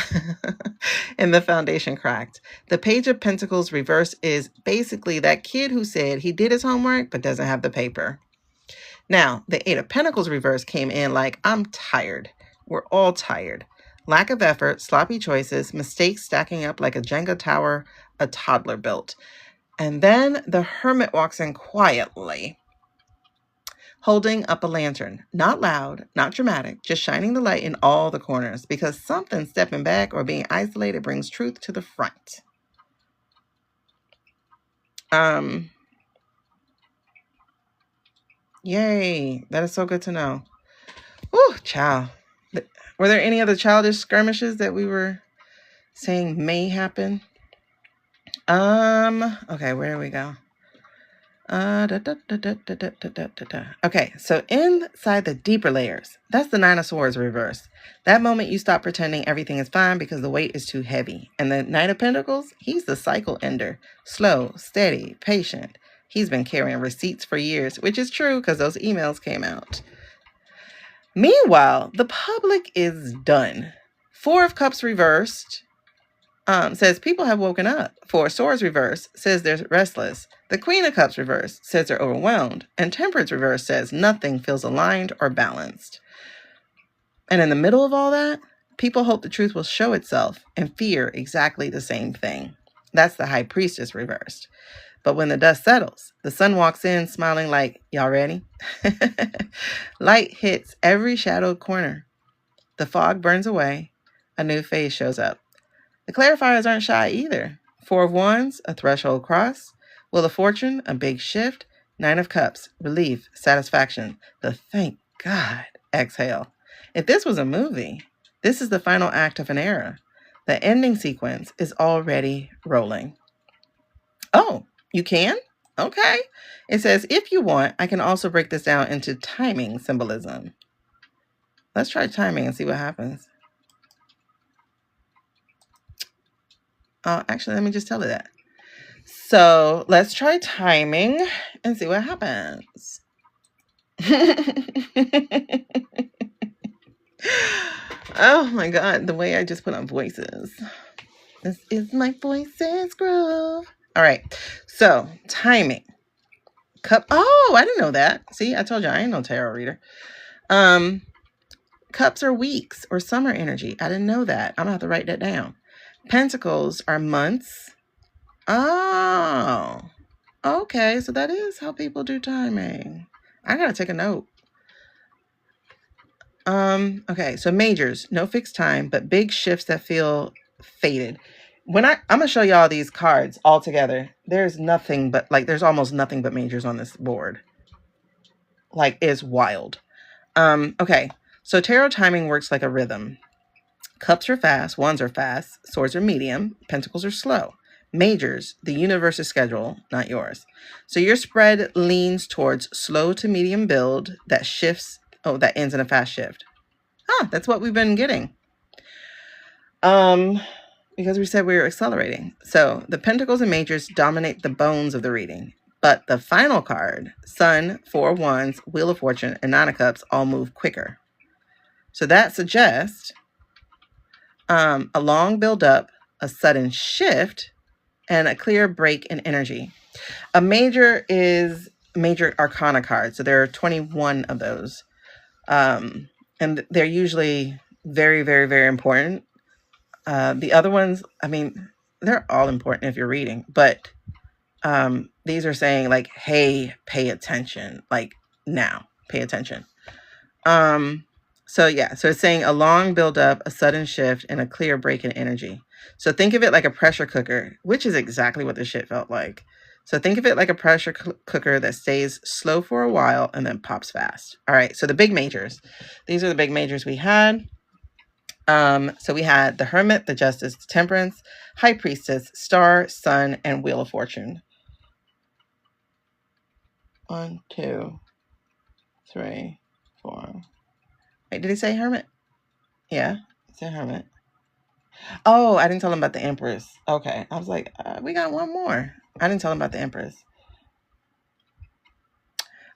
and the foundation cracked. The Page of Pentacles reverse is basically that kid who said he did his homework but doesn't have the paper. Now, the Eight of Pentacles reverse came in like, I'm tired. We're all tired. Lack of effort, sloppy choices, mistakes stacking up like a Jenga tower a toddler built. And then the Hermit walks in quietly, holding up a lantern. Not loud, not dramatic, just shining the light in all the corners, because something stepping back or being isolated brings truth to the front. Yay. That is so good to know. Whew, child. Were there any other childish skirmishes that we were saying may happen? Okay, where do we go? Okay, so inside the deeper layers, that's the Nine of Swords reverse. That moment you stop pretending everything is fine because the weight is too heavy. And the Knight of Pentacles, he's the cycle ender. Slow, steady, patient. He's been carrying receipts for years, which is true because those emails came out. Meanwhile, the public is done. Four of Cups reversed says people have woken up. Four of Swords reversed says they're restless. The Queen of Cups reversed says they're overwhelmed. And Temperance reversed says nothing feels aligned or balanced. And in the middle of all that, people hope the truth will show itself and fear exactly the same thing. That's the High Priestess reversed. But when the dust settles, the sun walks in smiling like, y'all ready? Light hits every shadowed corner. The fog burns away. A new phase shows up. The clarifiers aren't shy either. Four of Wands, a threshold cross. Wheel of Fortune, a big shift. Nine of Cups, relief, satisfaction. The thank God exhale. If this was a movie, this is the final act of an era. The ending sequence is already rolling. Oh, you can? Okay. It says, if you want, I can also break this down into timing symbolism. Let's try timing and see what happens. Actually, let me just tell it that. So let's try timing and see what happens. Oh my God, the way I just put on voices. This is my voices groove. All right, so timing. Cup. Oh, I didn't know that. See, I told you I ain't no tarot reader. Cups are weeks or summer energy. I didn't know that. I'm gonna have to write that down. Pentacles are months. Oh, okay. So that is how people do timing. I gotta take a note. Okay. So majors, no fixed time, but big shifts that feel fated. When I'm gonna show y'all these cards all together, there's nothing but there's almost nothing but majors on this board. Like, it's wild. Okay. So tarot timing works like a rhythm. Cups are fast, wands are fast, swords are medium, pentacles are slow. Majors, the universe's schedule, not yours. So your spread leans towards slow to medium build that shifts, that ends in a fast shift. That's what we've been getting. Because we said we were accelerating. So the pentacles and majors dominate the bones of the reading. But the final card, Sun, Four of Wands, Wheel of Fortune, and Nine of Cups all move quicker. So that suggests a long build up, a sudden shift, and a clear break in energy. A major is major arcana card. So there are 21 of those. And they're usually very, very, very important. The other ones, I mean, they're all important if you're reading, but these are saying like, hey, pay attention. Like, now, pay attention. So it's saying a long build up, a sudden shift, and a clear break in energy. So think of it like a pressure cooker, which is exactly what this shit felt like. So think of it like a pressure cooker that stays slow for a while and then pops fast. All right, so the big majors. These are the big majors we had. So we had the Hermit, the Justice, the Temperance, High Priestess, Star, Sun, and Wheel of Fortune. 1, 2, 3, 4. Wait, did he say Hermit? Yeah, it's a Hermit. Oh, I didn't tell him about the Empress. Okay. I was like, we got one more. I didn't tell him about the Empress.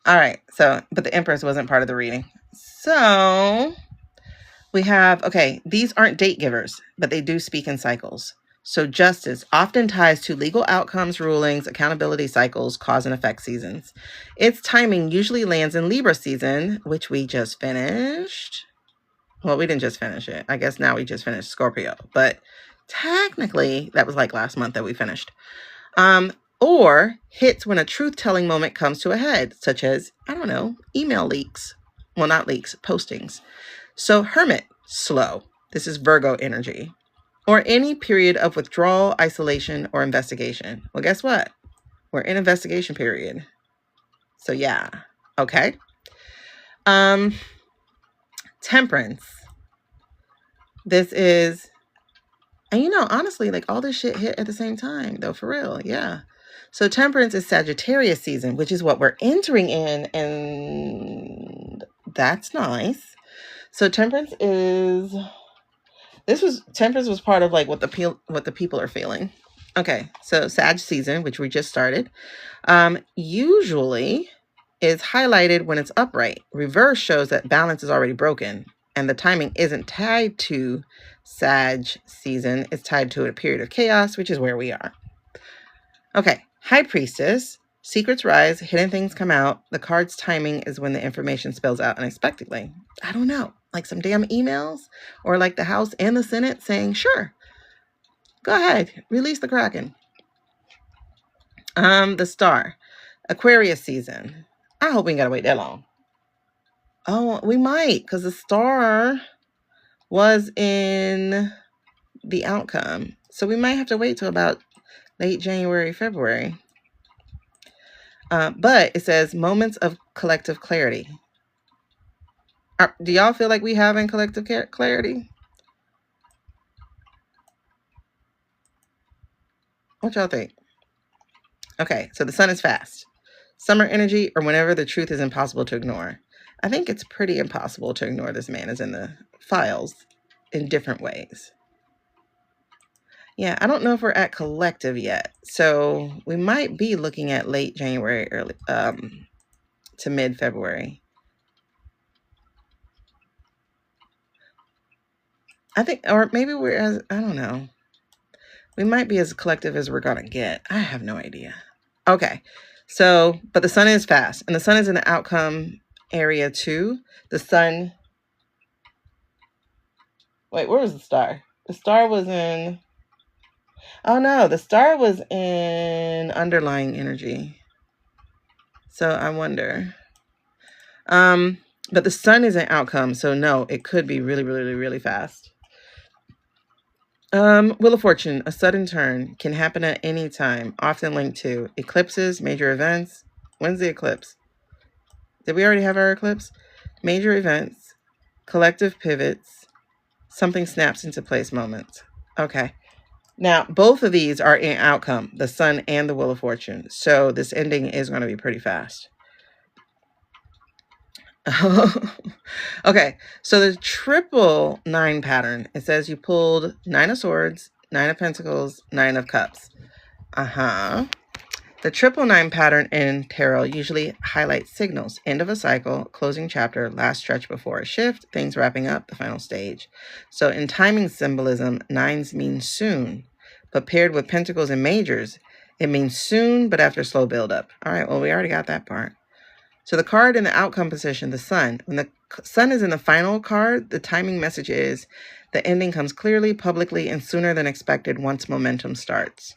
All right. So, but the Empress wasn't part of the reading. So we have, okay, these aren't date givers, but they do speak in cycles. So justice often ties to legal outcomes, rulings, accountability cycles, cause and effect seasons. Its timing usually lands in Libra season, which we just finished. Well, we didn't just finish it. I guess now we just finished Scorpio, but technically that was like last month that we finished. Or hits when a truth-telling moment comes to a head, such as, I don't know, email leaks. Well, not leaks, postings. So Hermit, slow. This is Virgo energy. Or any period of withdrawal, isolation, or investigation. Well, guess what? We're in investigation period. So yeah. Okay. Temperance. This is, and you know, honestly, like all this shit hit at the same time, though, for real. Yeah. So Temperance is Sagittarius season, which is what we're entering in, and that's nice. So Temperance was part of like what the people are feeling. Okay, so Sag season, which we just started, usually is highlighted when it's upright. Reverse shows that balance is already broken, and the timing isn't tied to Sag season. It's tied to a period of chaos, which is where we are. Okay, High Priestess, secrets rise, hidden things come out. The card's timing is when the information spills out unexpectedly. I don't know, like some damn emails, or like the House and the Senate saying, sure, go ahead, release the Kraken. The Star, Aquarius season. I hope we ain't gotta wait that long. Oh, we might, because the Star was in the outcome. So we might have to wait till about late January, February. But it says moments of collective clarity. Do y'all feel like we having collective clarity? What y'all think? Okay, so the sun is fast. Summer energy, or whenever the truth is impossible to ignore. I think it's pretty impossible to ignore this man is in the files in different ways. Yeah, I don't know if we're at collective yet. So we might be looking at late January, early to mid-February. I think, or maybe we're as, I don't know. We might be as collective as we're going to get. I have no idea. Okay. So, but the sun is fast, and the sun is in the outcome area too. The sun, wait, where was the star? The star was in, oh no, the star was in underlying energy. So I wonder. But the sun is an outcome, so no, it could be really, really, really fast. Wheel of Fortune, a sudden turn, can happen at any time, often linked to eclipses, major events. When's the eclipse? Did we already have our eclipse? Major events, collective pivots, something snaps into place moments. Okay. Now, both of these are in outcome, the sun and the Wheel of Fortune. So this ending is going to be pretty fast. Okay, so the triple 9 pattern, it says you pulled 9 of Swords, 9 of Pentacles, 9 of Cups. The triple 9 pattern in tarot usually highlights signals: end of a cycle, closing chapter, last stretch before a shift, things wrapping up, the final stage. So in timing symbolism, 9s mean soon, but paired with Pentacles and Majors, it means soon, but after slow buildup. All right, well, we already got that part. So the card in the outcome position, the sun, when the sun is in the final card, the timing message is the ending comes clearly, publicly, and sooner than expected once momentum starts.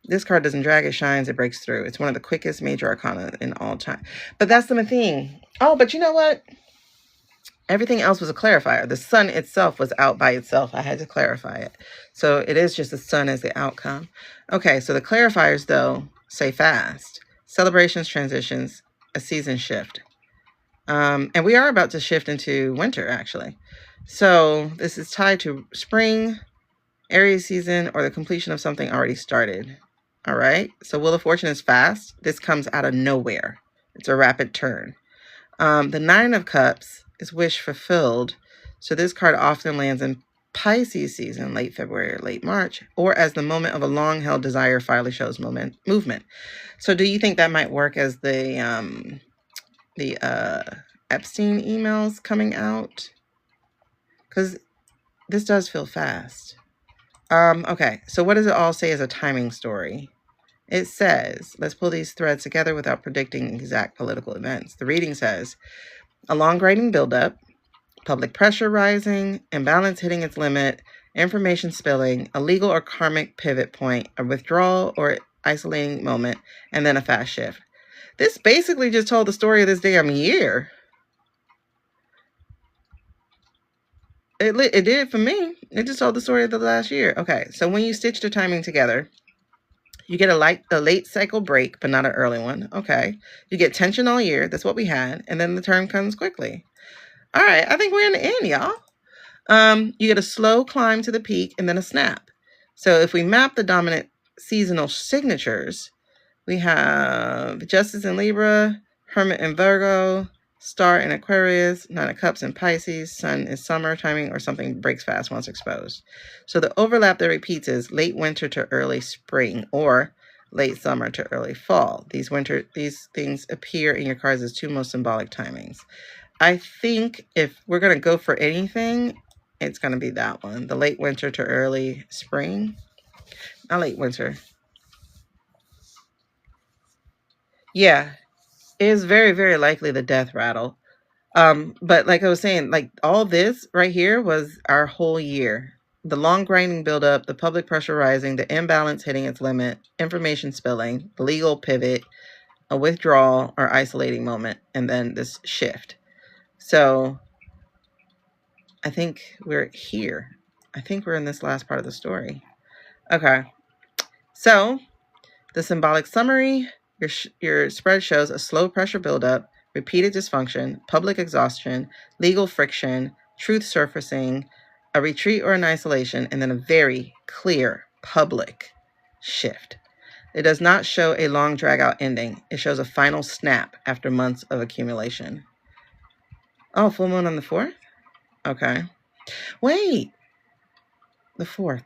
This card doesn't drag, it shines, it breaks through. It's one of the quickest major arcana in all time. But that's the thing. Oh, but you know what? Everything else was a clarifier. The sun itself was out by itself. I had to clarify it. So it is just the sun as the outcome. Okay, so the clarifiers, though, say fast. Celebrations, transitions, a season shift. And we are about to shift into winter, actually. So this is tied to spring, Aries season, or the completion of something already started. All right. So Wheel of Fortune is fast. This comes out of nowhere. It's a rapid turn. The 9 of Cups is wish fulfilled. So this card often lands in Pisces season, late February or late March, or as the moment of a long-held desire finally shows movement. So do you think that might work as the Epstein emails coming out? Because this does feel fast. Okay, so what does it all say as a timing story? It says, let's pull these threads together without predicting exact political events. The reading says, a long grading buildup, public pressure rising, imbalance hitting its limit, information spilling, a legal or karmic pivot point, a withdrawal or isolating moment, and then a fast shift. This basically just told the story of this damn year. It did for me. It just told the story of the last year. Okay, so when you stitch the timing together, you get a late cycle break, but not an early one. Okay. You get tension all year. That's what we had. And then the turn comes quickly. All right. I think we're in the end, y'all. You get a slow climb to the peak and then a snap. So if we map the dominant seasonal signatures, we have Justice in Libra, Hermit in Virgo, Star in Aquarius, Nine of Cups in Pisces, Sun is summer timing, or something breaks fast once exposed. So the overlap that repeats is late winter to early spring, or late summer to early fall. These things appear in your cards as two most symbolic timings. I think if we're going to go for anything, it's going to be that one. The late winter to early spring. Not late winter. Yeah, it is very, very likely the death rattle. But like I was saying, like all this right here was our whole year. The long grinding buildup, the public pressure rising, the imbalance hitting its limit, information spilling, the legal pivot, a withdrawal or isolating moment, and then this shift. So I think we're here. I think we're in this last part of the story. Okay. So the symbolic summary, your spread shows a slow pressure buildup, repeated dysfunction, public exhaustion, legal friction, truth surfacing, a retreat or an isolation, and then a very clear public shift. It does not show a long drag-out ending. It shows a final snap after months of accumulation. Oh, full moon on the 4th? Okay. Wait. The 4th.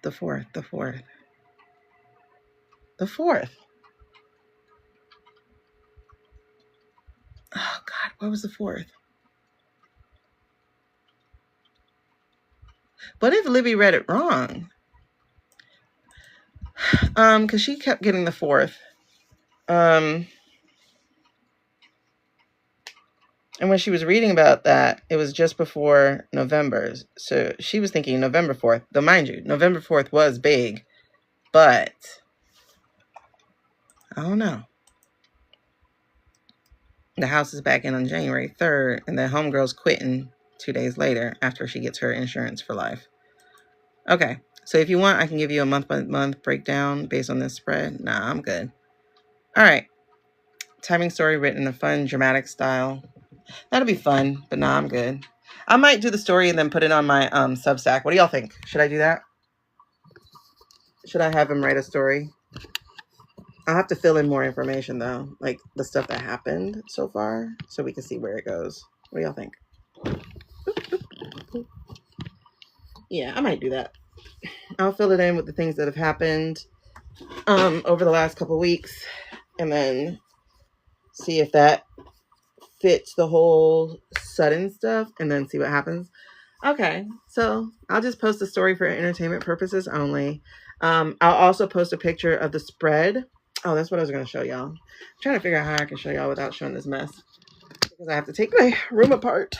Oh, God. What was the 4th? What if Libby read it wrong? Because she kept getting the 4th. And when she was reading about that, it was just before November. So she was thinking November 4th. Though, mind you, November 4th was big. But I don't know. The house is back in on January 3rd. And the homegirl's quitting 2 days later after she gets her insurance for life. Okay. So if you want, I can give you a month-by-month breakdown based on this spread. Nah, I'm good. All right. Timing story written in a fun, dramatic style. That'll be fun, but nah, I'm good. I might do the story and then put it on my Substack. What do y'all think? Should I do that? Should I have him write a story? I'll have to fill in more information, though. Like the stuff that happened so far, so we can see where it goes. What do y'all think? Yeah, I might do that. I'll fill it in with the things that have happened over the last couple weeks, and then see if that fits the whole sudden stuff, and then see what happens. Okay, so I'll just post the story for entertainment purposes only. I'll also post a picture of the spread. Oh, that's what I was going to show y'all. I'm trying to figure out how I can show y'all without showing this mess, because I have to take my room apart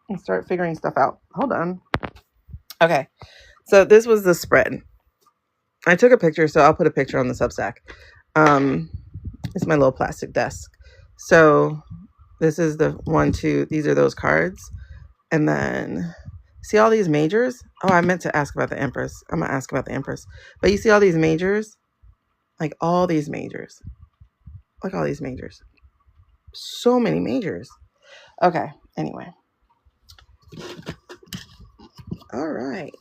and start figuring stuff out. Hold on. Okay, so this was the spread. I took a picture, so I'll put a picture on the Substack. It's my little plastic desk. So this is the 1, 2. These are those cards. And then, see all these majors? Oh, I meant to ask about the Empress. I'm going to ask about the Empress. But you see all these majors? Like all these majors. Like all these majors. So many majors. Okay, anyway. All right.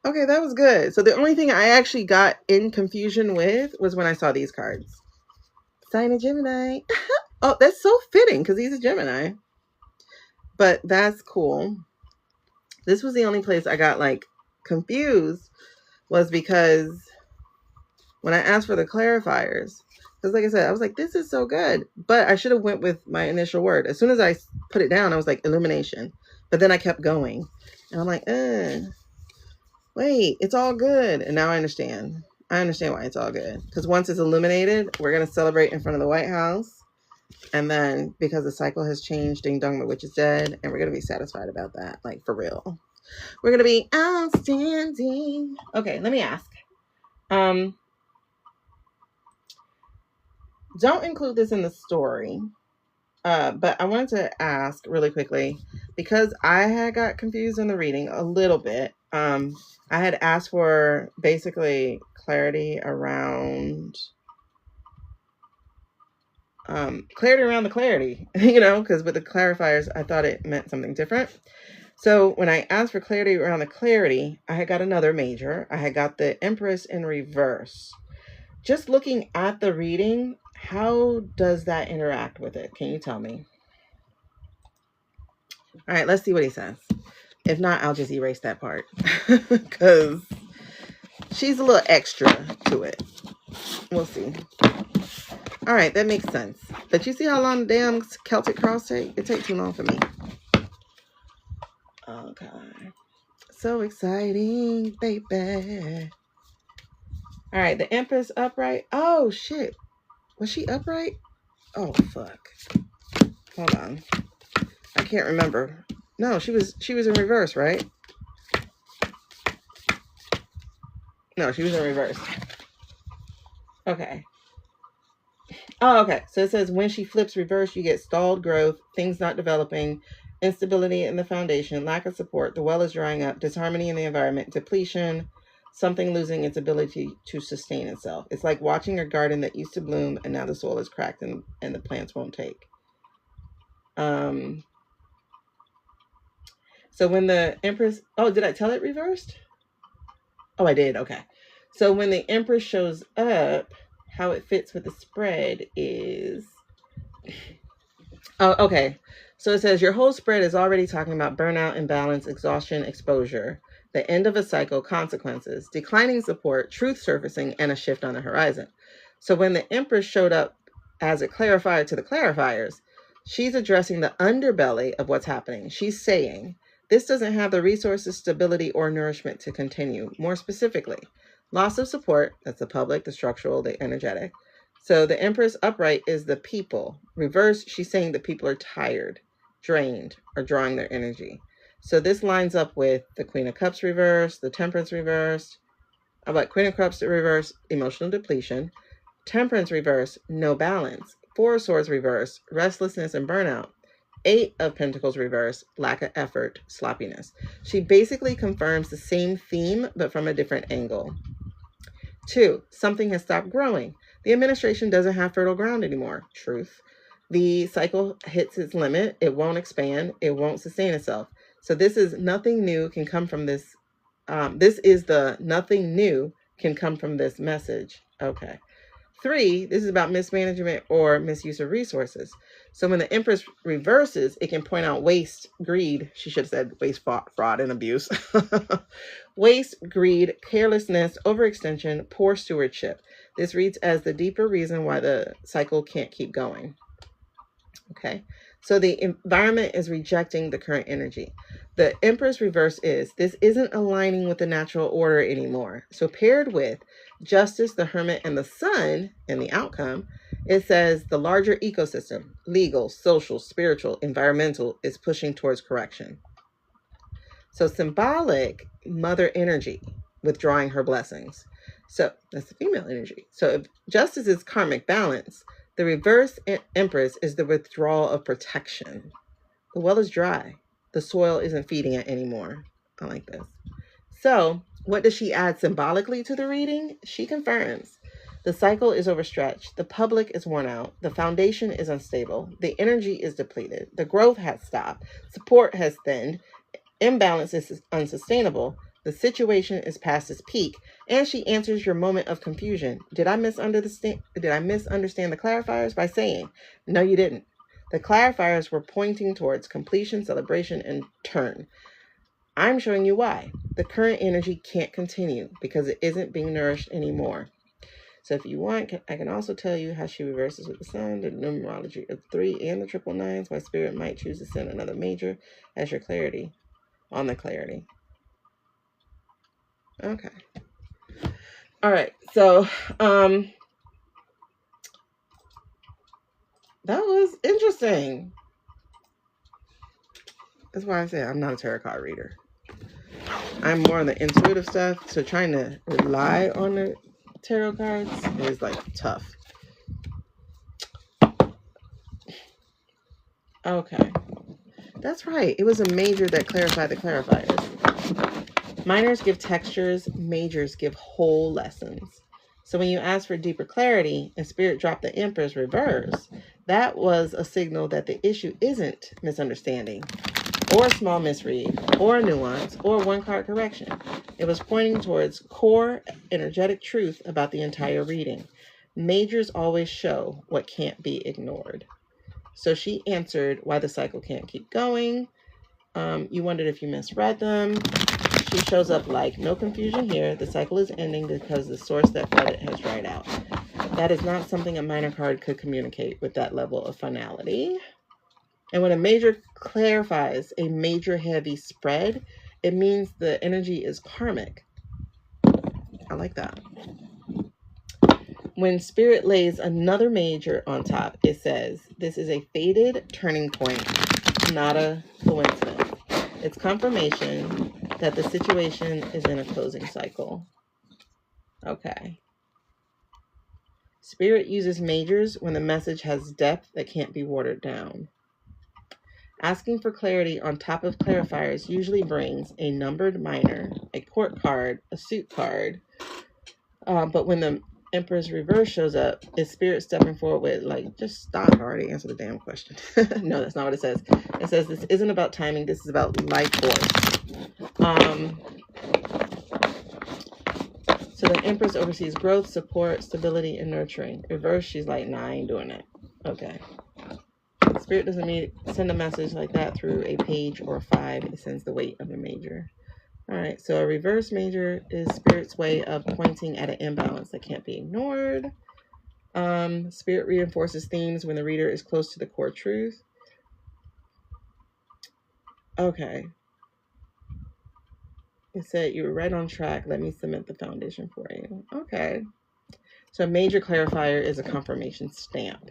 Okay, that was good. So the only thing I actually got in confusion with was when I saw these cards. Sign a Gemini. Oh, that's so fitting because he's a Gemini. But that's cool. This was the only place I got like confused, was because when I asked for the clarifiers, because like I said, I was like, this is so good, but I should have went with my initial word. As soon as I put it down, I was like, illumination. But then I kept going and I'm like, wait, it's all good. And now I understand. I understand why it's all good. Because once it's illuminated, we're going to celebrate in front of the White House. And then because the cycle has changed, ding dong, the witch is dead. And we're going to be satisfied about that. Like, for real. We're going to be outstanding. Okay, let me ask. Don't include this in the story. But I wanted to ask really quickly, because I had got confused in the reading a little bit. I had asked for basically clarity around the clarity, you know, because with the clarifiers, I thought it meant something different. So when I asked for clarity around the clarity, I had got another major. I had got the Empress in reverse. Just looking at the reading, how does that interact with it? Can you tell me? All right, let's see what he says. If not, I'll just erase that part because she's a little extra to it. We'll see. All right, that makes sense. But you see how long the damn Celtic cross take? It takes too long for me. Okay. So exciting, baby. All right, the Empress upright. Oh, shit. Was she upright? Oh, fuck. Hold on. I can't remember. No, she was in reverse, right? No, she was in reverse. Okay. Oh, okay. So it says when she flips reverse, you get stalled growth, things not developing, instability in the foundation, lack of support, the well is drying up, disharmony in the environment, depletion, something losing its ability to sustain itself. It's like watching a garden that used to bloom and now the soil is cracked and the plants won't take. So when the Empress, oh, did I tell it reversed? Oh, I did. Okay. So when the Empress shows up, how it fits with the spread is, oh, okay. So it says your whole spread is already talking about burnout, imbalance, exhaustion, exposure, the end of a cycle, consequences, declining support, truth surfacing, and a shift on the horizon. So when the Empress showed up as a clarifier to the clarifiers, she's addressing the underbelly of what's happening. She's saying, this doesn't have the resources, stability, or nourishment to continue. More specifically, loss of support, that's the public, the structural, the energetic. So the Empress upright is the people. Reverse, she's saying the people are tired, drained, or drawing their energy. So this lines up with the Queen of Cups reverse, the Temperance reverse. About Queen of Cups reverse, emotional depletion. Temperance reverse, no balance. Four of Swords reverse, restlessness and burnout. Eight of Pentacles reverse, lack of effort, sloppiness. She basically confirms the same theme, but from a different angle. 2, something has stopped growing. The administration doesn't have fertile ground anymore. Truth. The cycle hits its limit. It won't expand. It won't sustain itself. So this is nothing new can come from this. This is the nothing new can come from this message. Okay. 3, this is about mismanagement or misuse of resources. So when the Empress reverses, it can point out waste, greed. She should have said waste, fraud, and abuse. Waste, greed, carelessness, overextension, poor stewardship. This reads as the deeper reason why the cycle can't keep going. Okay. So the environment is rejecting the current energy. The Empress reverse is, this isn't aligning with the natural order anymore. So paired with Justice, the Hermit, and the Sun, and the outcome, it says the larger ecosystem, legal, social, spiritual, environmental, is pushing towards correction. So symbolic, mother energy, withdrawing her blessings. So that's the female energy. So if Justice is karmic balance, the reverse Empress is the withdrawal of protection. The well is dry. The soil isn't feeding it anymore. I like this. So what does she add symbolically to the reading? She confirms the cycle is overstretched. The public is worn out. The foundation is unstable. The energy is depleted. The growth has stopped. Support has thinned. Imbalance is unsustainable. The situation is past its peak. And she answers your moment of confusion. Did I misunderstand the clarifiers by saying, no, you didn't. The clarifiers were pointing towards completion, celebration, and turn. I'm showing you why. The current energy can't continue because it isn't being nourished anymore. So if you want, I can also tell you how she reverses with the sun, the numerology of 3 and the triple nines, why spirit might choose to send another major as your clarity on the clarity. Okay. All right. So, that was interesting. That's why I say I'm not a tarot card reader. I'm more on the intuitive stuff. So trying to rely on the tarot cards is like tough. Okay. That's right. It was a major that clarified the clarifiers. Minors give textures, majors give whole lessons. So when you ask for deeper clarity and spirit dropped the Empress reverse, that was a signal that the issue isn't misunderstanding or a small misread or a nuance or one card correction. It was pointing towards core energetic truth about the entire reading. Majors always show what can't be ignored. So she answered why the cycle can't keep going. You wondered if you misread them. She shows up like, no confusion here. The cycle is ending because the source that fed it has dried out. That is not something a minor card could communicate with that level of finality. And when a major clarifies a major heavy spread, it means the energy is karmic. I like that. When spirit lays another major on top, it says, this is a fated turning point, not a coincidence. It's confirmation that the situation is in a closing cycle. Okay. Spirit uses majors when the message has depth that can't be watered down. Asking for clarity on top of clarifiers usually brings a numbered minor, a court card, a suit card. But when the Emperor's reverse shows up, is spirit stepping forward with, like, just stop, I already answered the damn question. No, that's not what it says. It says this isn't about timing, this is about life force. So the Empress oversees growth, support, stability, and nurturing. Reverse, she's like, nah, I ain't doing that. Okay. Spirit doesn't send a message like that through a page or 5. It sends the weight of a major. All right, so a reverse major is Spirit's way of pointing at an imbalance that can't be ignored. Spirit reinforces themes when the reader is close to the core truth. Okay. It said you were right on track. Let me cement the foundation for you. Okay. So a major clarifier is a confirmation stamp.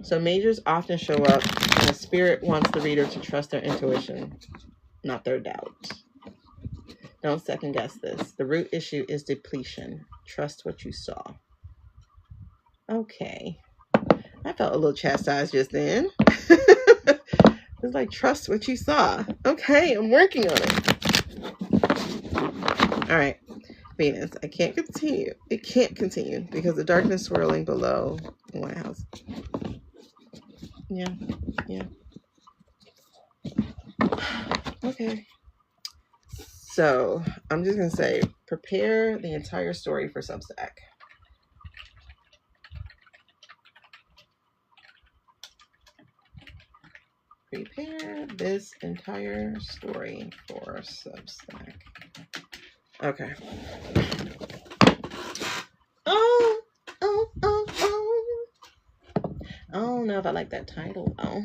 So majors often show up when a spirit wants the reader to trust their intuition, not their doubt. Don't second guess this. The root issue is depletion. Trust what you saw. Okay. I felt a little chastised just then. It's like, trust what you saw. Okay, I'm working on it. All right. Venus, I can't continue. It can't continue because the darkness swirling below the White House. Yeah. Okay. So I'm just going to say, prepare the entire story for Substack. Prepare this entire story for Substack. Okay. Oh. I don't know if I like that title, though.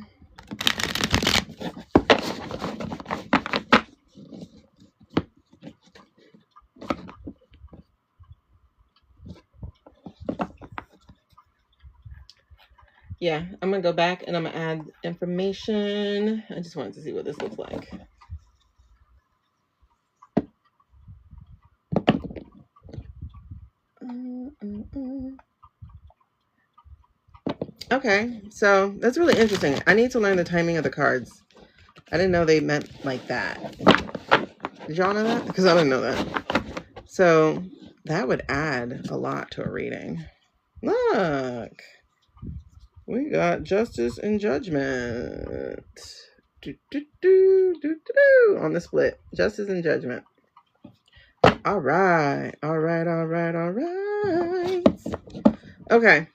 Yeah, I'm going to go back and I'm going to add information. I just wanted to see what this looks like. Okay, so that's really interesting. I need to learn the timing of the cards. I didn't know they meant like that. Did y'all know that? Because I didn't know that. So that would add a lot to a reading. Look. We got justice and judgment. On the split. Justice and judgment. All right. Okay.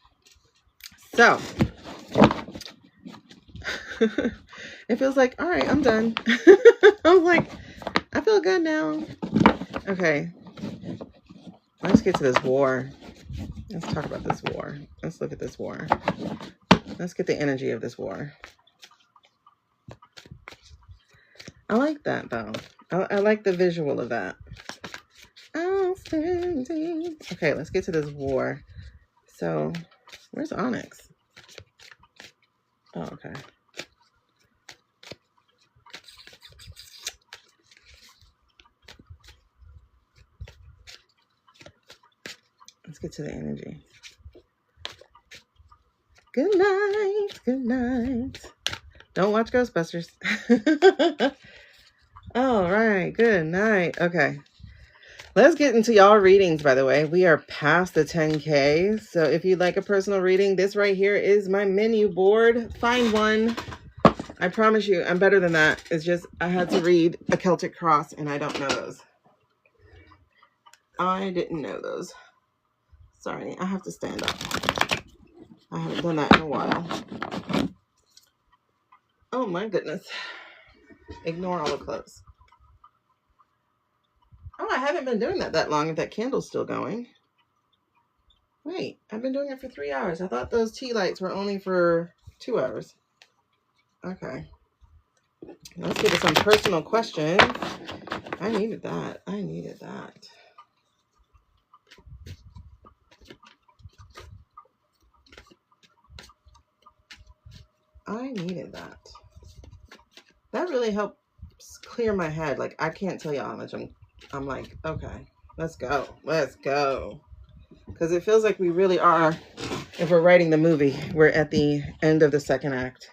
So. It feels like, all right, I'm done. I was like, I I feel good now. Okay. Let's get to this war. Let's talk about this war. Let's look at this war. Let's get the energy of this war. I like that, though. I like the visual of that. Outstanding. Okay, let's get to this war. So, where's Onyx? Oh, okay. Let's get to the energy. Good night. Good night. Don't watch Ghostbusters. All right. Good night. Okay. Let's get into y'all readings, by the way. We are past the 10K. So if you'd like a personal reading, this right here is my menu board. Find one. I promise you, I'm better than that. It's just I had to read a Celtic Cross, and I don't know those. I didn't know those. Sorry, I have to stand up. I haven't done that in a while. Oh my goodness. Ignore all the clothes. Oh, I haven't been doing that long if that candle's still going. Wait, I've been doing it for 3 hours. I thought those tea lights were only for 2 hours. Okay. Let's get to some personal questions. I needed that. I needed that. I needed that. That really helps clear my head. Like, I can't tell you how much I'm like, okay, let's go. Let's go. Because it feels like we really are, if we're writing the movie, we're at the end of the second act.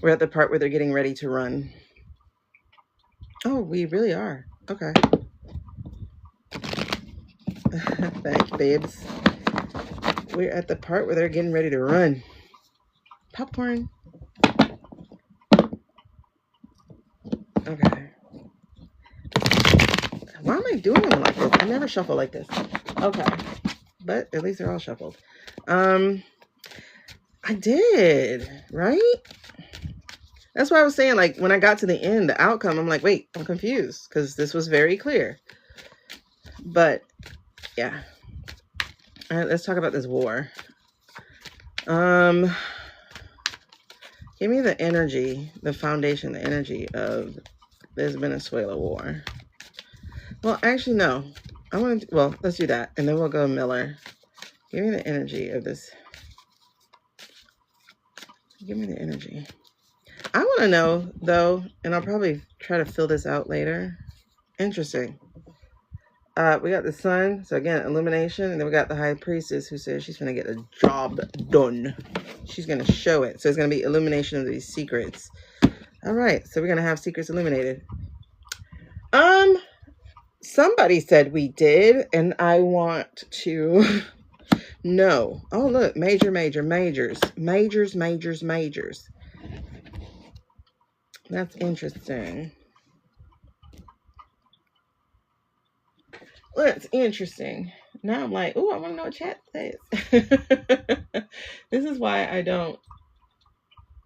We're at the part where they're getting ready to run. Oh, we really are. Okay. Thank you, babes. We're at the part where they're getting ready to run. Popcorn. Okay. Why am I doing them like this? I never shuffle like this. Okay. But at least they're all shuffled. I did, right? That's why I was saying, like, when I got to the end, the outcome, I'm like, wait, I'm confused. Because this was very clear. But, yeah. All right, let's talk about this war. Give me the energy, the foundation, the energy of this Venezuela war. Well, actually, no. I want to, well, let's do that. And then we'll go Miller. Give me the energy of this. Give me the energy. I want to know, though, and I'll probably try to fill this out later. Interesting. We got the sun. So, again, illumination. And then we got the high priestess who says she's going to get a job done. She's going to show it. So, it's going to be illumination of these secrets. All right. So, we're going to have secrets illuminated. Somebody said we did. And I want to know. Oh, look. Majors. Majors. That's interesting. Well, that's interesting. Now I'm like, oh, I want to know what chat says. This is why I don't.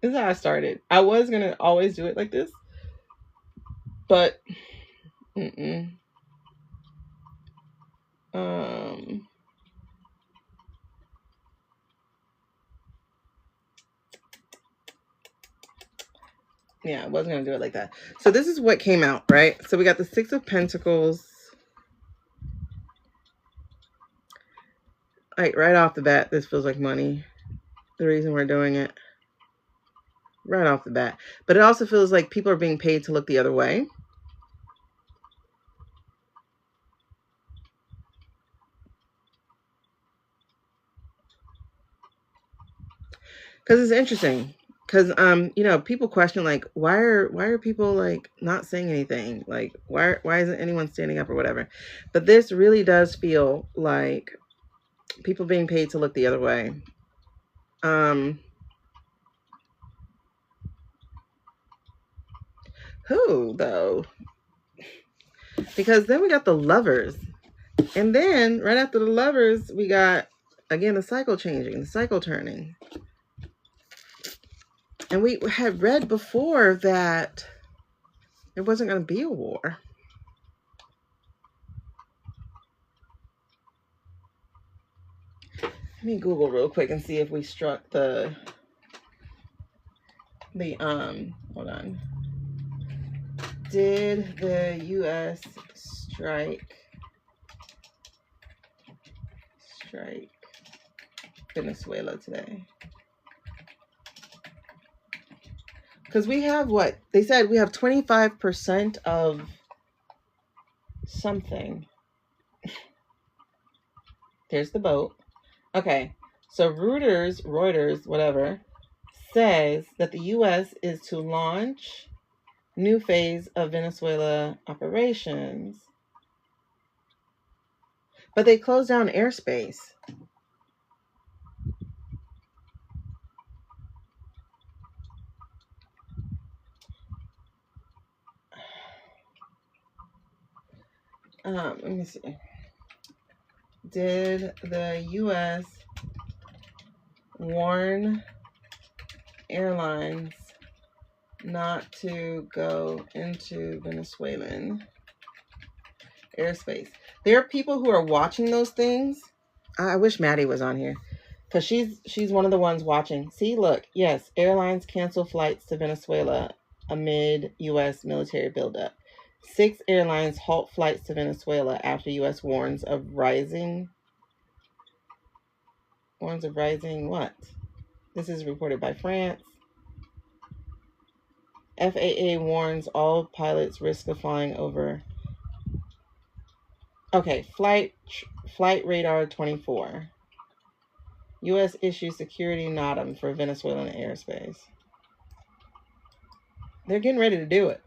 This is how I started. I was going to always do it like this. But, yeah, I wasn't going to do it like that. So this is what came out, right? So we got the Six of Pentacles. Like, right off the bat, this feels like money. The reason we're doing it. Right off the bat. But it also feels like people are being paid to look the other way. Because it's interesting. Because, you know, people question, like, why are people, like, not saying anything? Like, why isn't anyone standing up or whatever? But this really does feel like people being paid to look the other way. Who, though? Because then we got the Lovers. And then, right after the Lovers, we got, again, the cycle changing, the cycle turning. And we had read before that, It wasn't going to be a war. Let me Google real quick and see if we struck the hold on. Did the U.S. strike Venezuela today? Because we have what? They said we have 25% of something. There's the boat. Okay, so Reuters, whatever, says that the U.S. is to launch new phase of Venezuela operations. But they closed down airspace. Let me see. Did the U.S. warn airlines not to go into Venezuelan airspace? There are people who are watching those things. I wish Maddie was on here because she's one of the ones watching. See, look, yes, airlines cancel flights to Venezuela amid U.S. military buildup. 6 airlines halt flights to Venezuela after U.S. warns of rising what? This is reported by France. FAA warns all pilots risk of flying over. Okay, flight radar 24. U.S. issues security NOTAM for Venezuelan airspace. They're getting ready to do it.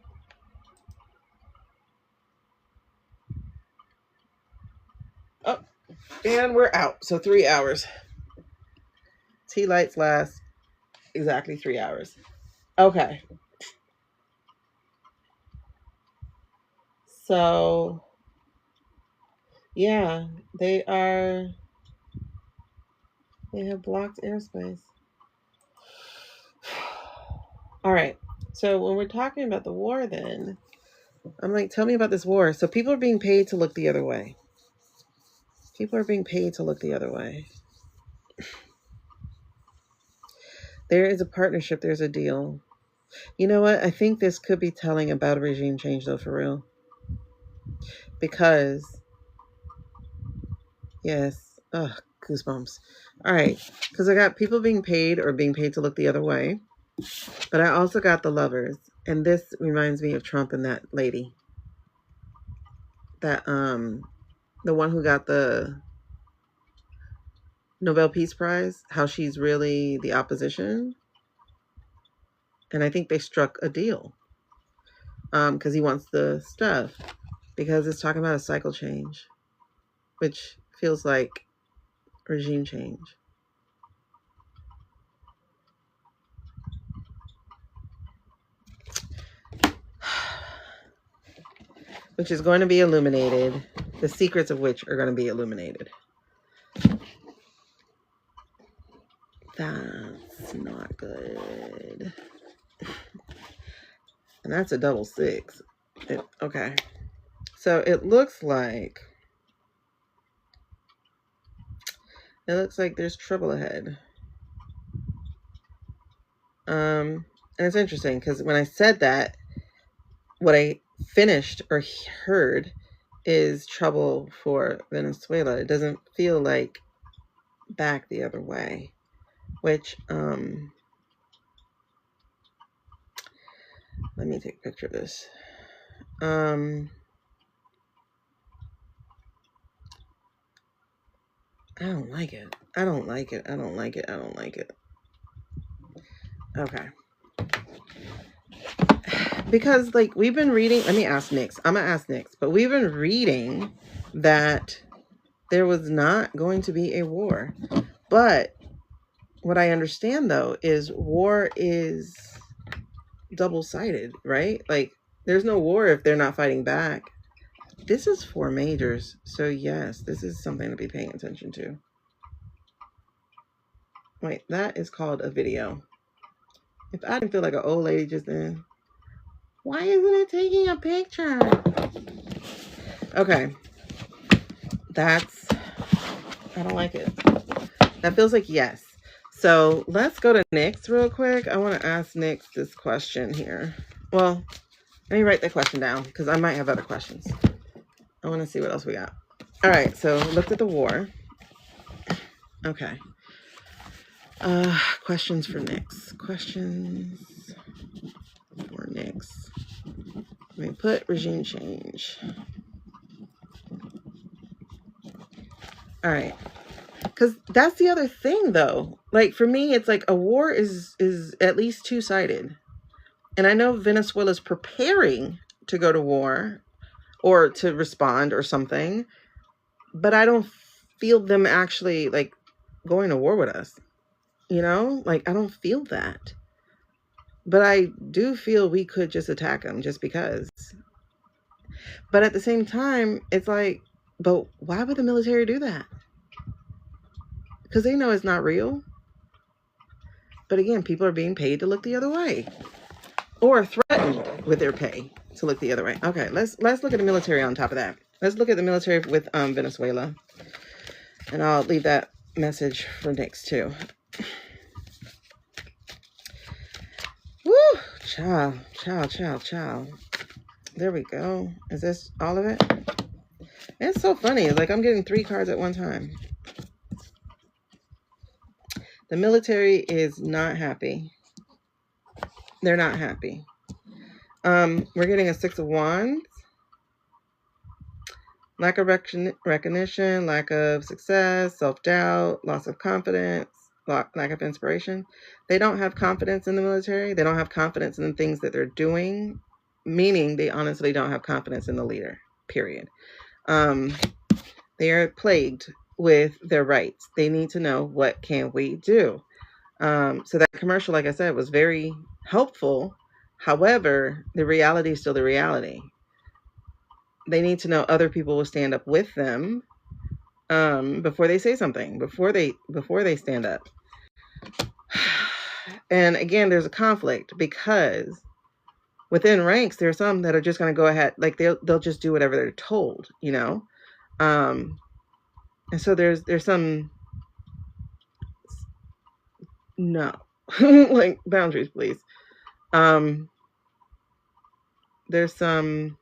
Oh, and we're out. So 3 hours. Tea lights last exactly 3 hours. Okay. So, yeah, they have blocked airspace. All right. So when we're talking about the war then, I'm like, tell me about this war. So people are being paid to look the other way. People are being paid to look the other way. There is a partnership. There's a deal. You know what? I think this could be telling about a regime change, though, for real. Because, yes. Ugh, goosebumps. All right. Because I got people being paid or being paid to look the other way. But I also got the lovers. And this reminds me of Trump and that lady. That, the one who got the Nobel Peace Prize. How she's really the opposition. And I think they struck a deal. Because he wants the stuff. Because it's talking about a cycle change. Which feels like regime change. Which is going to be illuminated. The secrets of which are going to be illuminated. That's not good. And that's a double 6. Okay. So it looks like there's trouble ahead. And it's interesting because when I said that, what I finished or heard is trouble for Venezuela. It doesn't feel like back the other way, which let me take a picture of this. I don't like it. I don't like it. I don't like it. I don't like it. Okay. Because, like, we've been reading, let me ask Nyx. I'm going to ask Nyx. But we've been reading that there was not going to be a war. But what I understand, though, is war is double-sided, right? Like, there's no war if they're not fighting back. This is 4 majors. So, yes, this is something to be paying attention to. Wait, that is called a video. If I didn't feel like an old lady just then. Why isn't it taking a picture? Okay. I don't like it. That feels like yes. So let's go to Nyx real quick. I want to ask Nyx this question here. Well, let me write the question down because I might have other questions. I want to see what else we got. All right. So looked at the war. Okay. Questions for Nyx. Questions for Nyx. Let me put regime change. All right. Because that's the other thing, though. Like, for me, it's like a war is at least two-sided. And I know Venezuela's preparing to go to war or to respond or something. But I don't feel them actually, like, going to war with us. You know? Like, I don't feel that. But I do feel we could just attack them just because. But at the same time, it's like, but why would the military do that? Because they know it's not real. But again, people are being paid to look the other way. Or threatened with their pay to look the other way. Okay, let's look at the military on top of that. Let's look at the military with Venezuela. And I'll leave that message for Nyx too. Woo! Ciao. There we go. Is this all of it? It's so funny. It's like I'm getting 3 cards at one time. The military is not happy. They're not happy. We're getting a 6 of Wands. Lack of recognition, lack of success, self-doubt, loss of confidence, lack of inspiration. They don't have confidence in the military. They don't have confidence in the things that they're doing, meaning they honestly don't have confidence in the leader, period. They are plagued with their rights. They need to know, what can we do? So that commercial, like I said, was very helpful. However, the reality is still the reality. They need to know other people will stand up with them before they say something, before they stand up. And again, there's a conflict because within ranks, there are some that are just going to go ahead, like they'll just do whatever they're told, you know. And so there's some no, like boundaries, please. There's some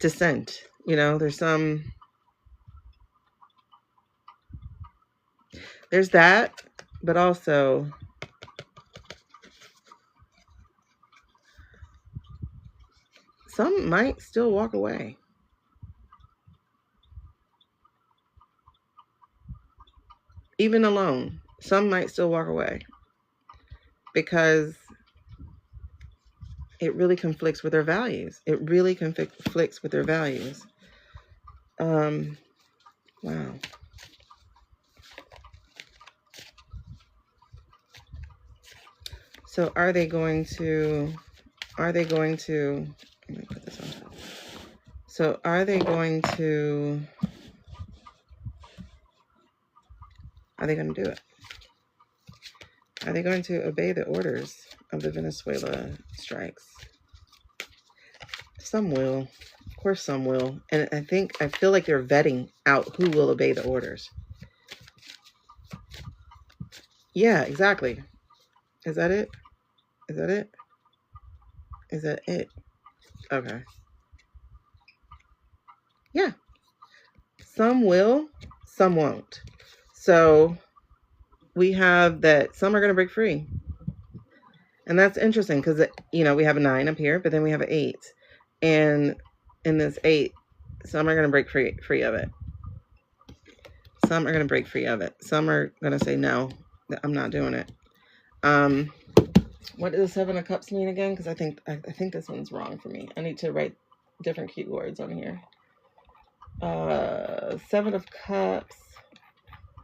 dissent, you know. There's that, but also some might still walk away. Even alone, some might still walk away because it really conflicts with their values. It really conflicts with their values. Wow. So are they going to, let me put this on top. So are they going to do it? Are they going to obey the orders of the Venezuela strikes? Some will. Of course some will. And I feel like they're vetting out who will obey the orders. Yeah, exactly. Is that it? Is that it? Is that it? Okay. Yeah. Some will, some won't. So we have that some are going to break free. And that's interesting because, you know, we have a 9 up here, but then we have an 8. And in this 8, some are going to break free of it. Some are going to break free of it. Some are going to say, no, I'm not doing it. What does 7 of Cups mean again? Because I think this one's wrong for me. I need to write different keywords on here. 7 of Cups.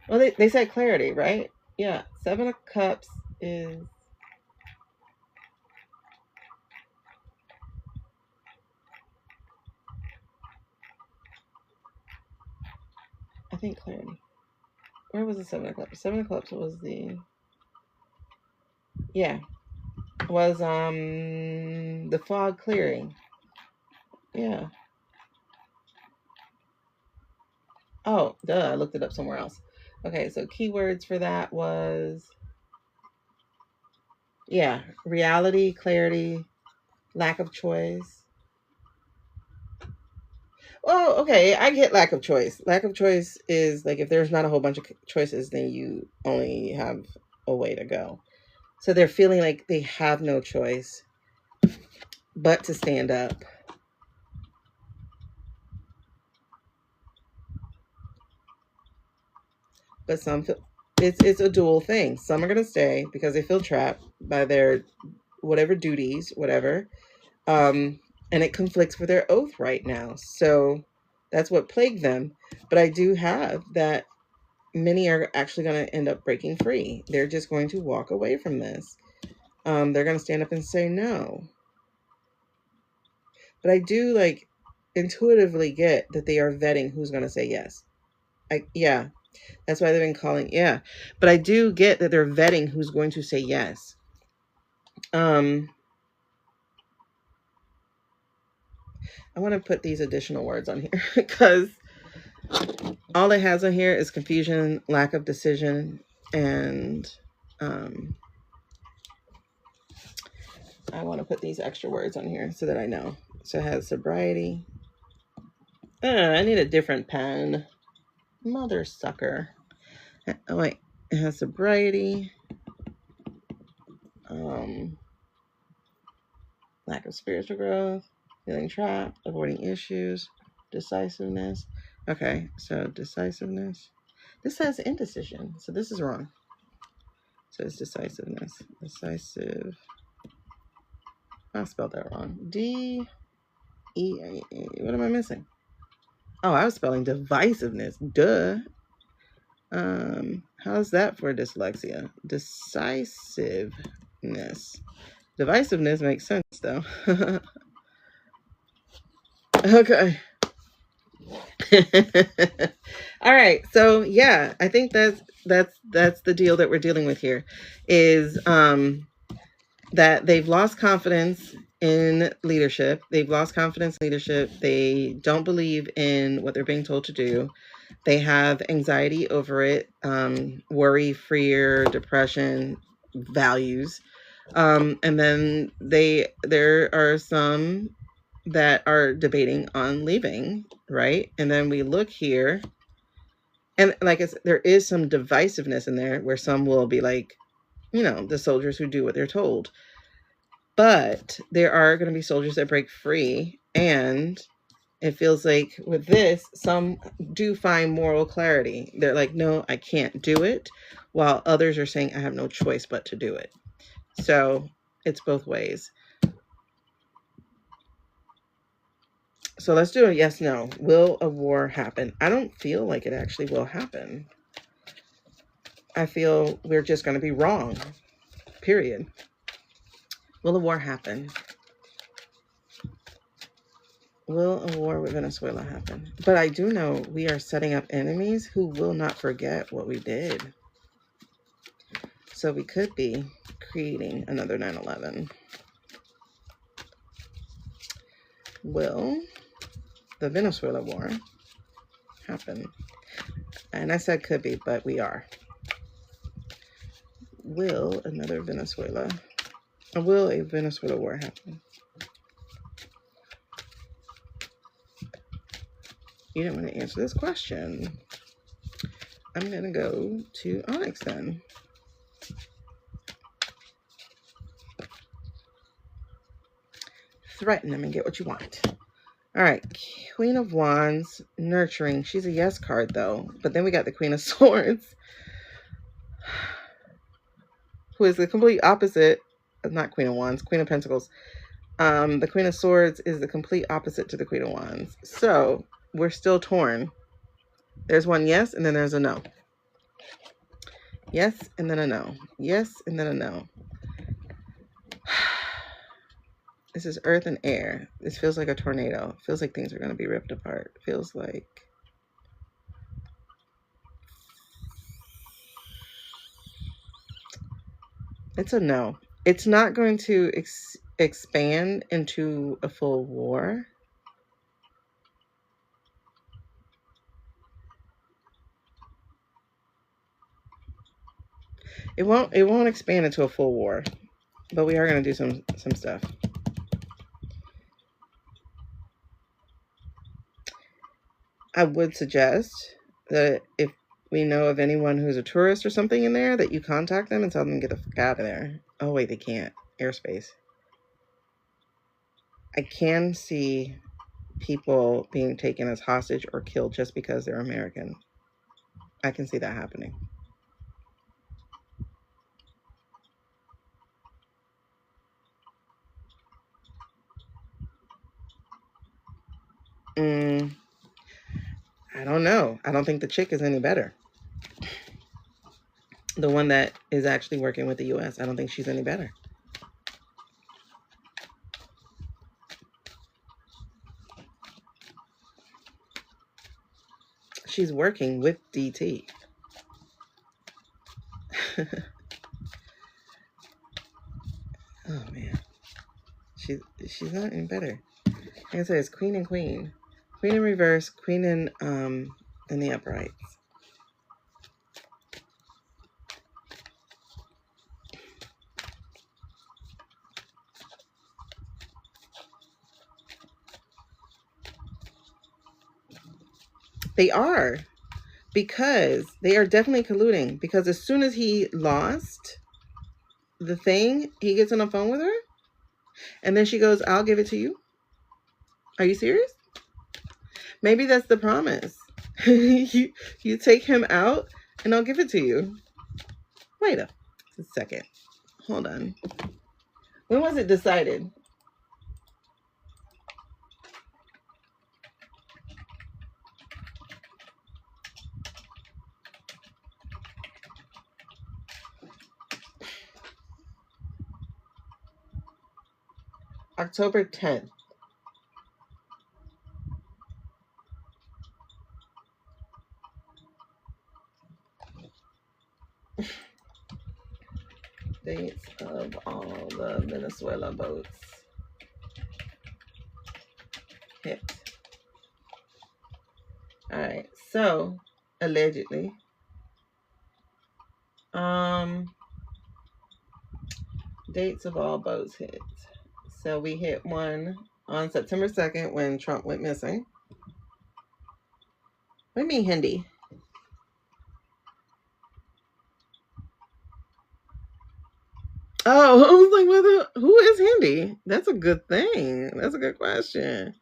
Well, they say clarity, right? Yeah. 7 of Cups is... I think clarity. Where was the 7 of Cups? 7 of Cups was the... Yeah. was the fog clearing. Yeah. Oh, duh, I looked it up somewhere else. Okay, so keywords for that was, yeah, reality, clarity, lack of choice. Oh, okay, I get lack of choice. Lack of choice is like if there's not a whole bunch of choices, then you only have a way to go. So they're feeling like they have no choice but to stand up. But some feel it's a dual thing. Some are gonna stay because they feel trapped by their whatever duties, whatever. And it conflicts with their oath right now. So that's what plagued them. But I do have that many are actually going to end up breaking free. They're just going to walk away from this. They're going to stand up and say no. But I do like intuitively get that they are vetting who's going to say yes. Yeah, that's why they've been calling. Yeah, but I do get that they're vetting who's going to say yes. I want to put these additional words on here because all it has on here is confusion, lack of decision, and I want to put these extra words on here so that I know. So it has sobriety. I need a different pen. Mother sucker. Oh, wait. It has sobriety. Lack of spiritual growth. Feeling trapped. Avoiding issues. Decisiveness. Okay, so decisiveness. This says indecision, so this is wrong. So it's decisiveness. Decisive. I spelled that wrong. D-E-A-A. What am I missing? Oh, I was spelling divisiveness. Duh. How's that for dyslexia? Decisiveness. Divisiveness makes sense though. Okay. All right. So yeah, I think that's the deal that we're dealing with here is that they've lost confidence in leadership. They've lost confidence in leadership. They don't believe in what they're being told to do. They have anxiety over it, worry, fear, depression, values. And then there are some that are debating on leaving, right? And then we look here, and like I said, there is some divisiveness in there where some will be like, the soldiers who do what they're told. But there are going to be soldiers that break free, and it feels like with this, some do find moral clarity. They're like, no, I can't do it, while others are saying, I have no choice but to do it. So it's both ways. So let's do a yes, no. Will a war happen? I don't feel like it actually will happen. I feel we're just going to be wrong, period. Will a war happen? Will a war with Venezuela happen? But I do know we are setting up enemies who will not forget what we did. So we could be creating another 9/11. Will the Venezuela war happen? And I said could be, but we are. Will a Venezuela war happen? You didn't want to answer this question. I'm going to go to Onyx then. Threaten them and get what you want. All right. Queen of Wands, nurturing. She's a yes card, though. But then we got the Queen of Swords, who is the complete opposite. Not Queen of Wands, Queen of Pentacles. The Queen of Swords is the complete opposite to the Queen of Wands. So we're still torn. There's one yes, and then there's a no. Yes, and then a no. Yes, and then a no. This is earth and air. This feels like a tornado. It feels like things are going to be ripped apart. It feels like... It's a no. It's not going to expand into a full war. It won't expand into a full war, but we are going to do some stuff. I would suggest that if we know of anyone who's a tourist or something in there, that you contact them and tell them to get the fuck out of there. Oh wait, they can't. Airspace. I can see people being taken as hostage or killed just because they're American. I can see that happening. I don't know. I don't think the chick is any better. The one that is actually working with the U.S., I don't think she's any better. She's working with DT. Oh man, she's not any better. Like I said, it's queen and queen, queen in reverse, queen in the uprights. They are, because they are definitely colluding. Because as soon as he lost the thing, he gets on the phone with her, and then she goes, "I'll give it to you." Are you serious? Maybe that's the promise. you take him out, and I'll give it to you. Wait a second. Hold on. When was it decided? October 10th. Dates of all the Venezuela boats hit. All right, so allegedly, dates of all boats hit. So we hit one on September 2nd when Trump went missing. What do you mean Hindi? Oh, I was like, who is Hindi? That's a good thing. That's a good question.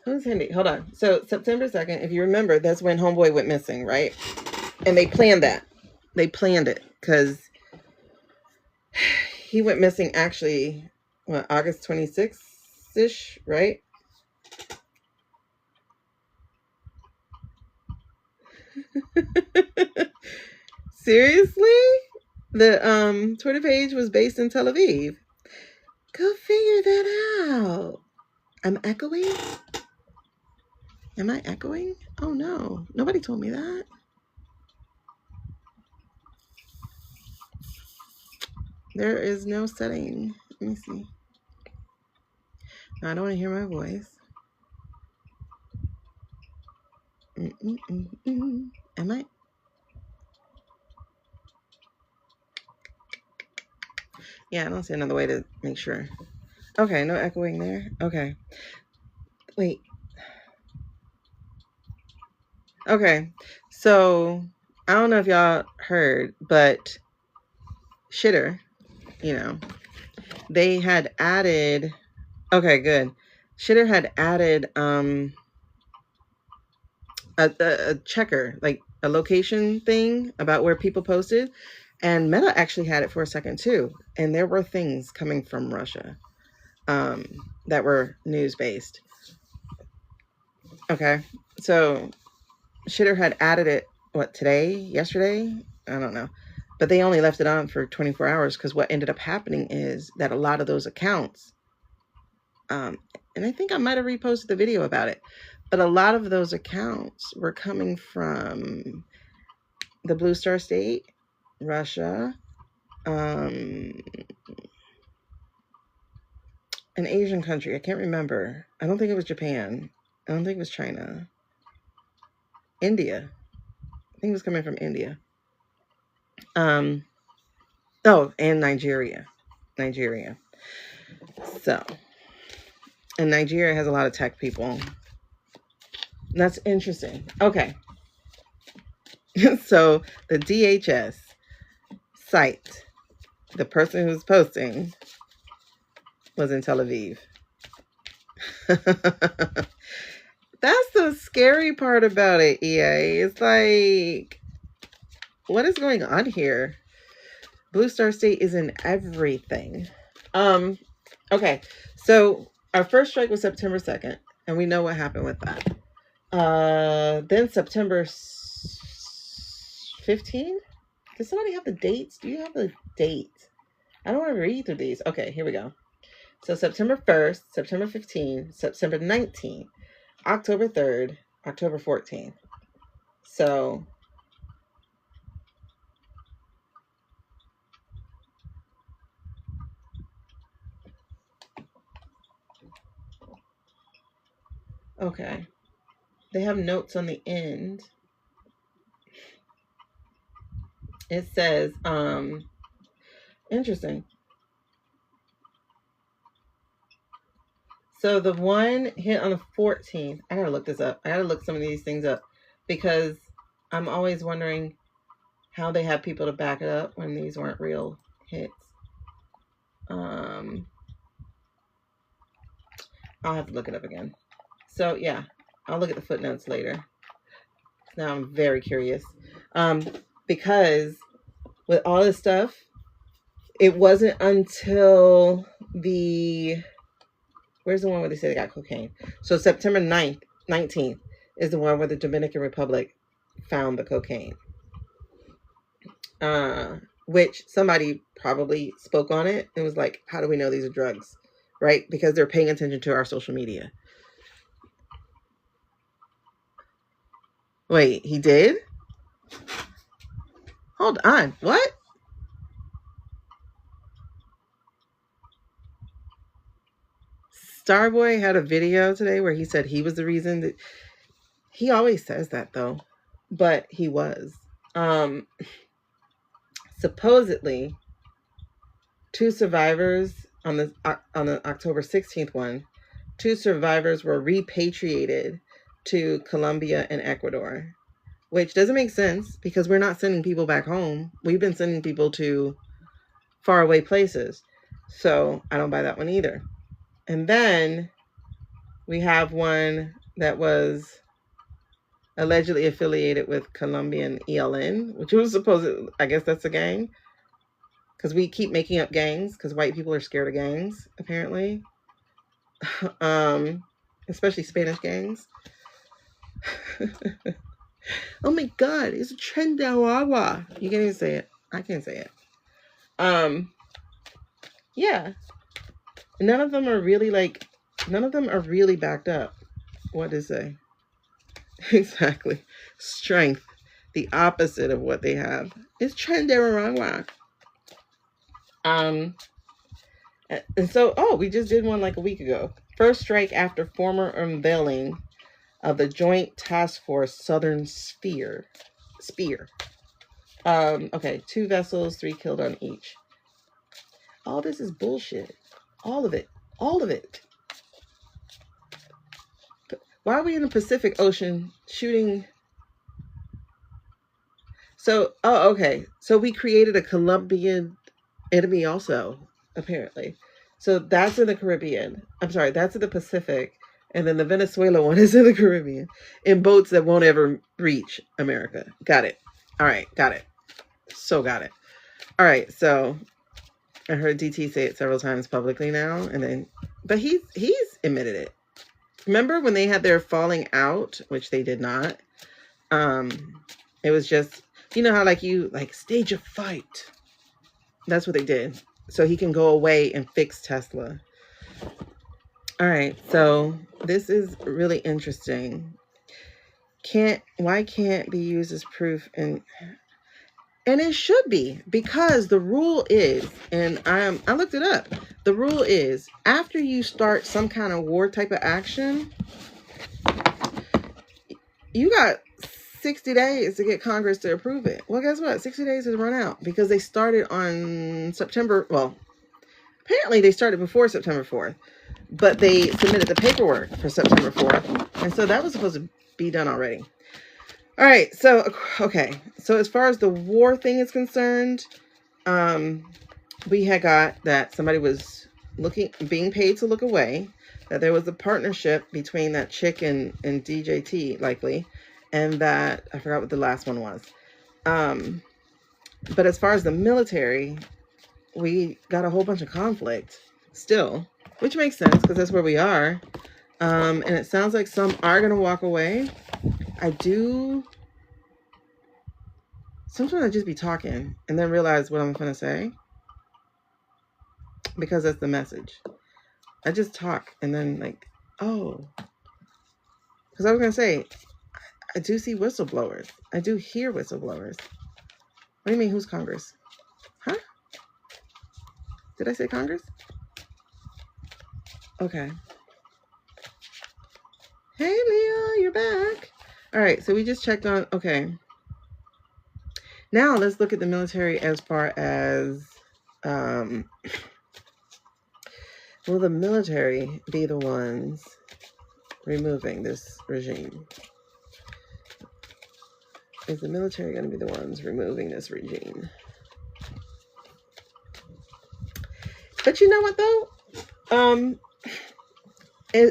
Who's Hindi? Hold on. So September 2nd, if you remember, that's when Homeboy went missing, right? And they planned that. They planned it because he went missing actually, what, August 26th-ish, right? Seriously? The Twitter page was based in Tel Aviv. Go figure that out. I'm echoing? Am I echoing? Oh no. Nobody told me that. There is no setting. Let me see. No, I don't want to hear my voice. Am I? Yeah, I don't see another way to make sure. Okay, no echoing there. Okay. Wait. Okay. So, I don't know if y'all heard, but Shitter, you know, they had added, okay, good. Shitter had added a checker, like a location thing about where people posted. And Meta actually had it for a second too. And there were things coming from Russia that were news-based. Okay. So Shitter had added it, what, today? Yesterday? I don't know. But they only left it on for 24 hours because what ended up happening is that a lot of those accounts, and I think I might have reposted the video about it, but a lot of those accounts were coming from the Blue Star State Russia, an Asian country. I can't remember. I don't think it was Japan. I don't think it was China. India. I think it was coming from India. Oh, and Nigeria. So, and Nigeria has a lot of tech people. That's interesting. Okay. So the DHS site, the person who's posting was in Tel Aviv. That's the scary part about it, EA. It's like, what is going on here? Blue Star State is in everything. Okay. So our first strike was September 2nd, and we know what happened with that. Then September 15th? Does somebody have the dates? Do you have the dates? I don't want to read through these. Okay, here we go. So September 1st, September 15th, September 19th, October 3rd, October 14th. So okay. They have notes on the end. It says, interesting. So the one hit on the 14th. I gotta look this up. I gotta look some of these things up because I'm always wondering how they have people to back it up when these weren't real hits. I'll have to look it up again. So yeah, I'll look at the footnotes later. Now I'm very curious. Because with all this stuff, it wasn't until where's the one where they say they got cocaine? So September 19th is the one where the Dominican Republic found the cocaine. Which somebody probably spoke on it. It was like, how do we know these are drugs? Right? Because they're paying attention to our social media. Wait, he did? Hold on. What? Starboy had a video today where he said he was the reason that he always says that though, but he was. Supposedly, 2 survivors on the October 16th one, 2 survivors were repatriated to Colombia and Ecuador, which doesn't make sense because we're not sending people back home. We've been sending people to faraway places. So I don't buy that one either. And then we have one that was allegedly affiliated with Colombian ELN, which was supposed, I guess that's a gang. Because we keep making up gangs because white people are scared of gangs, apparently. Especially Spanish gangs. Oh my God, it's a Chihuahua. You can't even say it. I can't say it. Yeah. None of them are really backed up. What does it say? Exactly. Strength. The opposite of what they have. It's Chihuahua. And so, we just did one like a week ago. First strike after former unveiling of the Joint Task Force Southern Spear. Okay, 2 vessels, 3 killed on each. All this is bullshit. All of it. Why are we in the Pacific Ocean shooting? So, okay. So we created a Colombian enemy also, apparently. So that's in the Caribbean. I'm sorry, that's in the Pacific. And then the Venezuela one is in the Caribbean. In boats that won't ever reach America. Got it. All right, got it. So got it. All right, so I heard DT say it several times publicly now. But he's admitted it. Remember when they had their falling out, which they did not? It was just, you know how you stage a fight. That's what they did. So he can go away and fix Tesla. All right. So this is really interesting. Why can't be used as proof? And And it should be, because the rule is, and I looked it up. The rule is, after you start some kind of war type of action, you got 60 days to get Congress to approve it. Well, guess what? 60 days has run out because they started on September. Well, apparently they started before September 4th, but they submitted the paperwork for September 4th. And so that was supposed to be done already. All right. So, okay. So as far as the war thing is concerned, we had got that somebody was being paid to look away, that there was a partnership between that chick and DJT likely, and that I forgot what the last one was. But as far as the military, we got a whole bunch of conflict still, which makes sense because that's where we are. And it sounds like some are going to walk away. Sometimes I just be talking and then realize what I'm going to say, because that's the message. I just talk and then like, oh, because I was going to say, I do see whistleblowers. I do hear whistleblowers. What do you mean, who's Congress? Huh? Did I say Congress? Okay. Hey, Leo, you're back. All right, so we just checked on, okay. Now let's look at the military as far as, will the military be the ones removing this regime? Is the military going to be the ones removing this regime? But you know what, though?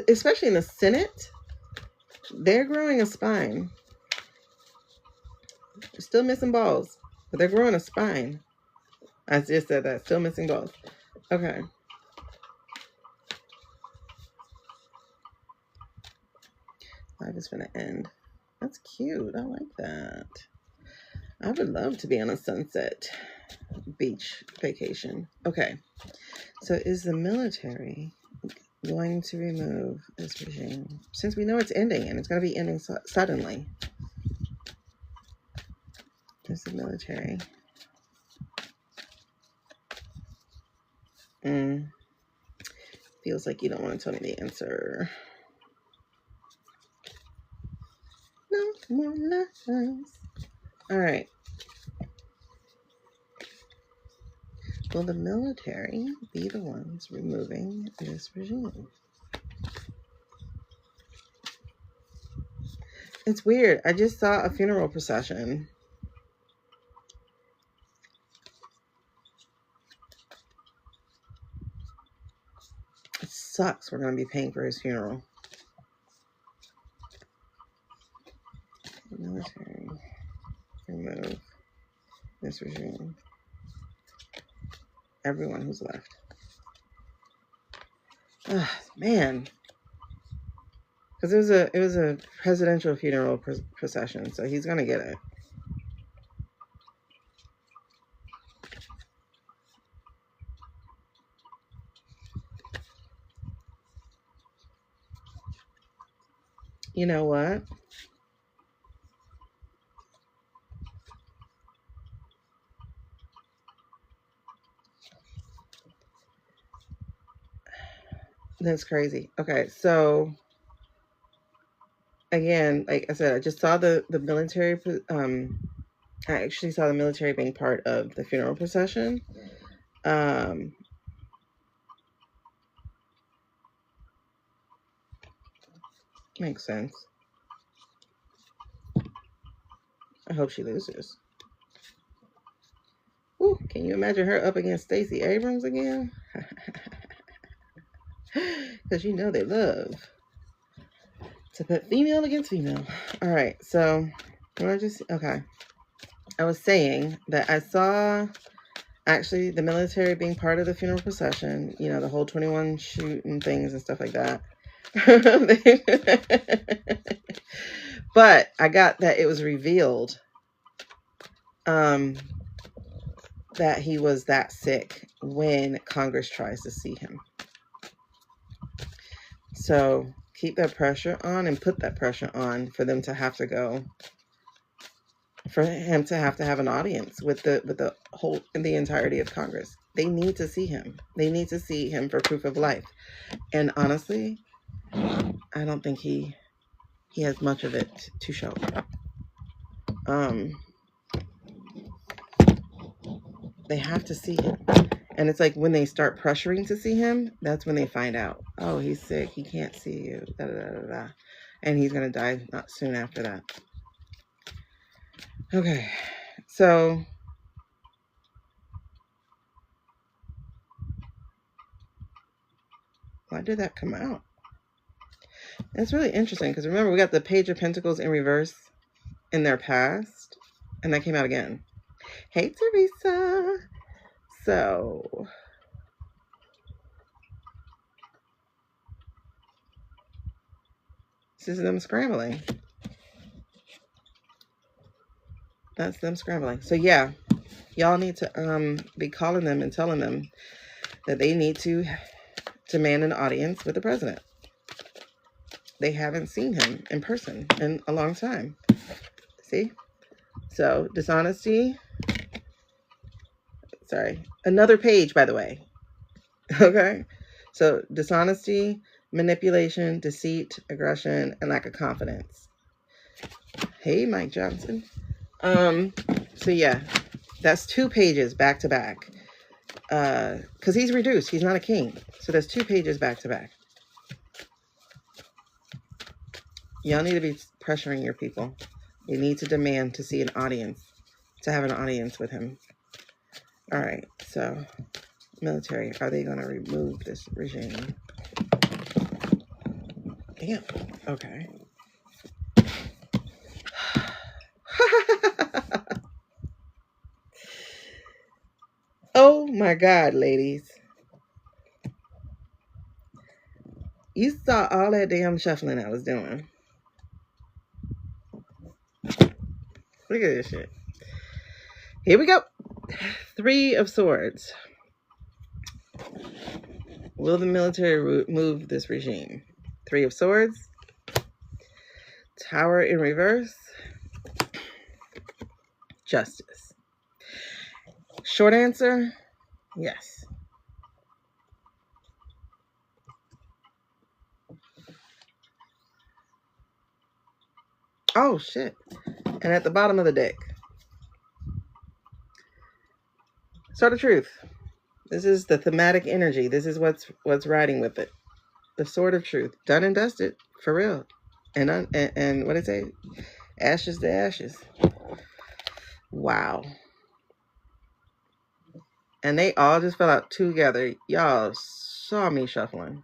Especially in the Senate, they're growing a spine. They're still missing balls, but they're growing a spine. I just said that. Still missing balls. Okay. Life is going to end. That's cute. I like that. I would love to be on a sunset beach vacation. Okay. So is the military going to remove this regime? Since we know it's ending, and it's going to be ending suddenly. Is the military? Feels like you don't want to tell me the answer. No more lies. All right. Will the military be the ones removing this regime? It's weird. I just saw a funeral procession. It sucks. We're going to be paying for his funeral. The military remove this regime. Everyone who's left. Man. Because it was a presidential funeral procession, so he's gonna get it. You know what? That's crazy. Okay, so again, like I said, I just saw the military. I actually saw the military being part of the funeral procession. Makes sense. I hope she loses. Ooh, can you imagine her up against Stacey Abrams again? Because you know they love to put female against female. All right, so okay. I was saying that I saw actually the military being part of the funeral procession. You know, the whole 21 shooting things and stuff like that. But I got that it was revealed that he was that sick when Congress tries to see him. So keep that pressure on and put that pressure on for them to have to go for him to have an audience with the whole in the entirety of Congress. They need to see him. They need to see him for proof of life. And honestly, I don't think he has much of it to show. They have to see him. And it's like when they start pressuring to see him, that's when they find out, oh, he's sick, he can't see you, da, da, da, da. And he's going to die not soon after that. Okay, so why did that come out? It's really interesting because remember, we got the Page of Pentacles in reverse in their past, and that came out again. Hey, Teresa. So this is them scrambling. That's them scrambling. So yeah, y'all need to be calling them and telling them that they need to demand an audience with the president. They haven't seen him in person in a long time. See? So dishonesty. Sorry. Another page, by the way. Okay? So dishonesty, manipulation, deceit, aggression, and lack of confidence. Hey, Mike Johnson. So yeah, that's 2 pages back to back. Because he's reduced. He's not a king. So there's 2 pages back to back. Y'all need to be pressuring your people. You need to demand to see an audience, to have an audience with him. All right, so military, are they going to remove this regime? Damn. Okay. Oh my God, ladies. You saw all that damn shuffling I was doing. Look at this shit. Here we go. 3 of Swords. Will the military move this regime? 3 of Swords. Tower in reverse. Justice. Short answer, yes. Oh, shit. And at the bottom of the deck, Sword of Truth. This is the thematic energy. This is what's riding with it. The Sword of Truth. Done and dusted. For real. And what did it say? Ashes to ashes. Wow. And they all just fell out together. Y'all saw me shuffling.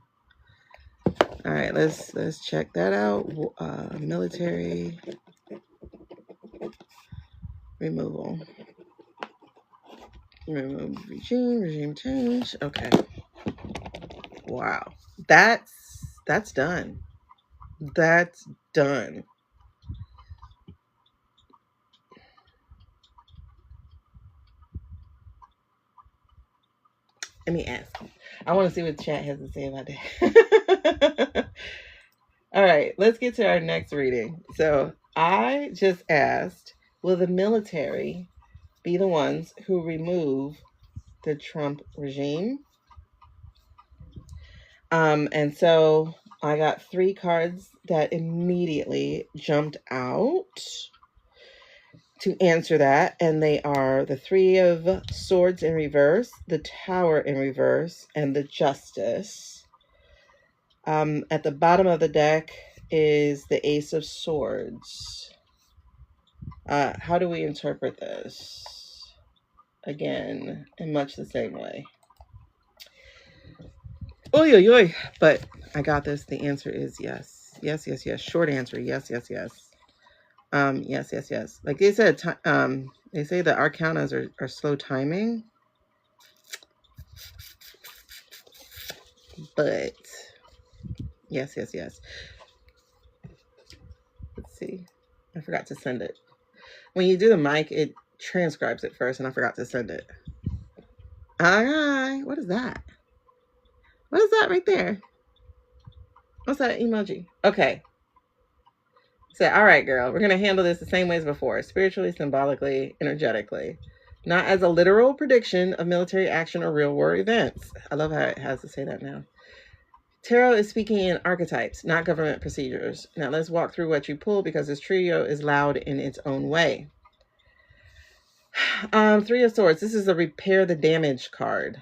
All right, let's check that out. Military removal. Remove regime change. Okay. Wow. That's done. That's done. Let me ask. I want to see what chat has to say about that. All right, let's get to our next reading. So I just asked, will the military be the ones who remove the Trump regime? And so I got 3 cards that immediately jumped out to answer that, and they are the 3 of Swords in reverse, the Tower in reverse, and the Justice. At the bottom of the deck is the Ace of Swords. How do we interpret this? Again, in much the same way. Oy, oy, oy. But I got this. The answer is yes. Yes, yes, yes. Short answer, yes, yes, yes. Yes, yes, yes. Like they said, they say the arcanas are slow timing. But yes, yes, yes. Let's see. I forgot to send it. When you do the mic, it transcribes it first, and I forgot to send it. All right. What is that? What is that right there? What's that emoji? Okay. Say, all right, girl, we're going to handle this the same way as before, spiritually, symbolically, energetically, not as a literal prediction of military action or real war events. I love how it has to say that now. Tarot is speaking in archetypes, not government procedures. Now let's walk through what you pull because this trio is loud in its own way. Three of Swords. This is a repair the damage card.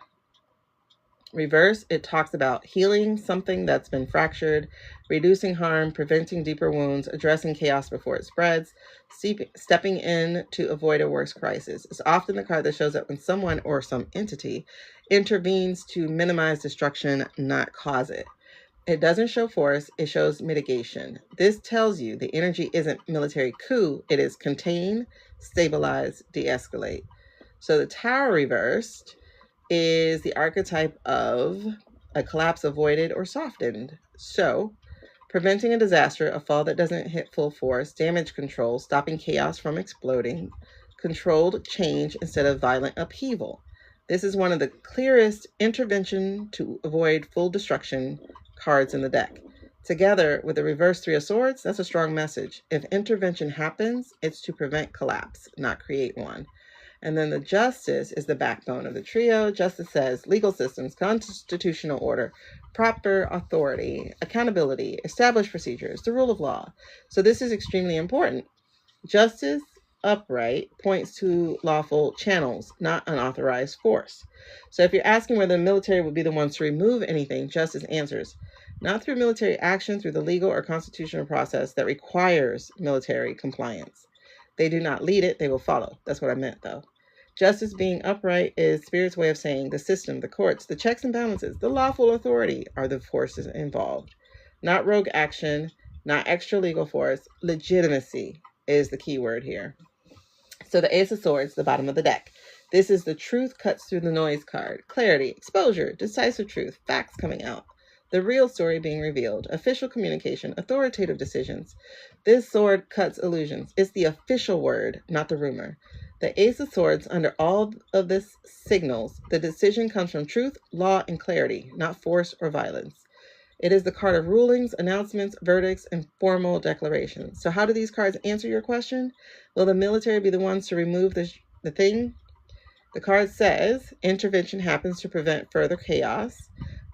Reverse, it talks about healing something that's been fractured, reducing harm, preventing deeper wounds, addressing chaos before it spreads, stepping in to avoid a worse crisis. It's often the card that shows up when someone or some entity intervenes to minimize destruction, not cause it. It doesn't show force, it shows mitigation. This tells you the energy isn't military coup, it is contain, stabilize, de-escalate. So the Tower reversed is the archetype of a collapse avoided or softened. So, preventing a disaster, a fall that doesn't hit full force, damage control, stopping chaos from exploding, controlled change instead of violent upheaval. This is one of the clearest intervention to avoid full destruction cards in the deck. Together with the reverse Three of Swords, that's a strong message. If intervention happens, it's to prevent collapse, not create one. And then the Justice is the backbone of the trio. Justice says legal systems, constitutional order, proper authority, accountability, established procedures, the rule of law. So this is extremely important. Justice upright points to lawful channels, not unauthorized force. So if you're asking whether the military would be the ones to remove anything, Justice answers, not through military action, through the legal or constitutional process that requires military compliance. They do not lead it, they will follow. That's what I meant, though. Justice being upright is Spirit's way of saying the system, the courts, the checks and balances, the lawful authority are the forces involved. Not rogue action, not extra legal force. Legitimacy is the key word here. So the Ace of Swords, the bottom of the deck. This is the truth cuts through the noise card. Clarity, exposure, decisive truth, facts coming out. The real story being revealed. Official communication, authoritative decisions. This sword cuts illusions. It's the official word, not the rumor. The Ace of Swords, under all of this signals, the decision comes from truth, law, and clarity, not force or violence. It is the card of rulings, announcements, verdicts, and formal declarations. So how do these cards answer your question? Will the military be the ones to remove the thing? The card says intervention happens to prevent further chaos,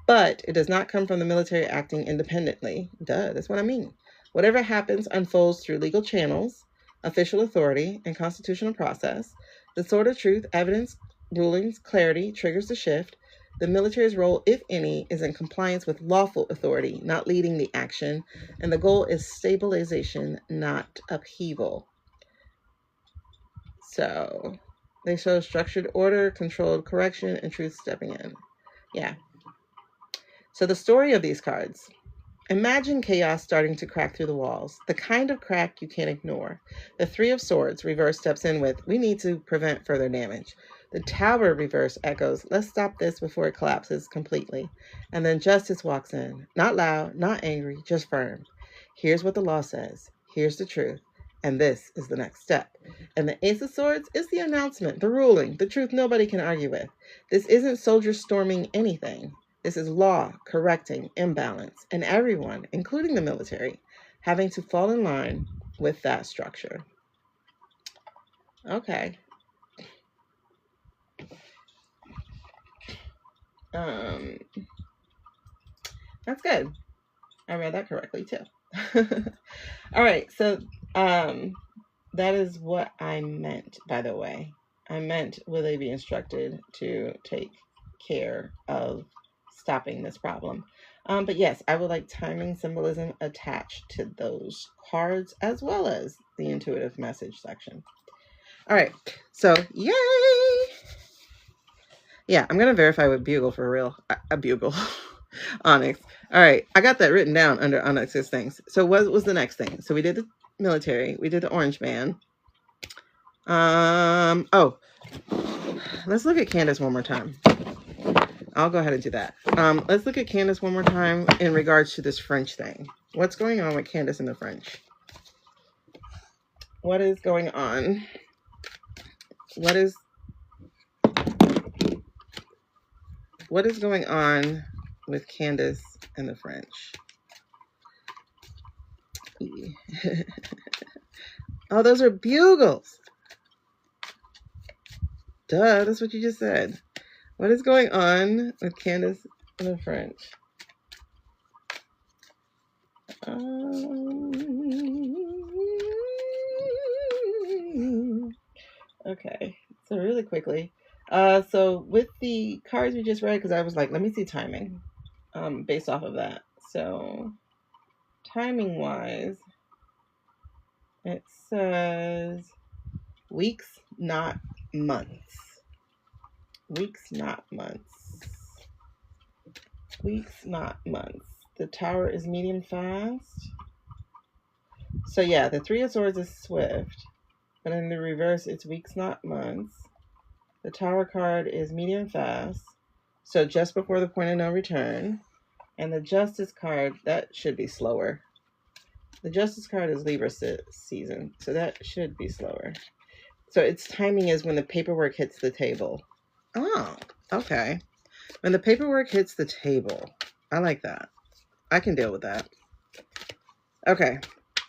but it does not come from the military acting independently. Duh, that's what I mean. Whatever happens unfolds through legal channels, official authority, and constitutional process. The sword of truth, evidence, rulings, clarity triggers the shift. The military's role, if any, is in compliance with lawful authority, not leading the action, and the goal is stabilization, not upheaval. So they show structured order, controlled correction, and truth stepping in. Yeah. So the story of these cards. Imagine chaos starting to crack through the walls, the kind of crack you can't ignore. The Three of Swords reverse steps in with, we need to prevent further damage. The Tower reverse echoes, let's stop this before it collapses completely. And then Justice walks in, not loud, not angry, just firm. Here's what the law says. Here's the truth. And this is the next step. And the Ace of Swords is the announcement, the ruling, the truth nobody can argue with. This isn't soldiers storming anything. This is law correcting imbalance, and everyone, including the military, having to fall in line with that structure. Okay. That's good. I read that correctly too. All right, so that is what I meant, by the way. I meant, will they be instructed to take care of stopping this problem? But yes, I would like timing symbolism attached to those cards as well as the intuitive message section. All right, so yay! Yeah, I'm gonna verify with Bugle for real. A Bugle, Onyx. All right, I got that written down under Onyx's things. So what was the next thing? So we did the military, we did the orange man. Oh, let's look at Candace one more time. I'll go ahead and do that. Let's look at Candace one more time in regards to this French thing. What's going on with Candace and the French? What is going on? What is going on with Candace and the French? Oh, those are bugles. Duh, that's what you just said. What is going on with Candace in the French? Okay, so really quickly. So with the cards we just read, because I was like, let me see timing based off of that. So timing wise, it says weeks, not months. Weeks, not months. Weeks, not months. The Tower is medium fast. So yeah, the Three of Swords is swift, but in the reverse, it's weeks, not months. The Tower card is medium fast, so just before the point of no return. And the Justice card, that should be slower. The Justice card is Libra season, so that should be slower. So its timing is when the paperwork hits the table. Oh, okay. When the paperwork hits the table. I like that. I can deal with that. Okay.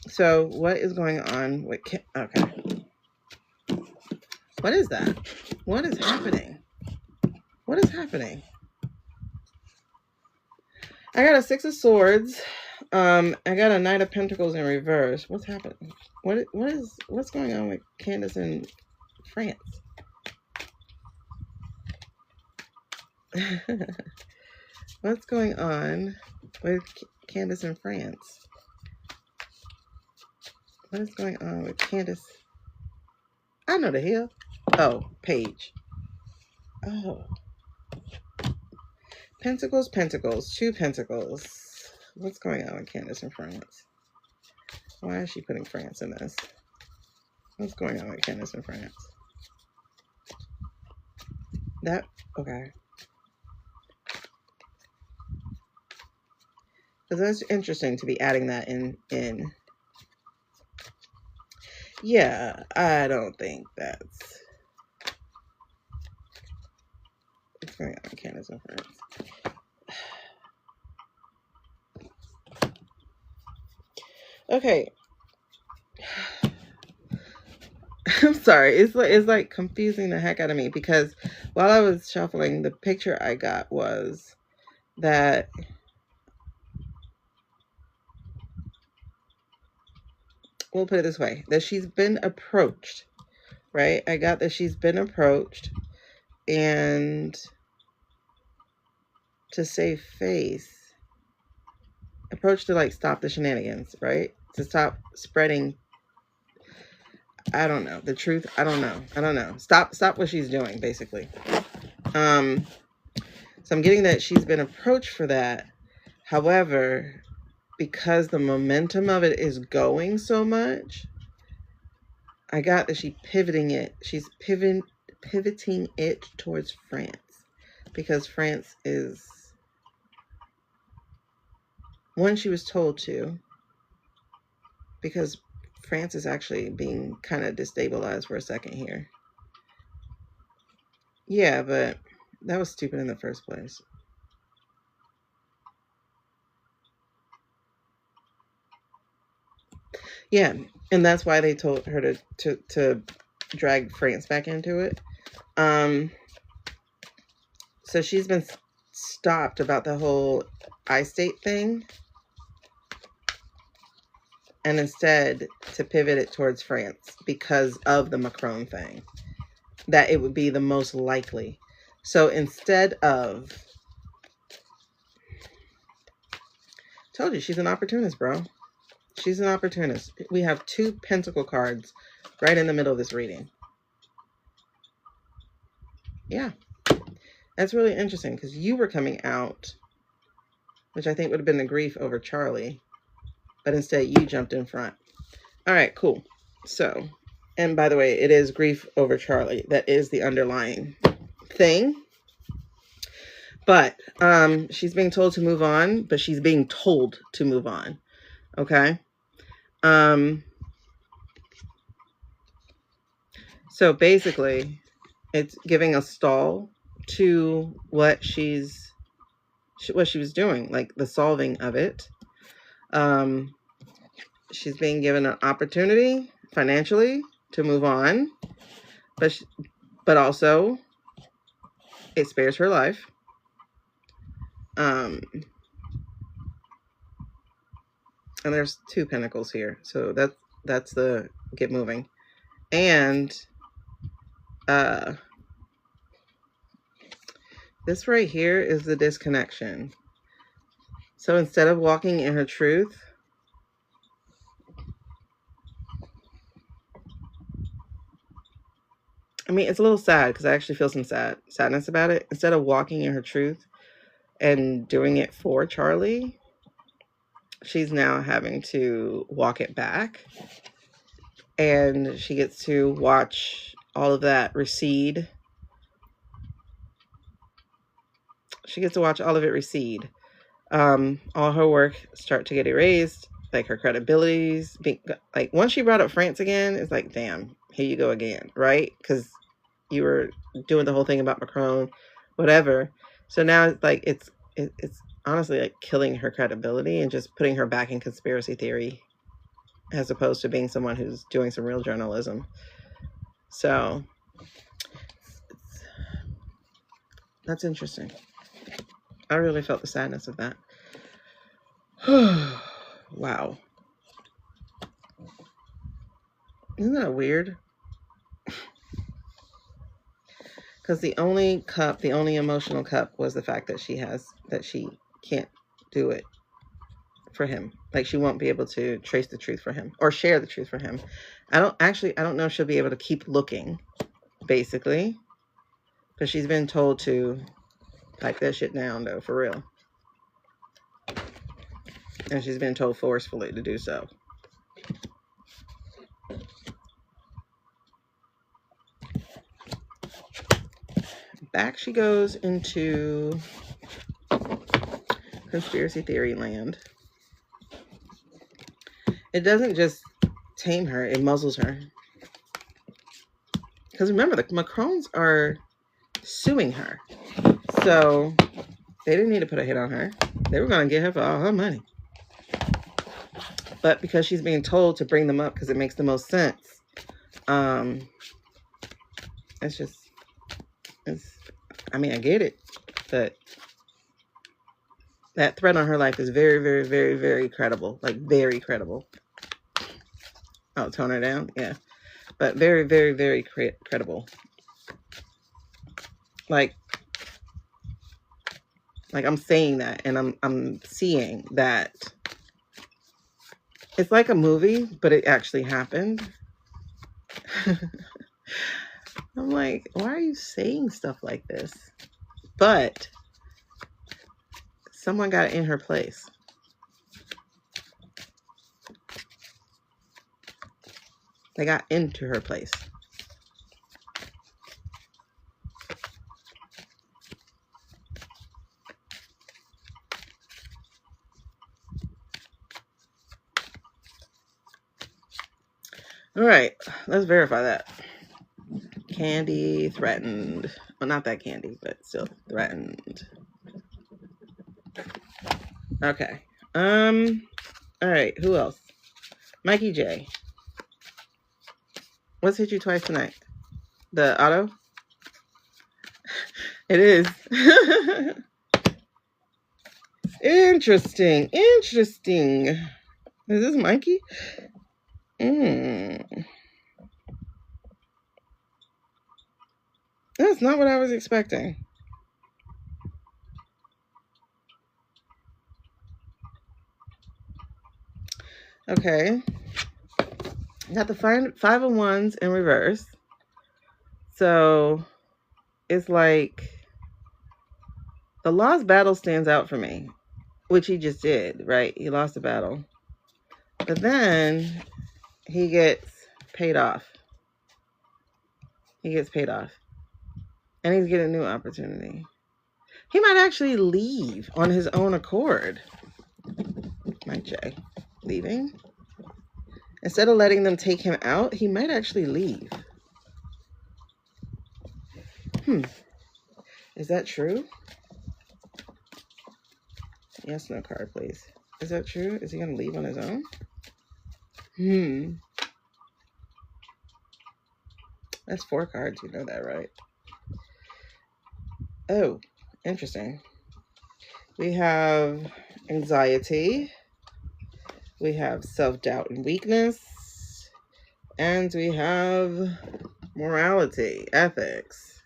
So what is going on with... Okay. What is that? What is happening? What is happening? I got a Six of Swords. I got a Knight of Pentacles in reverse. What's happening? What's going on with Candace in France? What's going on with Candace in France? What is going on with Candace? I know the hell. Oh, Page. Oh. Pentacles, Pentacles, 2 Pentacles. What's going on with Candace in France? Why is she putting France in this? What's going on with Candace in France? That, okay. Because that's interesting to be adding that in. Yeah, I don't think that's... What's going on with Candace in France? Okay. I'm sorry. It's like confusing the heck out of me, because while I was shuffling, the picture I got was that we'll put it this way, that she's been approached, right? I got that she's been approached, and to save face, approached to like stop the shenanigans, right? To stop spreading, I don't know, the truth. I don't know. Stop what she's doing, basically. So I'm getting that she's been approached for that. However, because the momentum of it is going so much, I got that she's pivoting it towards France, because France is one she was told to, because France is actually being kind of destabilized for a second here. Yeah, but that was stupid in the first place. Yeah, and that's why they told her to drag France back into it. So she's been stopped about the whole I-state thing, and instead to pivot it towards France because of the Macron thing, that it would be the most likely. So instead of, told you, she's an opportunist, bro. She's an opportunist. We have 2 Pentacle cards right in the middle of this reading. Yeah. That's really interesting, because you were coming out, which I think would have been the grief over Charlie, but instead you jumped in front. All right, cool. So, and by the way, it is grief over Charlie. That is the underlying thing. But she's being told to move on, but she's being told to move on. Okay? So basically, it's giving a stall to what she was doing, like the solving of it. she's being given an opportunity financially to move on, but also it spares her life. And there's 2 pentacles here, so that's the get moving. And this right here is the disconnection. So instead of walking in her truth, I mean, it's a little sad because I actually feel some sadness about it. Instead of walking in her truth and doing it for Charlie, she's now having to walk it back. And she gets to watch all of that recede. She gets to watch all of it recede. All her work start to get erased. Like her credibilities. Like once she brought up France again, it's like, damn, here you go again, right? Because you were doing the whole thing about Macron, whatever. So now it's like it's honestly like killing her credibility and just putting her back in conspiracy theory, as opposed to being someone who's doing some real journalism. So that's interesting. I really felt the sadness of that. Wow. Isn't that weird? Because the only emotional cup was the fact that she can't do it for him. Like she won't be able to trace the truth for him or share the truth for him. I don't know if she'll be able to keep looking, basically. Because she's been told to pipe that shit down, though, for real. And she's been told forcefully to do so. Back she goes into conspiracy theory land. It doesn't just tame her, it muzzles her. Because remember, the Macrons are suing her. So they didn't need to put a hit on her. They were going to get her for all her money. But because she's being told to bring them up because it makes the most sense, I mean, I get it, but that threat on her life is very, very, very, very credible. Like, very credible. Oh, tone her down? Yeah. But very, very, very credible. Like I'm saying that, and I'm seeing that. It's like a movie, but it actually happened. I'm like, why are you saying stuff like this? But someone got in her place. They got into her place. All right, let's verify that. Candy threatened. Well, not that Candy, but still threatened. Okay. All right, who else? Mikey J. What's hit you twice tonight? The auto? It is. Interesting. Is this Mikey? That's not what I was expecting. Okay. Got the 5 of Wands in reverse. So it's like the lost battle stands out for me, which he just did, right? He lost the battle. But then he gets paid off. And he's getting a new opportunity. He might actually leave on his own accord. Mike J. Leaving? Instead of letting them take him out, he might actually leave. Is that true? Yes, no card, please. Is that true? Is he going to leave on his own? That's 4 cards. You know that, right? Oh, interesting. We have anxiety. We have self-doubt and weakness. And we have morality, ethics.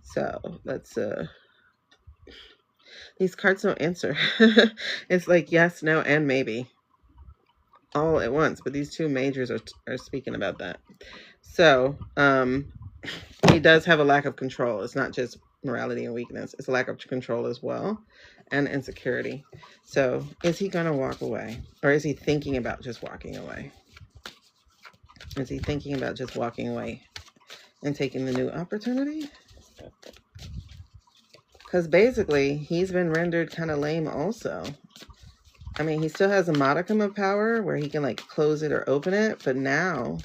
So let's these cards don't answer. It's like yes, no, and maybe all at once, but these 2 majors are speaking about that. So he does have a lack of control. It's not just morality and weakness, it's a lack of control as well, and insecurity. So is he gonna walk away, or is he thinking about just walking away? Is he thinking about just walking away and taking the new opportunity? Because basically, he's been rendered kind of lame also. I mean, he still has a modicum of power where he can like close it or open it. But now,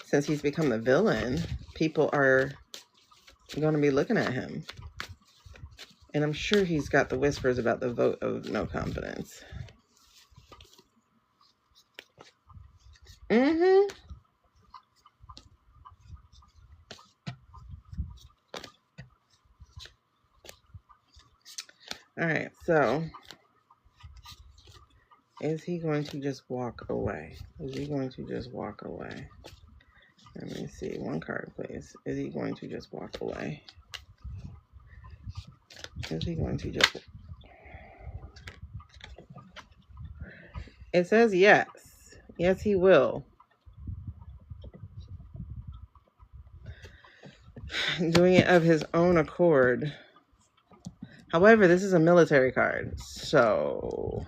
since he's become the villain, people are going to be looking at him. And I'm sure he's got the whispers about the vote of no confidence. All right, so is he going to just walk away? Is he going to just walk away? Let me see. 1 card, please. Is he going to just walk away? Is he going to just... It says yes. Yes, he will. Doing it of his own accord. However, this is a military card, so...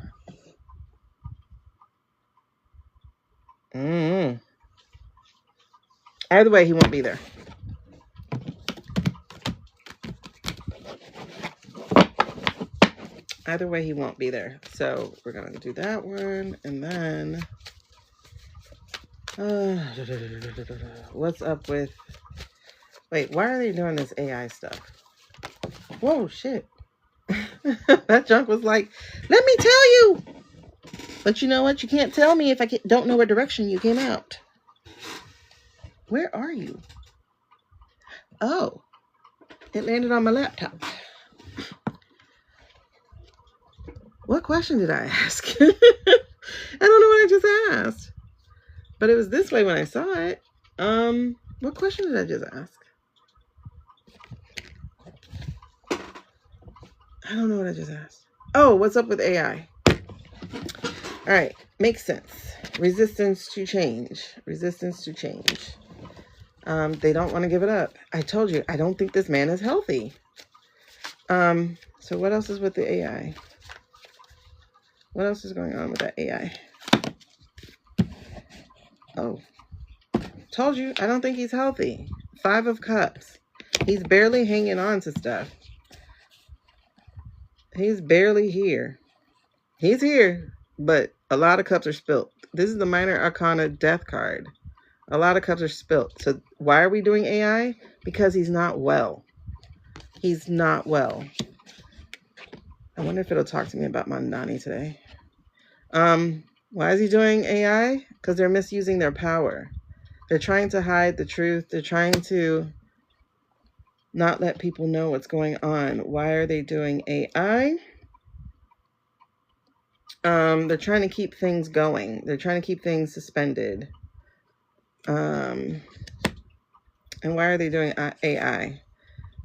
Either way, he won't be there. Either way, he won't be there. So we're going to do that one. And then... what's up with... Wait, why are they doing this AI stuff? Whoa, shit. That junk was like, let me tell you. But you know what? You can't tell me if I don't know what direction you came out. Where are you? Oh, it landed on my laptop. What question did I ask? I don't know what I just asked. But it was this way when I saw it. What question did I just ask? I don't know what I just asked. Oh, what's up with AI? All right, makes sense. Resistance to change. Resistance to change. They don't want to give it up. I told you, I don't think this man is healthy. So what else is with the AI? What else is going on with that AI? Oh, told you, I don't think he's healthy. 5 of Cups. He's barely hanging on to stuff. He's barely here. He's here, but a lot of cups are spilt. This is the Minor Arcana Death card. A lot of cups are spilt. So why are we doing AI? Because he's not well. He's not well. I wonder if it'll talk to me about my Nani today. Why is he doing AI? Because they're misusing their power. They're trying to hide the truth. They're trying to not let people know what's going on. Why are they doing AI? They're trying to keep things going. They're trying to keep things suspended. And why are they doing AI?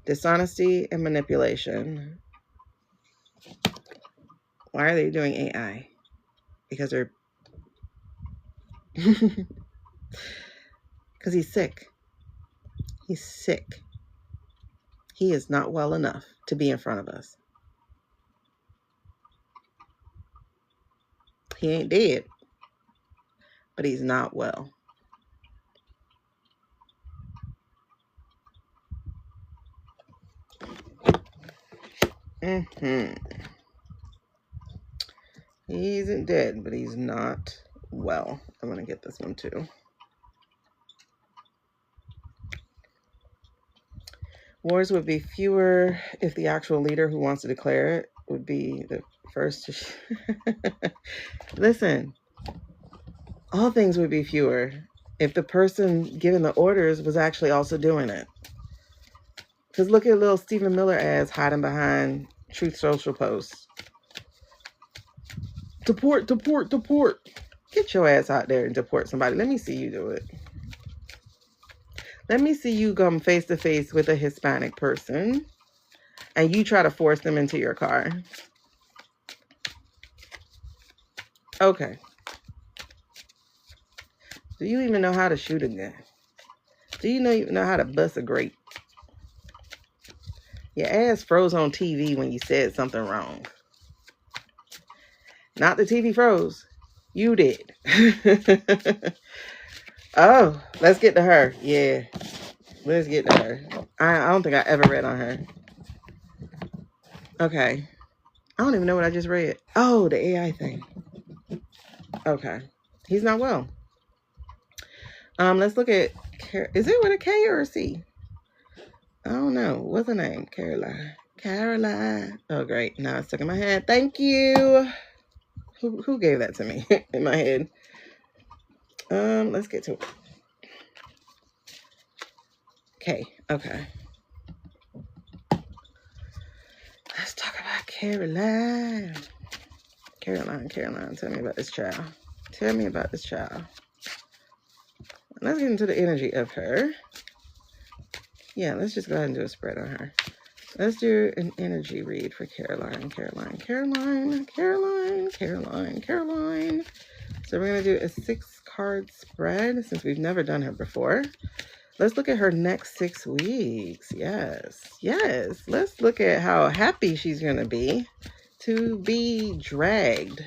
Dishonesty and manipulation. Why are they doing AI? Because they're... Because he's sick. He's sick. He is not well enough to be in front of us. He ain't dead, but he's not well. He isn't dead, but he's not well. I'm going to get this one too. Wars would be fewer if the actual leader who wants to declare it would be the First, listen, all things would be fewer if the person giving the orders was actually also doing it. Because look at little Stephen Miller ass hiding behind Truth Social posts. Deport, deport, deport. Get your ass out there and deport somebody. Let me see you do it. Let me see you come face to face with a Hispanic person and you try to force them into your car. Okay. Do you even know how to shoot a gun? Do you even know how to bust a grape? Your ass froze on TV when you said something wrong. Not the TV froze. You did. Oh, let's get to her. Yeah. Let's get to her. I don't think I ever read on her. Okay. I don't even know what I just read. Oh, the AI thing. Okay. He's not well. Let's look at... Is it with a K or a C? I don't know. What's her name? Caroline. Caroline. Oh, great. Now it's stuck in my head. Thank you. Who gave that to me in my head? Let's get to it. Okay. Okay. Let's talk about Caroline. Caroline. Tell me about this child. Tell me about this child. Let's get into the energy of her. Yeah, let's just go ahead and do a spread on her. Let's do an energy read for Caroline. So we're going to do a 6-card spread since we've never done her before. Let's look at her next 6 weeks. Yes. Let's look at how happy she's going to be dragged.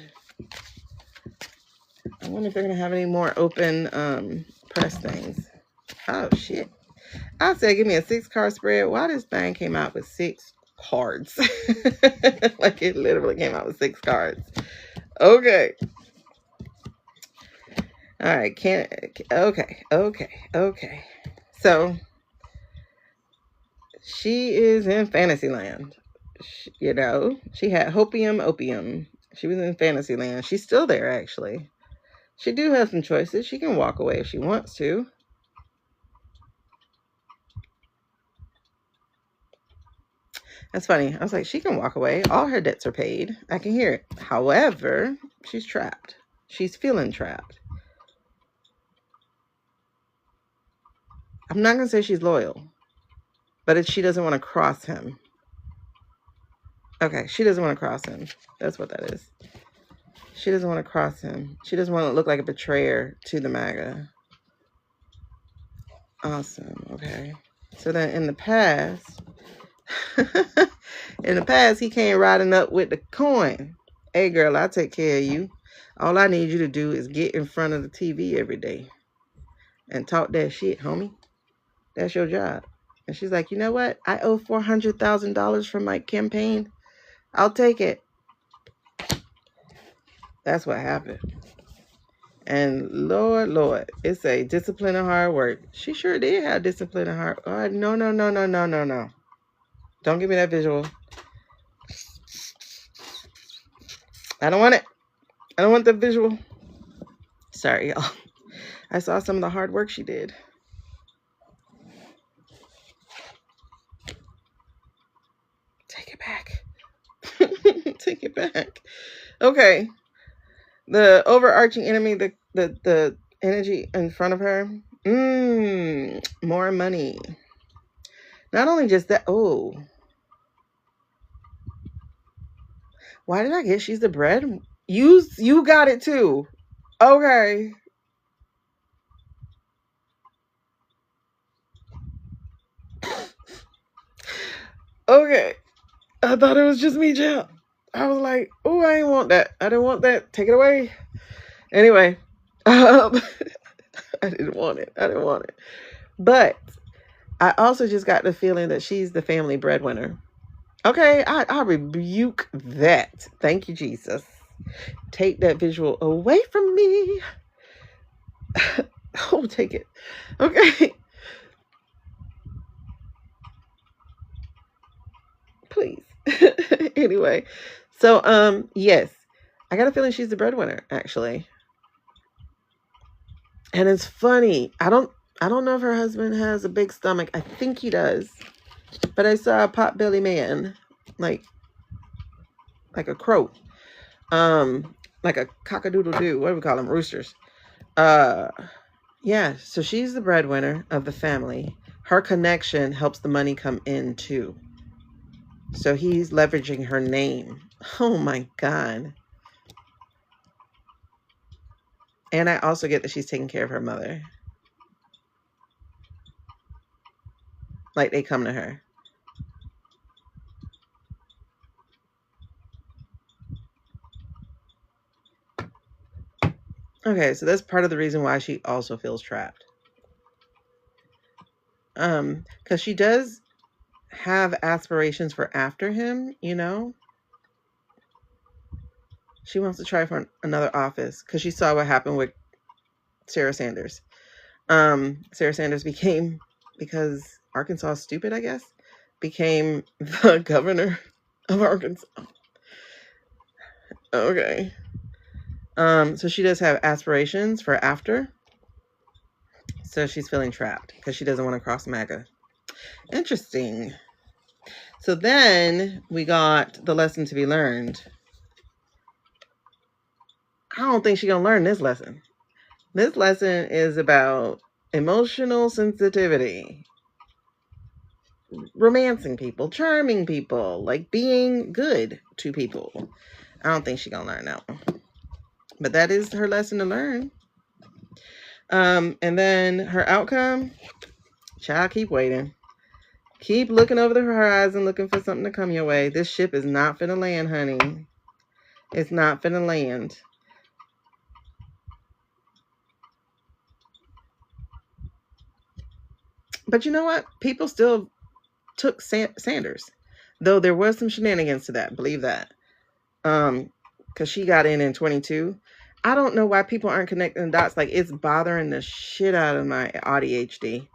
I wonder if they're going to have any more open press things. Oh, shit. I said, give me a 6-card spread. Why this thing came out with 6 cards? Like it literally came out with 6 cards. Okay. All right. Okay. So she is in Fantasyland. She had opium. She was in Fantasyland. She's still there, actually. She do have some choices. She can walk away if she wants to. That's funny. I was like, she can walk away. All her debts are paid. I can hear it. However, she's trapped. She's feeling trapped. I'm not going to say she's loyal, but she doesn't want to cross him. Okay, she doesn't want to cross him. That's what that is. She doesn't want to cross him. She doesn't want to look like a betrayer to the MAGA. Awesome. Okay. So then in the past... he came riding up with the coin. Hey, girl, I'll take care of you. All I need you to do is get in front of the TV every day and talk that shit, homie. That's your job. And she's like, you know what? I owe $400,000 from my campaign. I'll take it. That's what happened. And Lord, it's a discipline and hard work. She sure did have discipline and hard work. No. Don't give me that visual. I don't want it. I don't want the visual. Sorry, y'all. I saw some of the hard work she did. Take it back. Take it back. Okay. The overarching enemy, the energy in front of her. More money. Not only just that. Oh. Why did I get she's the bread? You got it too. Okay. Okay. I thought it was just me, Jill. I was like, oh, I didn't want that. I didn't want that. Take it away. Anyway. I didn't want it. But I also just got the feeling that she's the family breadwinner. Okay, I rebuke that. Thank you, Jesus. Take that visual away from me. Oh, take it. Okay. Please. Anyway, So, yes, I got a feeling she's the breadwinner, actually. And it's funny. I don't know if her husband has a big stomach. I think he does. But I saw a pot-belly man, like a crow. Like a cock-a-doodle-doo. What do we call them? Roosters. Yeah, so she's the breadwinner of the family. Her connection helps the money come in too. So he's leveraging her name. Oh my God. And I also get that she's taking care of her mother. Like they come to her. Okay, so that's part of the reason why she also feels trapped. Because she does have aspirations for after him, you know? She wants to try for another office because she saw what happened with Sarah Sanders. Sarah Sanders became, because Arkansas is stupid, I guess, became the governor of Arkansas. Okay. So she does have aspirations for after. So she's feeling trapped because she doesn't want to cross MAGA. Interesting. So then we got the lesson to be learned. I don't think she's going to learn this lesson. This lesson is about emotional sensitivity. Romancing people, charming people, like being good to people. I don't think she's going to learn that one. But that is her lesson to learn. And then her outcome, child, keep waiting. Keep looking over the horizon, looking for something to come your way. This ship is not finna land, honey. It's not finna land. But you know what? People still took Sanders. Though there was some shenanigans to that. Believe that. Because she got in 22. I don't know why people aren't connecting the dots. Like, it's bothering the shit out of my ADHD.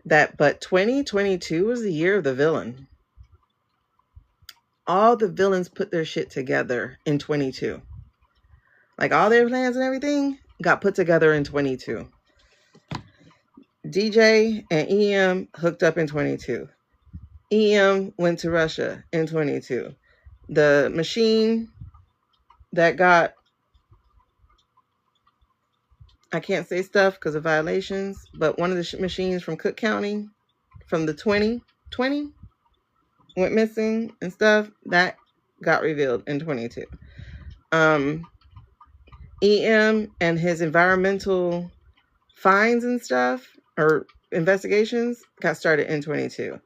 But 2022 was the year of the villain. All the villains put their shit together in 22. Like, all their plans and everything got put together in 22. DJ and EM hooked up in 22. EM went to Russia in 22. The machine that got, I can't say stuff because of violations, but one of the machines from Cook County from the 2020 went missing and stuff, that got revealed in 22. EM and his environmental fines and stuff, or investigations, got started in 22.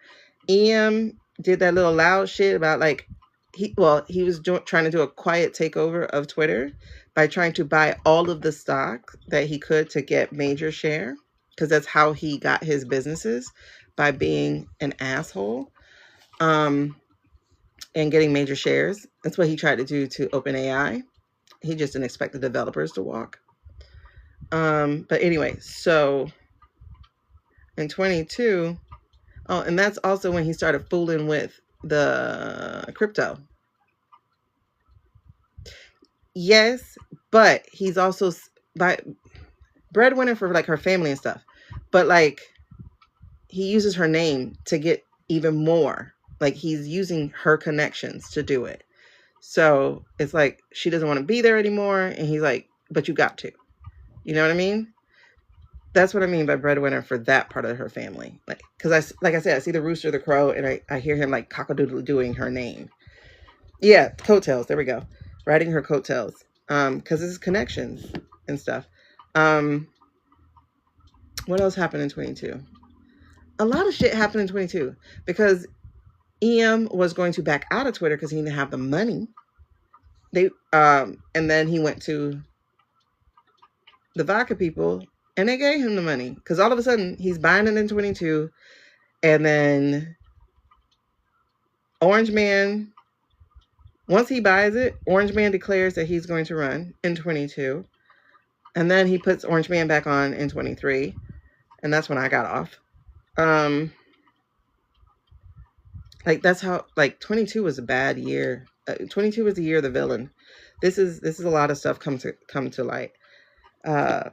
EM did that little loud shit about, like, he was trying to do a quiet takeover of Twitter by trying to buy all of the stock that he could to get major share, because that's how he got his businesses, by being an asshole, and getting major shares. That's what he tried to do to OpenAI. He just didn't expect the developers to walk. But anyway, so in 22, oh, and that's also when he started fooling with the crypto. Yes, but he's also breadwinner for, like, her family and stuff. But, like, he uses her name to get even more. Like, he's using her connections to do it. So it's like she doesn't want to be there anymore. And he's like, but you got to. You know what I mean? That's what I mean by breadwinner for that part of her family. Like, because like I said, I see the rooster, the crow, and I hear him like cock-a-doodle doing her name. Yeah, coattails. There we go. Riding her coattails. Because it's connections and stuff. What else happened in 22? A lot of shit happened in 22 because EM was going to back out of Twitter because he didn't have the money. And then he went to the vodka people and they gave him the money because all of a sudden he's buying it in 22, and then Orange Man, once he buys it, Orange Man declares that he's going to run in 22, and then he puts Orange Man back on in 23, and that's when I got off. Like, that's how, like, 22 was a bad year. 22 is the year of the villain. This is a lot of stuff come to light. I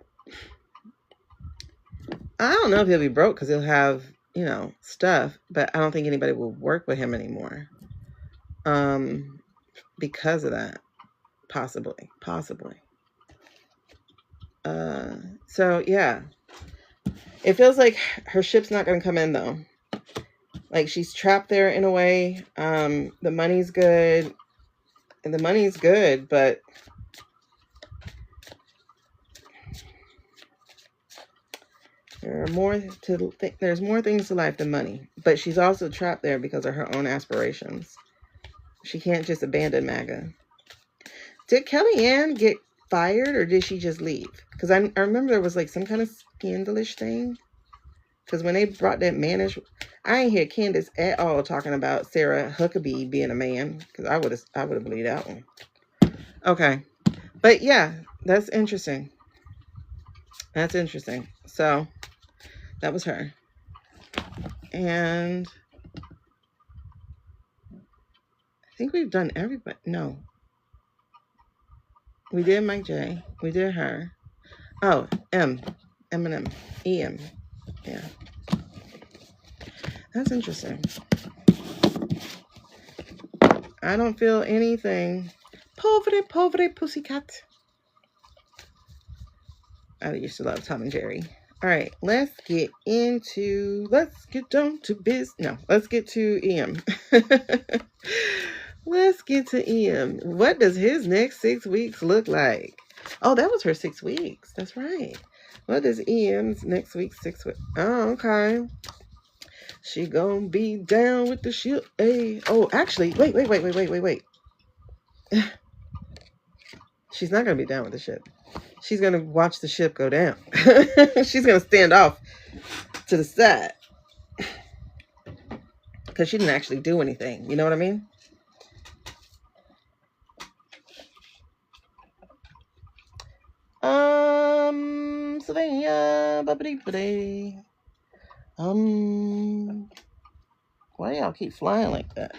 don't know if he'll be broke because he'll have, stuff, but I don't think anybody will work with him anymore. Because of that, possibly. So yeah, it feels like her ship's not going to come in though. Like she's trapped there in a way. The money's good, but there's more things to life than money. But she's also trapped there because of her own aspirations. She can't just abandon MAGA. Did Kellyanne get fired or did she just leave? Because I remember there was like some kind of scandalous thing. Because when they brought that manish, I ain't hear Candace at all talking about Sarah Huckabee being a man. Because I would have believed that one. Okay. But yeah, that's interesting. So that was her. And I think we've done everybody. No. We did Mike J. We did her. Oh, Eminem. EM. Yeah. That's interesting. I don't feel anything. Pobre pussycat. I used to love Tom and Jerry. All right, let's get down to biz. No, let's get to EM. Let's get to EM. What does his next 6 weeks look like? Oh, that was her 6 weeks. That's right. What does EM's next week 6 weeks? Oh, okay. She gonna be down with the ship. Hey. Oh, actually, wait. She's not gonna be down with the ship. She's gonna watch the ship go down. She's gonna stand off to the side because she didn't actually do anything. You know what I mean? Sylvania, why y'all keep flying like that?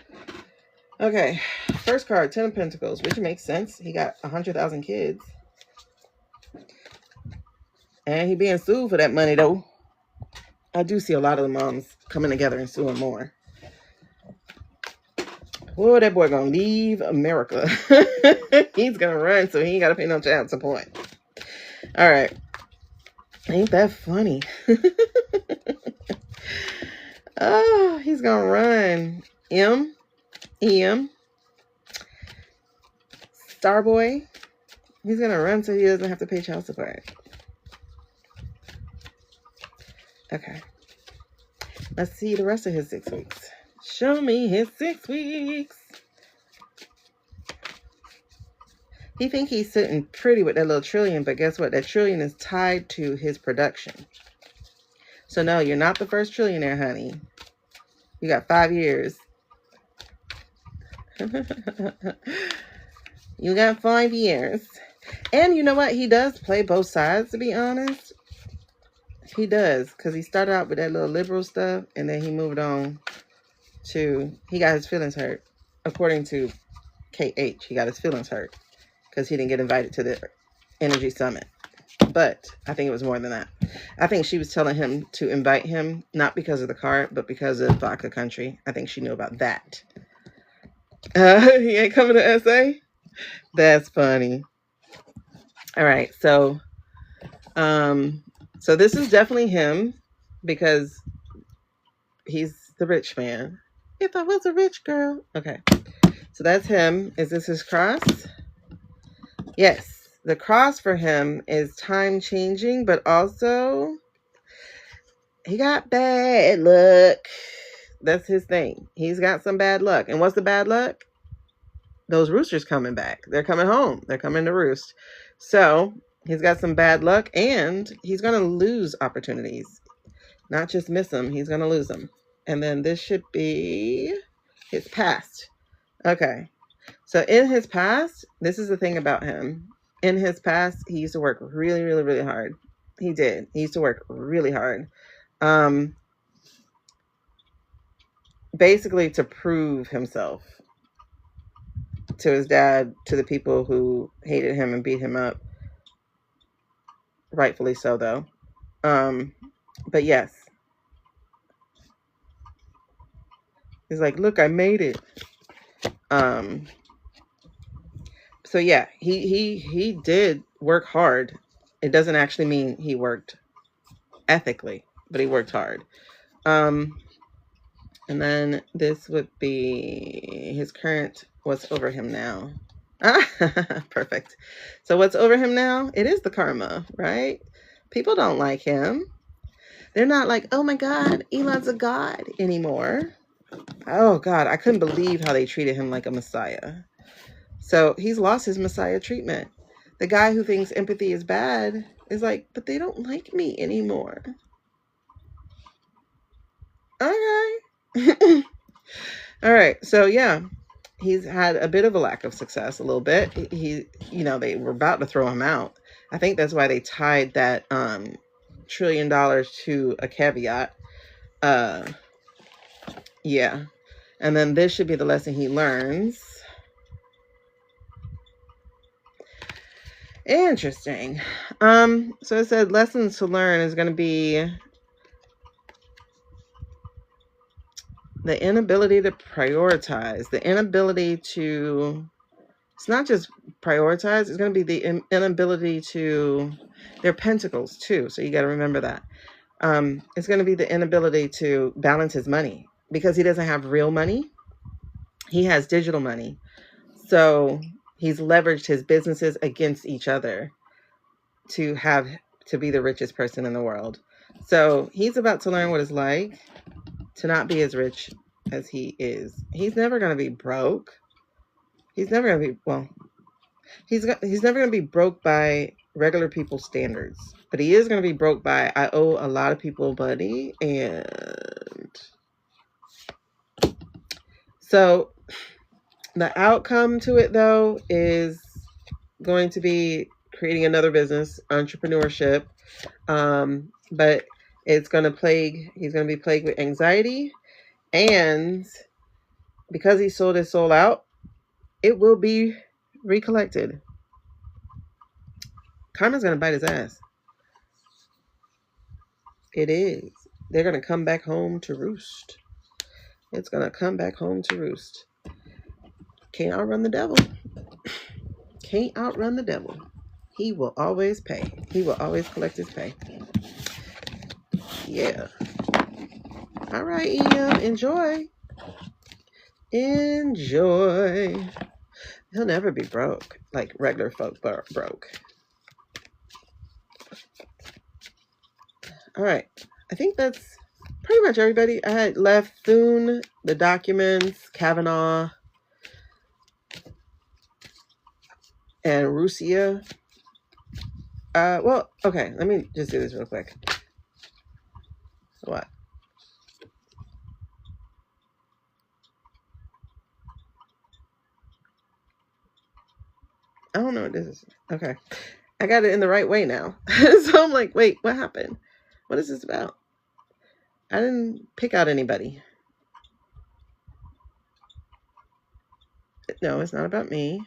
Okay, first card, 10 of Pentacles, which makes sense. He got 100,000 kids. And he being sued for that money, though. I do see a lot of the moms coming together and suing more. Oh, that boy gonna leave America. He's gonna run, so he ain't gotta pay no child support. All right. Ain't that funny? Oh, he's gonna run. EM. Starboy. He's gonna run so he doesn't have to pay child support. Okay. Let's see the rest of his 6 weeks. Show me his 6 weeks. He think he's sitting pretty with that little trillion, but guess what? That trillion is tied to his production. So no, you're not the first trillionaire, honey. You got 5 years. You got 5 years. And you know what? He does play both sides, to be honest. He does, because he started out with that little liberal stuff, and then he moved on to, he got his feelings hurt. According to KH, he got his feelings hurt because he didn't get invited to the Energy Summit. But I think it was more than that. I think she was telling him to invite him, not because of the card, but because of Vodka Country. I think she knew about that. He ain't coming to SA? That's funny. All right, so this is definitely him because he's the rich man. If I was a rich girl. Okay, so that's him. Is this his cross? Yes, the cross for him is time changing, but also he got bad luck. That's his thing. He's got some bad luck. And what's the bad luck? Those roosters coming back. They're coming home. They're coming to roost. So he's got some bad luck and he's going to lose opportunities. Not just miss them. He's going to lose them. And then this should be his past. Okay. So in his past, this is the thing about him. In his past, he used to work really, really, really hard. He did. He used to work really hard. Basically to prove himself. to his dad, to the people who hated him and beat him up. Rightfully so, though. But yes. He's like, look, I made it. So yeah, he did work hard. It doesn't actually mean he worked ethically, but he worked hard. And then this would be his current, what's over him now. Perfect. So what's over him now? It is the karma, right? People don't like him. They're not like, oh my God, Elon's a god anymore. Oh God, I couldn't believe how they treated him like a messiah. So he's lost his messiah treatment. The guy who thinks empathy is bad is like, but they don't like me anymore. Okay. All right. So yeah, he's had a bit of a lack of success, a little bit. They were about to throw him out. I think that's why they tied that $1 trillion to a caveat. Yeah. And then this should be the lesson he learns. Interesting. So it said lessons to learn is going to be the inability to prioritize, the inability to, it's not just prioritize, it's going to be the inability to, they're pentacles too. So you got to remember that. It's going to be the inability to balance his money because he doesn't have real money. He has digital money. So he's leveraged his businesses against each other to be the richest person in the world. So he's about to learn what it's like to not be as rich as he is. He's never going to be broke. He's never going to be, well, he's never going to be broke by regular people's standards. But he is going to be broke by, I owe a lot of people money. And so the outcome to it, though, is going to be creating another business, entrepreneurship. But it's going to he's going to be plagued with anxiety. And because he sold his soul out, it will be recollected. Karma's going to bite his ass. It is. They're going to come back home to roost. It's going to come back home to roost. Can't outrun the devil. Can't outrun the devil. He will always pay. He will always collect his pay. Yeah. All right, EM. Enjoy. Enjoy. He'll never be broke like regular folk broke. All right. I think that's pretty much everybody. I had left Thune, the documents, Kavanaugh, and Russia. Well, okay. Let me just do this real quick. What? I don't know what this is. Okay. I got it in the right way now. So I'm like, wait, what happened? What is this about? I didn't pick out anybody. No, it's not about me.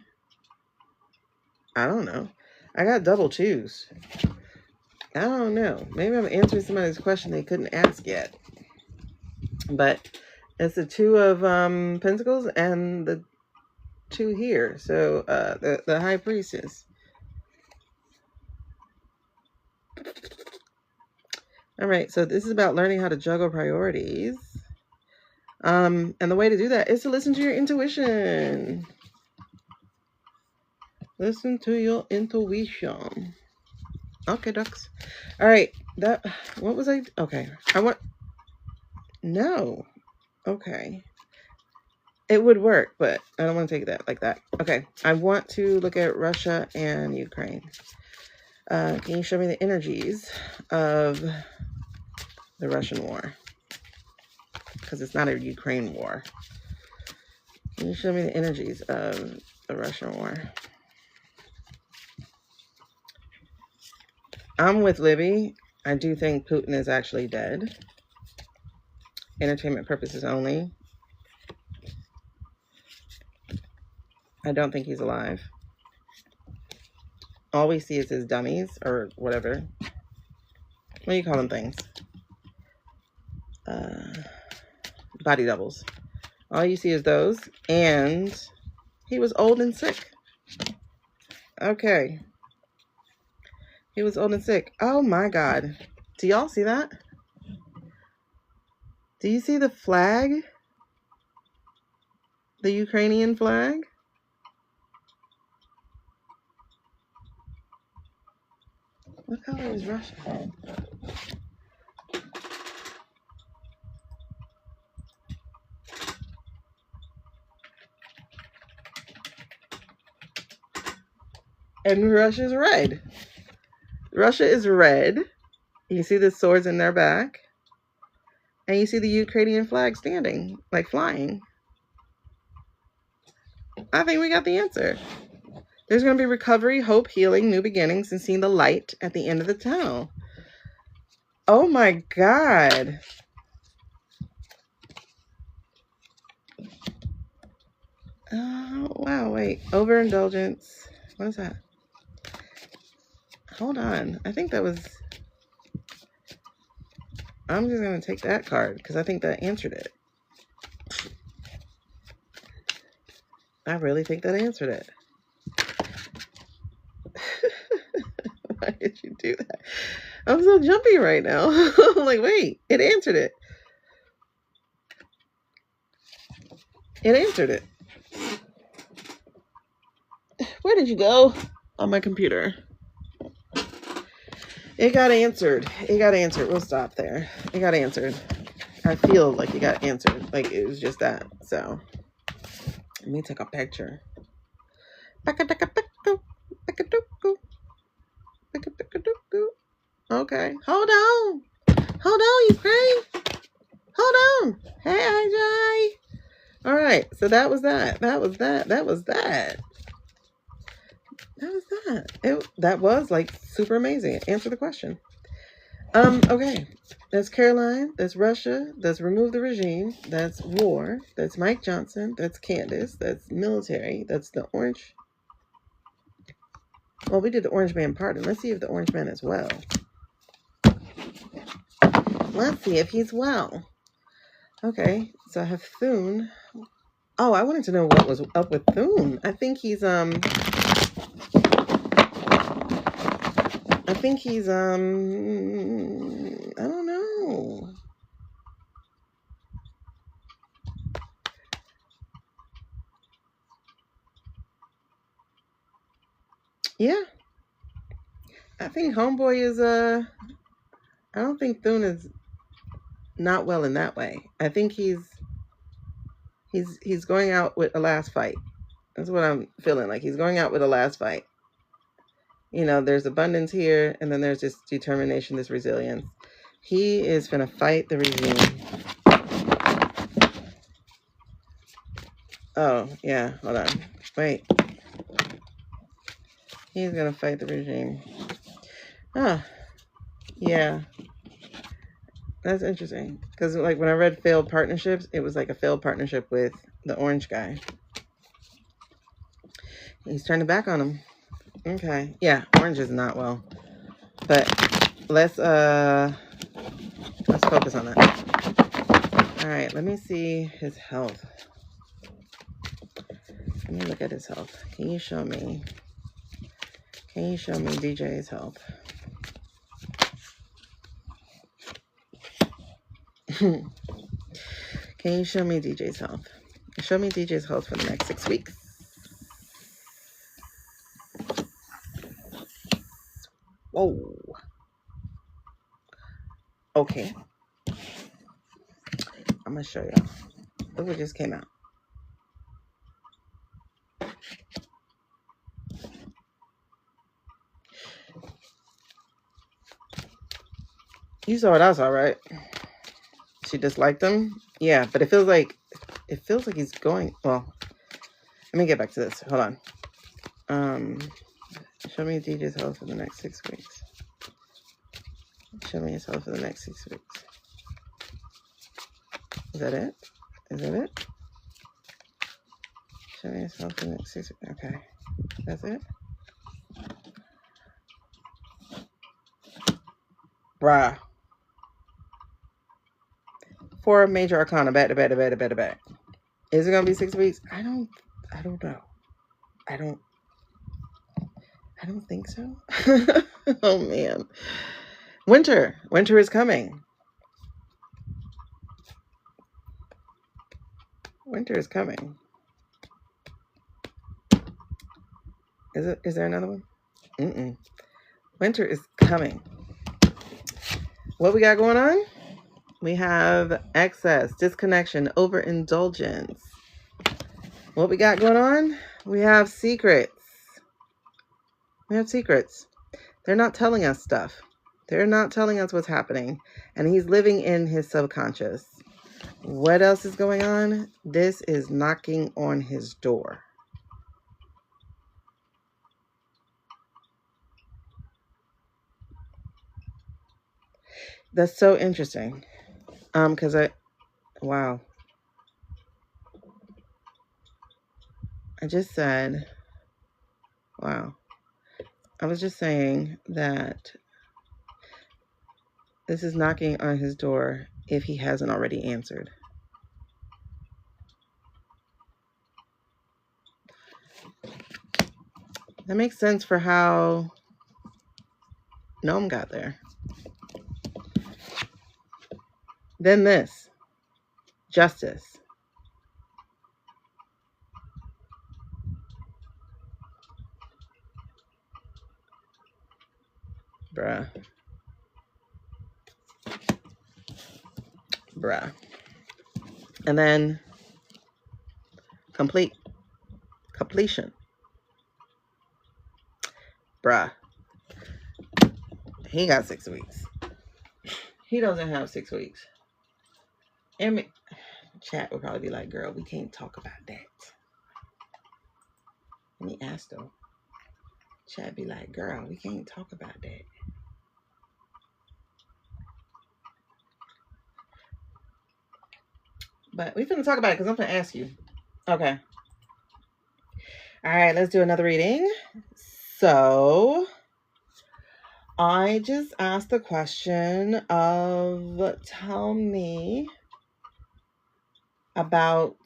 I don't know. I got double twos. I don't know. Maybe I'm answering somebody's question they couldn't ask yet. But it's the 2 of Pentacles and the 2 here. So the High Priestess. All right. So this is about learning how to juggle priorities. And the way to do that is to listen to your intuition. Listen to your intuition. Okay, ducks. All right. What was I? Okay. No. Okay. It would work, but I don't want to take that like that. Okay. I want to look at Russia and Ukraine. Can you show me the energies of the Russian war? Because it's not a Ukraine war. Can you show me the energies of the Russian war? I'm with Libby. I do think Putin is actually dead. Entertainment purposes only. I don't think he's alive. All we see is his dummies or whatever. What do you call them things? Body doubles. All you see is those. And he was old and sick. Okay. He was old and sick. Oh my God. Do y'all see that? Do you see the flag? The Ukrainian flag? What color is Russia? And Russia's red. Russia is red. You see the swords in their back. And you see the Ukrainian flag standing, like flying. I think we got the answer. There's going to be recovery, hope, healing, new beginnings, and seeing the light at the end of the tunnel. Oh my God. Oh, wow, wait. Overindulgence. What is that? Hold on. I think that was... I'm just going to take that card because I think that answered it. I really think that answered it. Why did you do that? I'm so jumpy right now. I'm like, wait, it answered it. It answered it. Where did you go? On my computer. It got answered. It got answered. We'll stop there. It got answered. I feel like it got answered. Like it was just that. So let me take a picture. Okay. Hold on. Hold on, Ukraine. Hold on. Hey, Ajay. All right. So that was that. That was that. That was that. That was that. That was like super amazing. Answer the question. Okay. That's Caroline. That's Russia. That's remove the regime. That's war. That's Mike Johnson. That's Candace. That's military. That's the orange. Well, we did the orange man pardon. Let's see if the orange man is well. Let's see if he's well. Okay. So I have Thune. Oh, I wanted to know what was up with Thune. I think he's I don't know. Yeah. I think homeboy is I don't think Thune is not well in that way. I think he's going out with a last fight. That's what I'm feeling like. He's going out with a last fight. You know, there's abundance here, and then there's this determination, this resilience. He is going to fight the regime. Oh, yeah. Hold on. Wait. He's going to fight the regime. Ah, yeah. That's interesting. Because, like, when I read failed partnerships, it was like a failed partnership with the orange guy. He's turning back on him. Okay. Yeah, orange is not well. But let's focus on that. All right, let me see his health. Let me look at his health. Can you show me DJ's health? Can you show me DJ's health? Show me DJ's health for the next 6 weeks. Whoa. Okay. I'm going to show y'all. Look what just came out. You saw what I saw, right? She disliked him. Yeah, but it feels like he's going. Well, let me get back to this. Hold on. Show me DJ's health for the next 6 weeks. Show me his health for the next 6 weeks. Is that it? Is that it? Okay, that's it. Bruh. 4 major arcana back to back to back to back to back. Is it gonna be 6 weeks? I don't know. I don't think so. Oh man. Winter is coming. Winter is coming. Is there another one? Winter is coming. What we got going on? We have excess, disconnection, overindulgence. What we got going on? We have secrets. They're not telling us stuff. They're not telling us what's happening. And he's living in his subconscious. What else is going on? This is knocking on his door. That's so interesting. Because wow. I just said, wow. I was just saying that this is knocking on his door if he hasn't already answered. That makes sense for how Gnome got there. Then this, justice. Bruh. And then completion. Bruh. He got 6 weeks. He doesn't have 6 weeks. And chat would probably be like, girl, we can't talk about that. Let me ask though. Chat be like, girl, we can't talk about that. But we finna talk about it because I'm gonna ask you. Okay. All right, let's do another reading. So I just asked the question of tell me about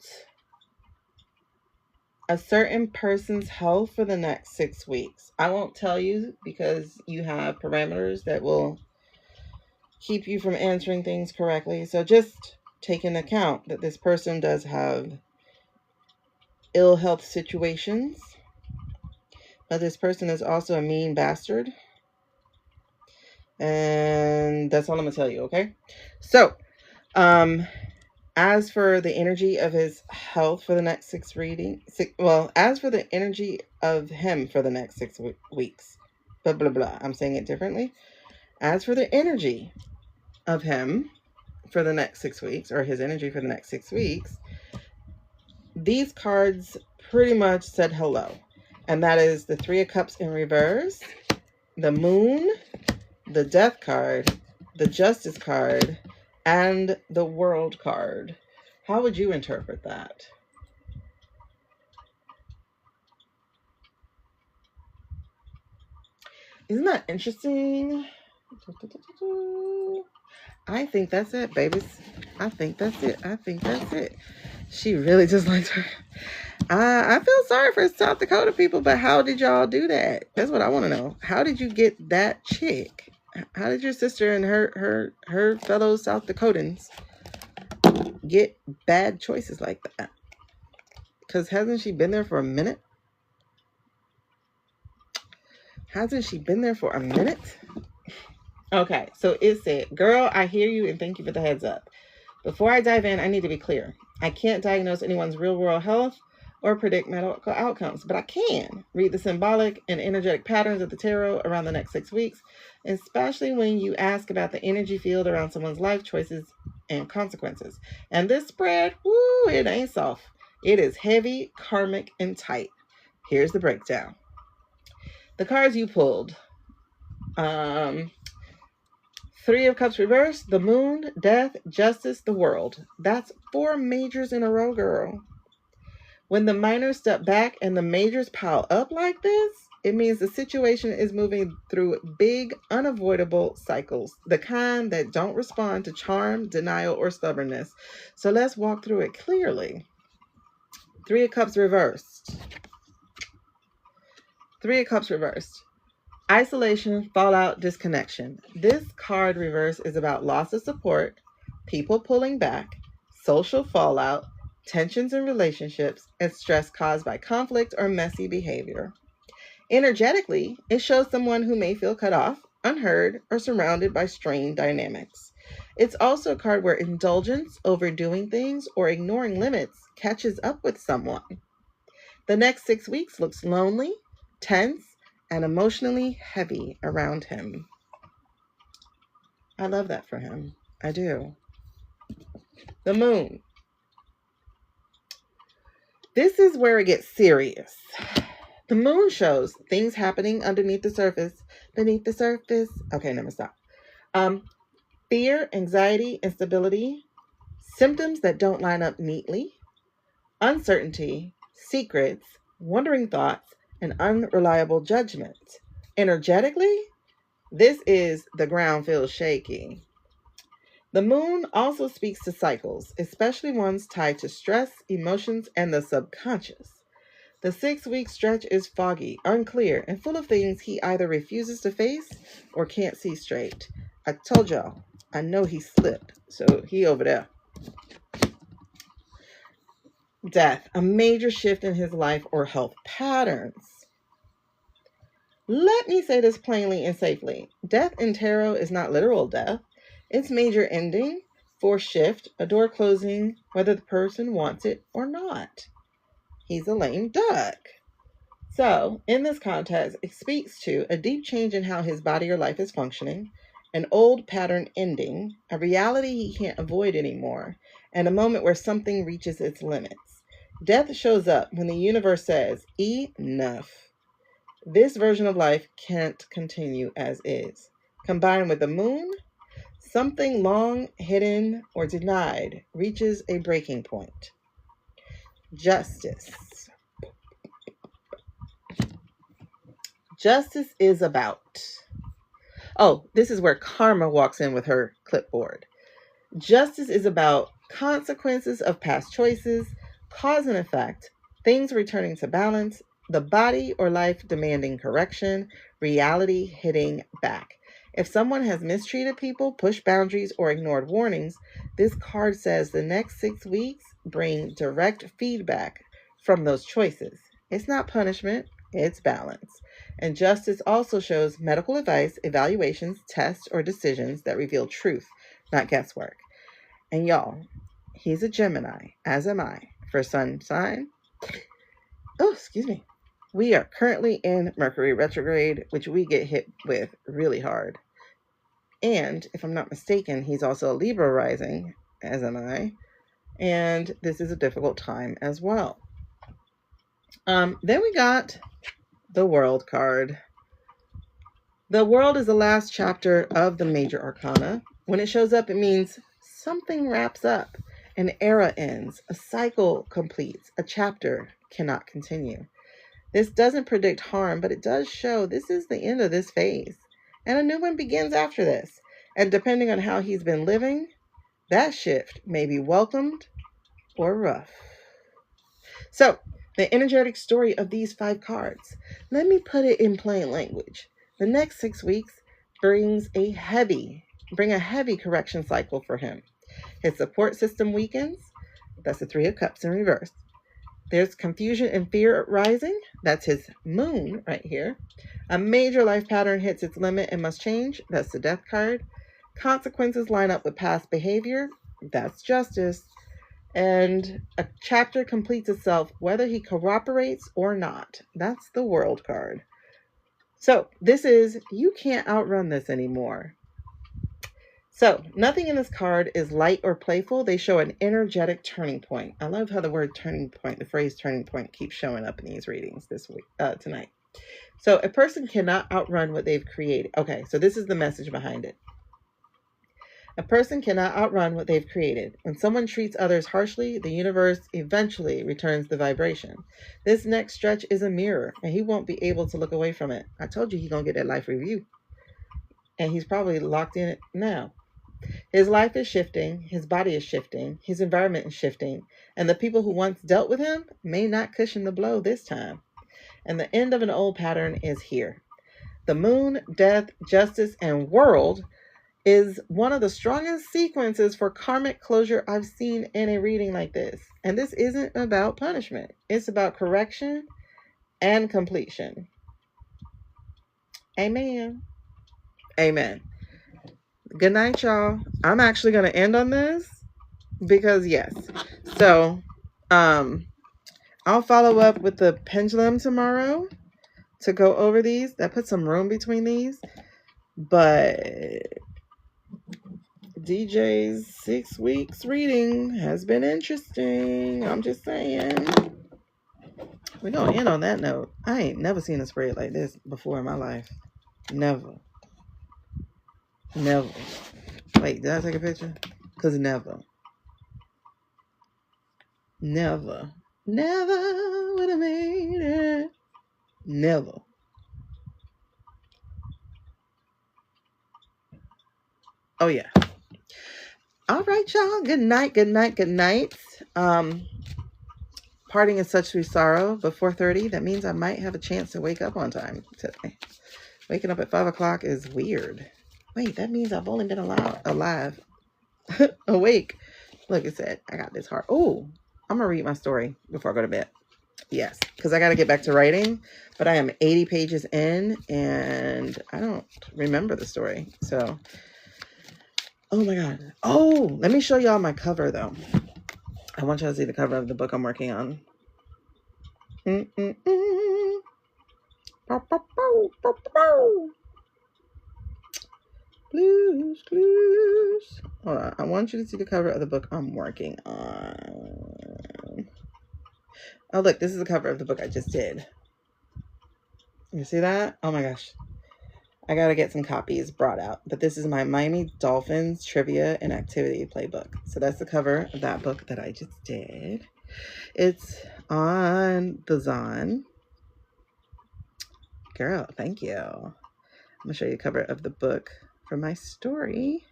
a certain person's health for the next 6 weeks. I won't tell you because you have parameters that will keep you from answering things correctly. So just take into account that this person does have ill health situations, but this person is also a mean bastard. And that's all I'm gonna tell you, okay? So, as for the energy of his health for the next 6 readings, as for the energy of him for the next 6 weeks, blah, blah, blah. I'm saying it differently. As for the energy of him for the next 6 weeks, or his energy for the next 6 weeks, these cards pretty much said hello. And that is the 3 of Cups in reverse, the Moon, the Death card, the Justice card, and the World card. How would you interpret that? Isn't that interesting? I think that's it, babies. I think that's it. She really just liked her. I feel sorry for South Dakota people, but how did y'all do that? That's what I want to know. How did you get that chick? How did your sister and her fellow South Dakotans get bad choices like that? Because hasn't she been there for a minute? Okay, so it said, girl, I hear you and thank you for the heads up. Before I dive in, I need to be clear. I can't diagnose anyone's real world health or predict medical outcomes, but I can read the symbolic and energetic patterns of the tarot around the next 6 weeks, especially when you ask about the energy field around someone's life choices and consequences. And this spread, woo, it ain't soft. It is heavy, karmic, and tight. Here's the breakdown. The cards you pulled. 3 of Cups reversed, the Moon, Death, Justice, the World. That's 4 majors in a row, girl. When the minors step back and the majors pile up like this, it means the situation is moving through big, unavoidable cycles, the kind that don't respond to charm, denial, or stubbornness. So let's walk through it clearly. Three of Cups reversed. Three of Cups reversed. Isolation, fallout, disconnection. This card reverse is about loss of support, people pulling back, social fallout, tensions in relationships, and stress caused by conflict or messy behavior. Energetically, it shows someone who may feel cut off, unheard, or surrounded by strained dynamics. It's also a card where indulgence, overdoing things, or ignoring limits catches up with someone. The next 6 weeks looks lonely, tense, and emotionally heavy around him. I love that for him. I do. The moon. This is where it gets serious. The moon shows things happening underneath the surface. Beneath the surface. Okay, let me stop. Fear, anxiety, instability, symptoms that don't line up neatly, uncertainty, secrets, wandering thoughts, and unreliable judgment. Energetically, this is the ground feels shaky. The moon also speaks to cycles, especially ones tied to stress, emotions, and the subconscious. The 6-week stretch is foggy, unclear, and full of things he either refuses to face or can't see straight. I told y'all, I know he slipped, so he over there. Death, a major shift in his life or health patterns. Let me say this plainly and safely. Death in tarot is not literal death. It's major ending, forced shift, a door closing, whether the person wants it or not. He's a lame duck. So, in this context, it speaks to a deep change in how his body or life is functioning, an old pattern ending, a reality he can't avoid anymore, and a moment where something reaches its limits. Death shows up when the universe says, enough. This version of life can't continue as is. Combined with the moon, something long hidden or denied reaches a breaking point. Justice. Justice is about... Oh, this is where karma walks in with her clipboard. Justice is about consequences of past choices, cause and effect, things returning to balance, the body or life demanding correction, reality hitting back. If someone has mistreated people, pushed boundaries, or ignored warnings, this card says the next 6 weeks bring direct feedback from those choices. It's not punishment, it's balance. And justice also shows medical advice, evaluations, tests, or decisions that reveal truth, not guesswork. And y'all, he's a Gemini, as am I, for sun sign. Oh, excuse me. We are currently in Mercury retrograde, which we get hit with really hard. And if I'm not mistaken, he's also a Libra rising, as am I. And this is a difficult time as well. Then we got the World card. The World is the last chapter of the major arcana. When it shows up, it means something wraps up, an era ends, a cycle completes, a chapter cannot continue. This doesn't predict harm, but it does show this is the end of this phase, and a new one begins after this. And depending on how he's been living, that shift may be welcomed or rough. So, the energetic story of these 5 cards. Let me put it in plain language. The next 6 weeks bring a heavy correction cycle for him. His support system weakens. That's the 3 of Cups in reverse. There's confusion and fear rising. That's his moon right here. A major life pattern hits its limit and must change. That's the Death card. Consequences line up with past behavior. That's justice. And a chapter completes itself whether he cooperates or not. That's the World card. So this is, you can't outrun this anymore. So nothing in this card is light or playful. They show an energetic turning point. I love how the word turning point, the phrase turning point, keeps showing up in these readings this week, tonight. So a person cannot outrun what they've created. Okay, so this is the message behind it. A person cannot outrun what they've created. When someone treats others harshly, the universe eventually returns the vibration. This next stretch is a mirror, and he won't be able to look away from it. I told you he's going to get that life review. And he's probably locked in it now. His life is shifting, his body is shifting, his environment is shifting, and the people who once dealt with him may not cushion the blow this time. And the end of an old pattern is here. The moon, death, justice, and world is one of the strongest sequences for karmic closure I've seen in a reading like this. And this isn't about punishment. It's about correction and completion. Amen. Amen. Good night, y'all. I'm actually going to end on this because yes. So, I'll follow up with the pendulum tomorrow to go over these. That puts some room between these. But DJ's 6 weeks reading has been interesting. I'm just saying. We're going to end on that note. I ain't never seen a spread like this before in my life. Never. Never. Wait, did I take a picture? Because never. Never. Never would have made it. Never. Oh, yeah. All right, y'all. Good night, good night, good night. Parting is such sweet sorrow. But 4:30, that means I might have a chance to wake up on time today. Waking up at 5 o'clock is weird. Wait, that means I've only been alive. Awake. Look, it said, I got this heart. Oh, I'm going to read my story before I go to bed. Yes, because I got to get back to writing. But I am 80 pages in, and I don't remember the story. So, oh my God. Oh, let me show y'all my cover, though. I want y'all to see the cover of the book I'm working on. Blues, clues. Hold on. I want you to see the cover of the book I'm working on. Oh, look. This is the cover of the book I just did. You see that? Oh, my gosh. I got to get some copies brought out. But this is my Miami Dolphins trivia and activity playbook. So that's the cover of that book that I just did. It's on the Zon. Girl, thank you. I'm going to show you the cover of the book for my story.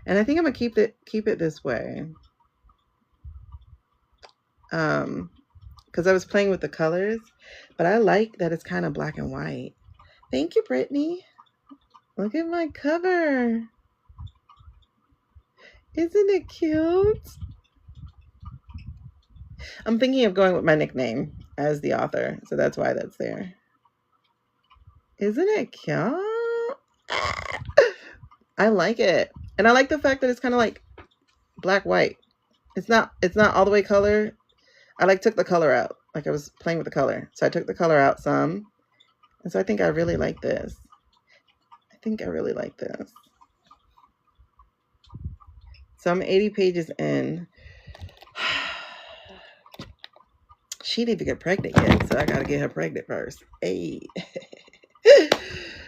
And I think I'm going to keep it this way. Because I was playing with the colors. But I like that it's kind of black and white. Thank you, Brittany. Look at my cover. Isn't it cute? I'm thinking of going with my nickname as the author. So that's why that's there. Isn't it cute? I like it. And I like the fact that it's kind of like black, white. It's not all the way color. I took the color out. I was playing with the color. So I took the color out some. And so I think I really like this. So I'm 80 pages in. She didn't even get pregnant yet, so I got to get her pregnant first. Hey.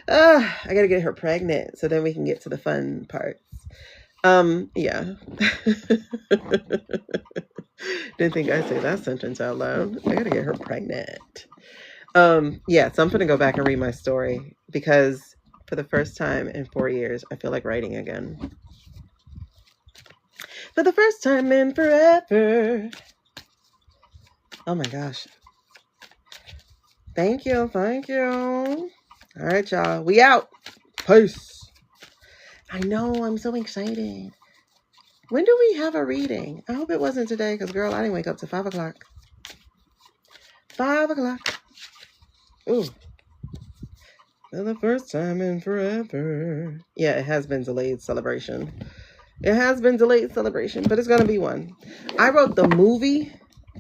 I got to get her pregnant so then we can get to the fun parts. Yeah. Didn't think I'd say that sentence out loud. I got to get her pregnant. Yeah, so I'm going to go back and read my story because for the first time in 4 years, I feel like writing again. For the first time in forever. Oh my gosh. Thank you. All right, y'all. We out. Peace. I know. I'm so excited. When do we have a reading? I hope it wasn't today because, girl, I didn't wake up till 5 o'clock. 5 o'clock. Ooh. For the first time in forever. Yeah, it has been delayed celebration. But it's going to be one. I wrote the movie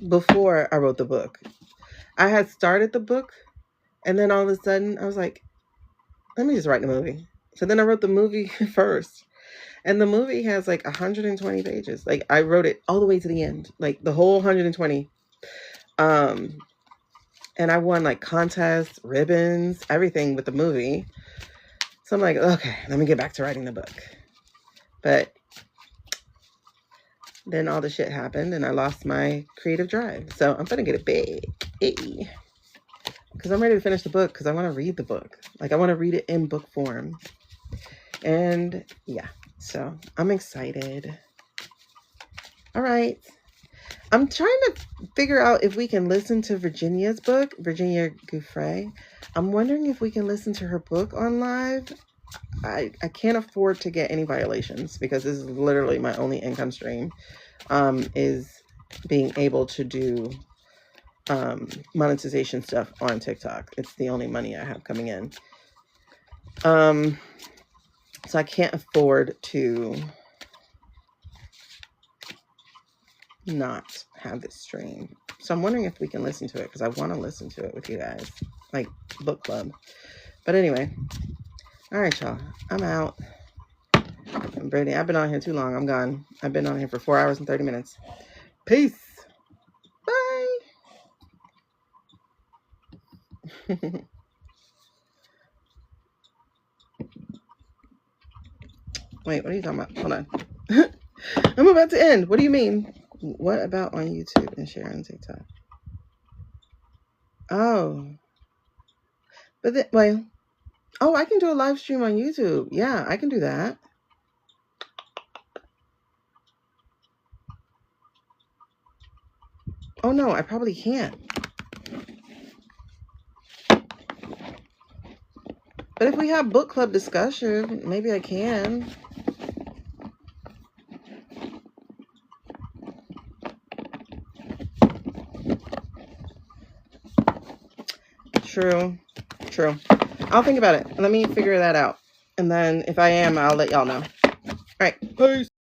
before I wrote the book. I had started the book, and then all of a sudden, I was like, let me just write the movie. So then I wrote the movie first. And the movie has 120 pages. I wrote it all the way to the end. The whole 120. And I won contests, ribbons, everything with the movie. So I'm like, okay, let me get back to writing the book. But then all the shit happened and I lost my creative drive. So I'm gonna get it big. Hey. Because I'm ready to finish the book because I want to read the book. Like I want to read it in book form. And yeah, so I'm excited. All right. I'm trying to figure out if we can listen to Virginia's book, Virginia Gouffre. I'm wondering if we can listen to her book on live. I can't afford to get any violations because this is literally my only income stream, is being able to do monetization stuff on TikTok. It's the only money I have coming in. So I can't afford to not have this stream. So I'm wondering if we can listen to it because I want to listen to it with you guys, like book club. But anyway, all right, y'all. I'm out. I'm Brittany. I've been on here too long. I'm gone. I've been on here for 4 hours and 30 minutes. Peace. Bye. Wait, what are you talking about? Hold on. I'm about to end. What do you mean? What about on YouTube and share on TikTok? Oh. But then, well, oh, I can do a live stream on YouTube. Yeah, I can do that. Oh, no, I probably can't. But if we have book club discussion, maybe I can. True. True. I'll think about it. Let me figure that out. And then if I am, I'll let y'all know. All right. Peace.